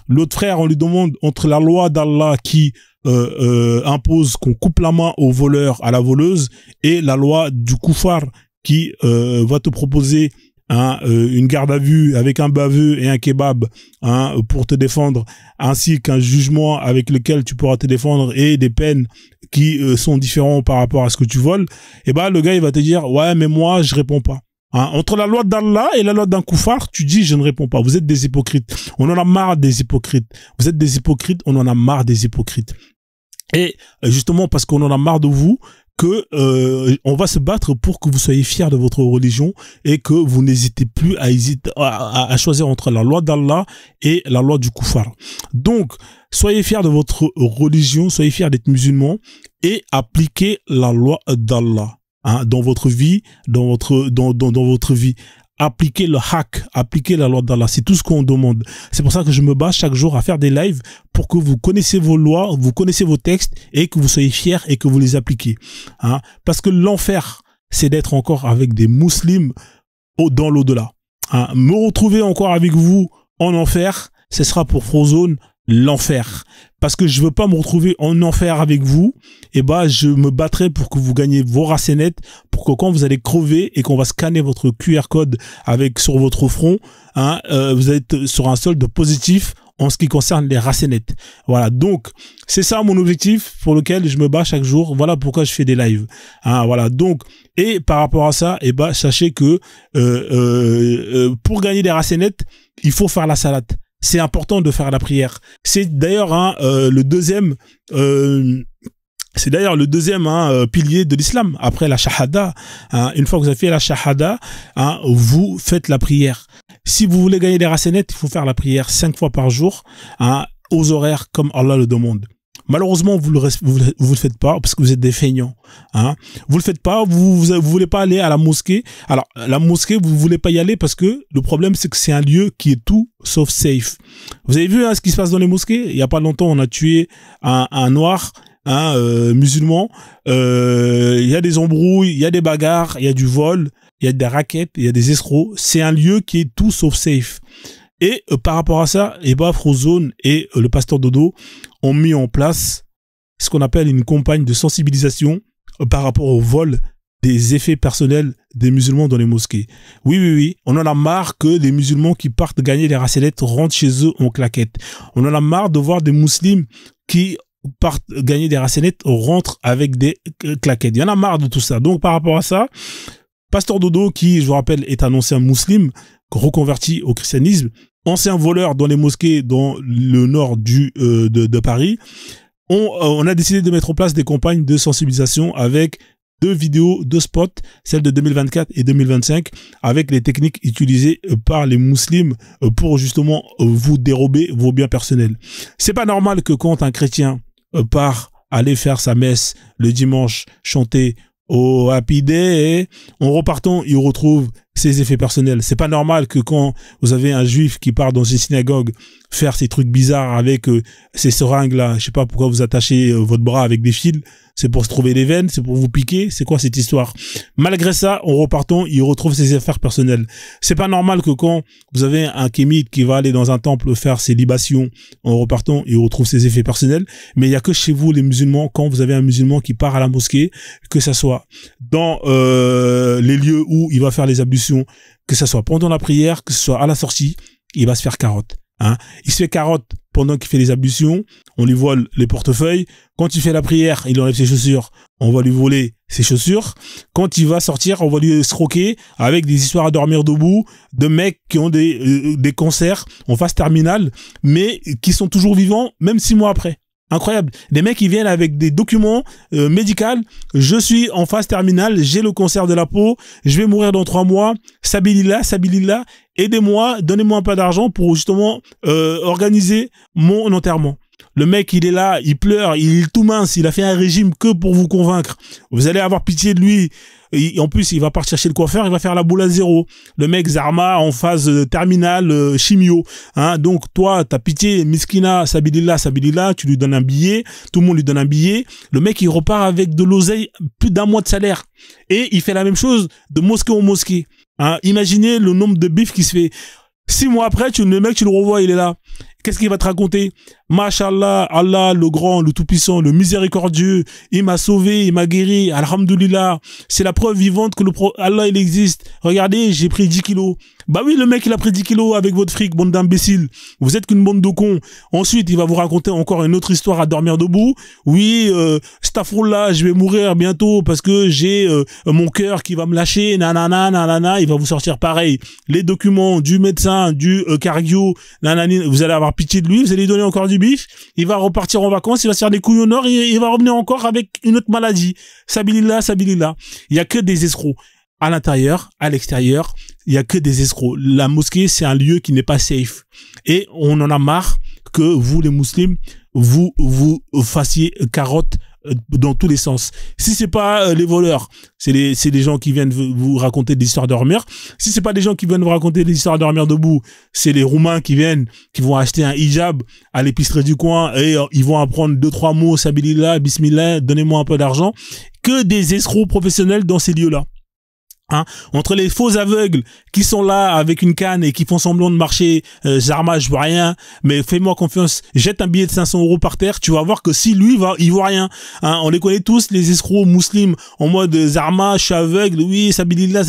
L'autre frère, on lui demande entre la loi d'Allah qui impose qu'on coupe la main au voleur, à la voleuse, et la loi du koufar qui va te proposer une garde à vue avec un baveux et un kebab, hein, pour te défendre, ainsi qu'un jugement avec lequel tu pourras te défendre et des peines qui sont différentes par rapport à ce que tu voles, et ben le gars il va te dire ouais mais moi je réponds pas. Hein, entre la loi d'Allah et la loi d'un koufar, tu dis je ne réponds pas. Vous êtes des hypocrites. On en a marre des hypocrites. Vous êtes des hypocrites, on en a marre des hypocrites. Et justement parce qu'on en a marre de vous, que on va se battre pour que vous soyez fiers de votre religion et que vous n'hésitez plus à choisir entre la loi d'Allah et la loi du koufar. Donc, soyez fiers de votre religion, soyez fiers d'être musulmans et appliquez la loi d'Allah, hein, dans votre vie, dans votre vie. Appliquez le haq, appliquez la loi d'Allah, c'est tout ce qu'on demande. C'est pour ça que je me bats chaque jour à faire des lives pour que vous connaissez vos lois, vous connaissez vos textes et que vous soyez fiers et que vous les appliquez. Hein? Parce que l'enfer, c'est d'être encore avec des musulmans dans l'au-delà. Hein? Me retrouver encore avec vous en enfer, ce sera pour Frozone l'enfer. Parce que je veux pas me retrouver en enfer avec vous, et bah je me battrai pour que vous gagnez vos racenettes, pour que quand vous allez crever et qu'on va scanner votre QR code sur votre front, hein, vous êtes sur un solde positif en ce qui concerne les racenettes. Voilà, donc c'est ça mon objectif pour lequel je me bats chaque jour. Voilà pourquoi je fais des lives. Hein, voilà, donc et par rapport à ça, et bah sachez que pour gagner des racenettes, il faut faire la salade. c'est important de faire la prière. C'est d'ailleurs le deuxième pilier de l'islam. Après la shahada, une fois que vous avez fait la shahada, vous faites la prière. Si vous voulez gagner des racenettes, il faut faire la prière 5 fois par jour, aux horaires comme Allah le demande. Malheureusement, vous le faites pas parce que vous êtes des feignants. Vous le faites pas, vous voulez pas aller à la mosquée. Alors, la mosquée, vous voulez pas y aller parce que le problème, c'est que c'est un lieu qui est tout sauf safe. Vous avez vu ce qui se passe dans les mosquées? Il y a pas longtemps, on a tué un noir, musulman. Il y a des embrouilles, il y a des bagarres, il y a du vol, il y a des raquettes, il y a des escrocs. C'est un lieu qui est tout sauf safe. Et par rapport à ça, Eba Frozone et le pasteur Dodo ont mis en place ce qu'on appelle une campagne de sensibilisation par rapport au vol des effets personnels des musulmans dans les mosquées. Oui, on en a marre que des musulmans qui partent gagner des racelettes rentrent chez eux en claquettes. On en a marre de voir des musulmans qui partent gagner des racelettes rentrent avec des claquettes. Il y en a marre de tout ça. Donc par rapport à ça, pasteur Dodo, qui je vous rappelle est un ancien musulman reconverti au christianisme, ancien voleur dans les mosquées dans le nord de Paris, on a décidé de mettre en place des campagnes de sensibilisation avec 2 vidéos, 2 spots, celle de 2024 et 2025, avec les techniques utilisées par les musulmans pour justement vous dérober vos biens personnels. C'est pas normal que quand un chrétien part aller faire sa messe le dimanche, chanter au Happy Day, en repartant, il retrouve ses effets personnels. C'est pas normal que quand vous avez un juif qui part dans une synagogue faire ces trucs bizarres avec ces seringues là, je sais pas pourquoi vous attachez votre bras avec des fils, c'est pour se trouver les veines, c'est pour vous piquer, c'est quoi cette histoire? Malgré ça, en repartant, il retrouve ses affaires personnelles. C'est pas normal que quand vous avez un kémite qui va aller dans un temple faire ses libations, en repartant, il retrouve ses effets personnels. Mais il y a que chez vous, les musulmans, quand vous avez un musulman qui part à la mosquée, que ça soit dans les lieux où il va faire les ablutions, que ça soit pendant la prière, que ce soit à la sortie, il va se faire carotte. Il se fait carotte pendant qu'il fait les ablutions, on lui vole les portefeuilles. Quand il fait la prière, il enlève ses chaussures, on va lui voler ses chaussures. Quand il va sortir, on va lui escroquer avec des histoires à dormir debout de mecs qui ont des cancers en phase terminale, mais qui sont toujours vivants, même 6 mois après. Incroyable. Des mecs qui viennent avec des documents médicaux. Je suis en phase terminale, j'ai le cancer de la peau, je vais mourir dans 3 mois. Sabilillah, aidez-moi, donnez-moi un peu d'argent pour justement organiser mon enterrement. Le mec, il est là, il pleure, il est tout mince, il a fait un régime que pour vous convaincre. Vous allez avoir pitié de lui. Et en plus, il va partir chez le coiffeur, il va faire la boule à 0. Le mec Zarma en phase terminale, chimio. Donc toi, t'as pitié, miskina, sabilillah, tu lui donnes un billet, tout le monde lui donne un billet. Le mec, il repart avec de l'oseille, plus d'1 mois de salaire. Et il fait la même chose de mosquée en mosquée. Imaginez le nombre de bifs qui se fait. 6 mois après, le mec, tu le revois, il est là. Qu'est-ce qu'il va te raconter? Mashallah, Allah, le grand, le tout-puissant, le miséricordieux, il m'a sauvé, il m'a guéri, alhamdoulilah. C'est la preuve vivante que Allah, il existe. Regardez, j'ai pris 10 kilos. Bah oui, le mec, il a pris 10 kilos avec votre fric, bande d'imbéciles. Vous êtes qu'une bande de cons. Ensuite, il va vous raconter encore une autre histoire à dormir debout. Oui, stafroullah, je vais mourir bientôt parce que j'ai mon cœur qui va me lâcher, nanana, il va vous sortir pareil. Les documents du médecin, du cardio, nanani, vous allez avoir pitié de lui, vous allez lui donner encore du bif, il va repartir en vacances, il va se faire des couilles au nord, il va revenir encore avec une autre maladie. Sabilillah. Il y a que des escrocs. À l'intérieur, à l'extérieur, il y a que des escrocs. La mosquée, c'est un lieu qui n'est pas safe. Et on en a marre que vous, les musulmans, vous fassiez carotte dans tous les sens. Si c'est pas les voleurs, c'est les gens qui viennent vous raconter des histoires de dormir. Si c'est pas des gens qui viennent vous raconter des histoires de dormir debout, c'est les Roumains qui vont acheter un hijab à l'épicerie du coin et ils vont apprendre 2-3 mots, sabilillah, bismillah, donnez-moi un peu d'argent. Que des escrocs professionnels dans ces lieux-là. Entre les faux aveugles qui sont là avec une canne et qui font semblant de marcher, Zarma, je vois rien, mais fais-moi confiance, jette un billet de 500 € par terre, tu vas voir que si lui il voit rien. On les connaît tous, les escrocs musulmans en mode Zarma, je suis aveugle, oui, sabilillah,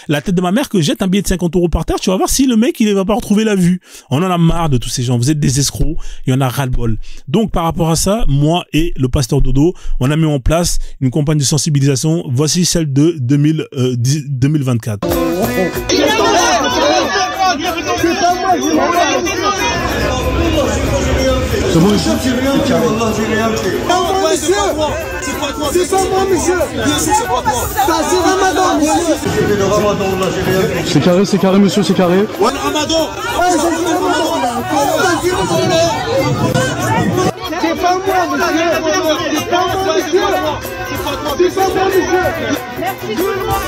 la tête de ma mère que jette un billet de 50 € par terre, tu vas voir si le mec il va pas retrouver la vue. On en a marre de tous ces gens, vous êtes des escrocs, il y en a ras-le-bol. Donc par rapport à ça, moi et le pasteur Dodo, on a mis en place une campagne de sensibilisation, voici celle de 2024. C'est bon, monsieur, j'ai rien fait. C'est pas moi, monsieur. Bien sûr, c'est pas toi. C'est Ramadan, monsieur. J'ai fait le Ramadan, là, j'ai rien fait. C'est carré, monsieur, c'est carré. Ouais, Ramadan. Ouais, j'ai fait le Ramadan, là. C'est pas moi, monsieur. C'est pas moi, monsieur. C'est pas moi, monsieur. Merci tout le monde.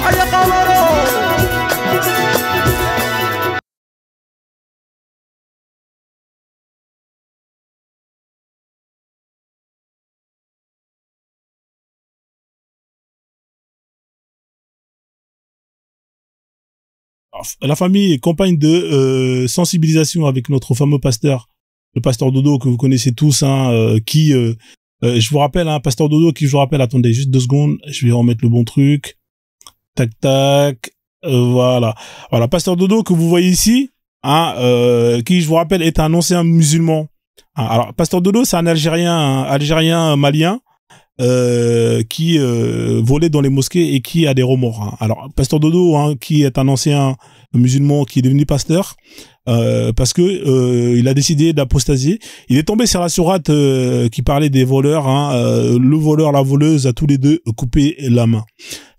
Allez, la famille, campagne de sensibilisation avec notre fameux pasteur, le pasteur Dodo que vous connaissez tous, hein, qui, je vous rappelle, hein, pasteur Dodo, qui je vous rappelle, attendez juste 2 secondes, je vais remettre le bon truc, tac tac, voilà, pasteur Dodo que vous voyez ici, hein, qui je vous rappelle est un ancien musulman. Hein, alors pasteur Dodo, c'est un Algérien malien. Qui volait dans les mosquées et qui a des remords. Hein. Alors, pasteur Dodo, hein, qui est un ancien musulman qui est devenu pasteur, parce que il a décidé d'apostasier. Il est tombé sur la sourate qui parlait des voleurs. Hein, le voleur, la voleuse, à tous les deux coupé la main.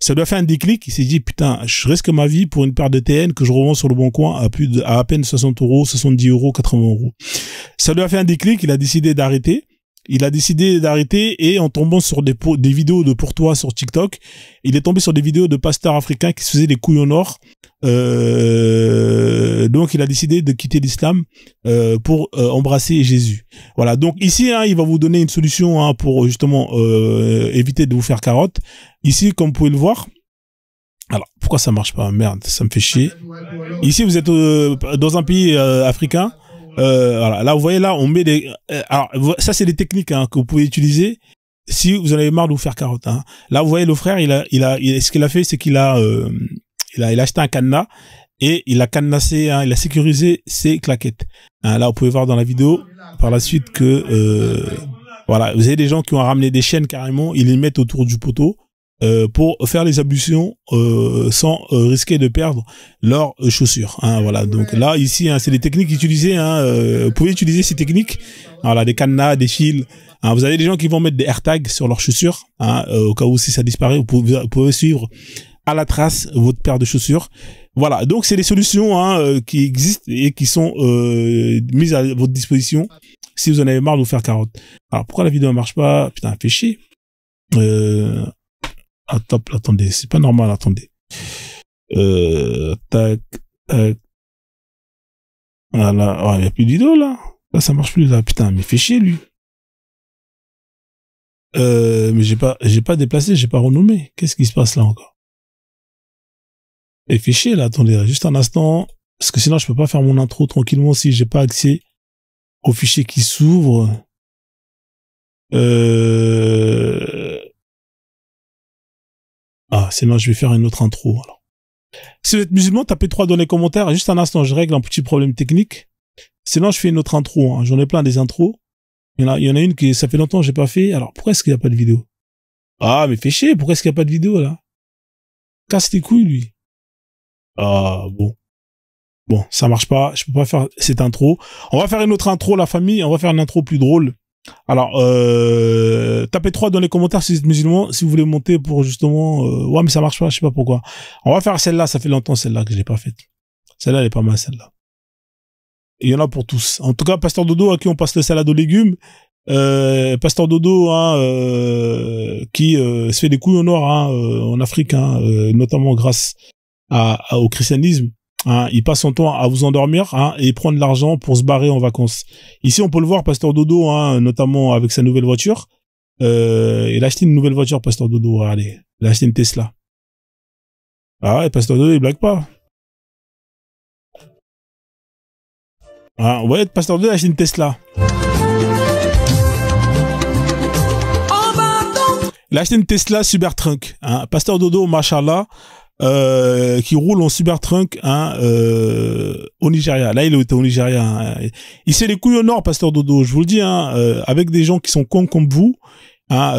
Ça lui a fait un déclic. Il s'est dit putain, je risque ma vie pour une paire de TN que je revends sur le bon coin à peine 60 €, 70 €, 80 €. Ça lui a fait un déclic. Il a décidé d'arrêter. Et en tombant sur des vidéos de pour toi sur TikTok, il est tombé sur des vidéos de pasteurs africains qui se faisaient les couilles en or. Donc il a décidé de quitter l'islam pour embrasser Jésus. Voilà, donc ici hein, il va vous donner une solution hein, pour justement éviter de vous faire carotte. Ici, comme vous pouvez le voir, alors pourquoi ça marche pas? Merde, ça me fait chier. Ici vous êtes dans un pays africain. Voilà, là vous voyez là on met des alors ça c'est des techniques hein, que vous pouvez utiliser si vous en avez marre de vous faire carotte hein. Là vous voyez le frère ce qu'il a fait c'est qu'il a acheté un cadenas et il a cadenassé hein, il a sécurisé ses claquettes hein. Là vous pouvez voir dans la vidéo par la suite que voilà, vous avez des gens qui ont ramené des chaînes carrément, ils les mettent autour du poteau pour faire les ablutions sans risquer de perdre leurs chaussures hein, voilà, donc là ici hein, c'est des techniques utilisées hein, vous pouvez utiliser ces techniques, voilà, des cadenas, des fils hein, vous avez des gens qui vont mettre des AirTags sur leurs chaussures hein, au cas où si ça disparaît vous pouvez suivre à la trace votre paire de chaussures. Voilà, donc c'est des solutions hein, qui existent et qui sont mises à votre disposition si vous en avez marre de vous faire carotte. Alors pourquoi la vidéo ne marche pas? Putain, fait chier. Attendez, c'est pas normal, attendez. Tac, tac. Voilà, oh, il n'y a plus de vidéo là. Là, ça marche plus là. Putain, mais fait chier lui. Mais j'ai pas déplacé, j'ai pas renommé. Qu'est-ce qui se passe là encore? Et fait chier là, attendez, juste un instant. Parce que sinon, je peux pas faire mon intro tranquillement si j'ai pas accès au fichier qui s'ouvre. Ah, sinon je vais faire une autre intro, alors. Si vous êtes musulman, tapez 3 dans les commentaires. Juste un instant, je règle un petit problème technique. Sinon, je fais une autre intro, hein. J'en ai plein des intros. Il y en a une qui, ça fait longtemps que j'ai pas fait. Alors, pourquoi est-ce qu'il n'y a pas de vidéo? Ah, mais fait chier, pourquoi est-ce qu'il n'y a pas de vidéo, là? Casse tes couilles, lui. Ah, bon. Bon, ça marche pas. Je peux pas faire cette intro. On va faire une autre intro, la famille. On va faire une intro plus drôle. Alors, tapez 3 dans les commentaires si vous êtes musulman, si vous voulez monter pour justement... ouais, mais ça marche pas, je sais pas pourquoi. On va faire celle-là, ça fait longtemps celle-là que je l'ai pas faite. Celle-là, elle est pas mal, celle-là. Il y en a pour tous. En tout cas, Pasteur Dodo, à qui on passe le salade aux légumes. Pasteur Dodo, hein, qui se fait des couilles en or hein, en Afrique, hein, notamment grâce au christianisme. Hein, il passe son temps à vous endormir hein, et prendre de l'argent pour se barrer en vacances. Ici, on peut le voir, Pasteur Dodo, hein, notamment avec sa nouvelle voiture. Il a acheté une nouvelle voiture, Pasteur Dodo. Allez, il a acheté une Tesla. Ah ouais, Pasteur Dodo, il blague pas. Ah, ouais, Pasteur Dodo a acheté une Tesla. Il a acheté une Tesla Cybertruck. Hein, Pasteur Dodo, machallah. Qui roule en Cybertruck hein, au Nigeria. Là, il était au Nigeria. Hein. Il sait les couilles au nord, Pasteur Dodo. Je vous le dis, hein, avec des gens qui sont cons comme vous, hein,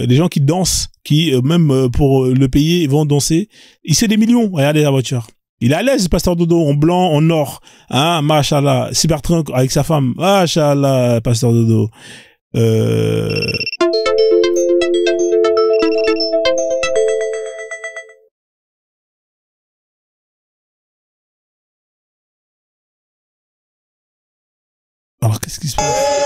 des gens qui dansent, qui même pour le payer, ils vont danser. Il sait des millions. Regardez la voiture. Il est à l'aise, Pasteur Dodo, en blanc, en or. Hein, machallah. Cybertrunk avec sa femme. Machallah, Pasteur Dodo. Alors, qu'est-ce qui se passe?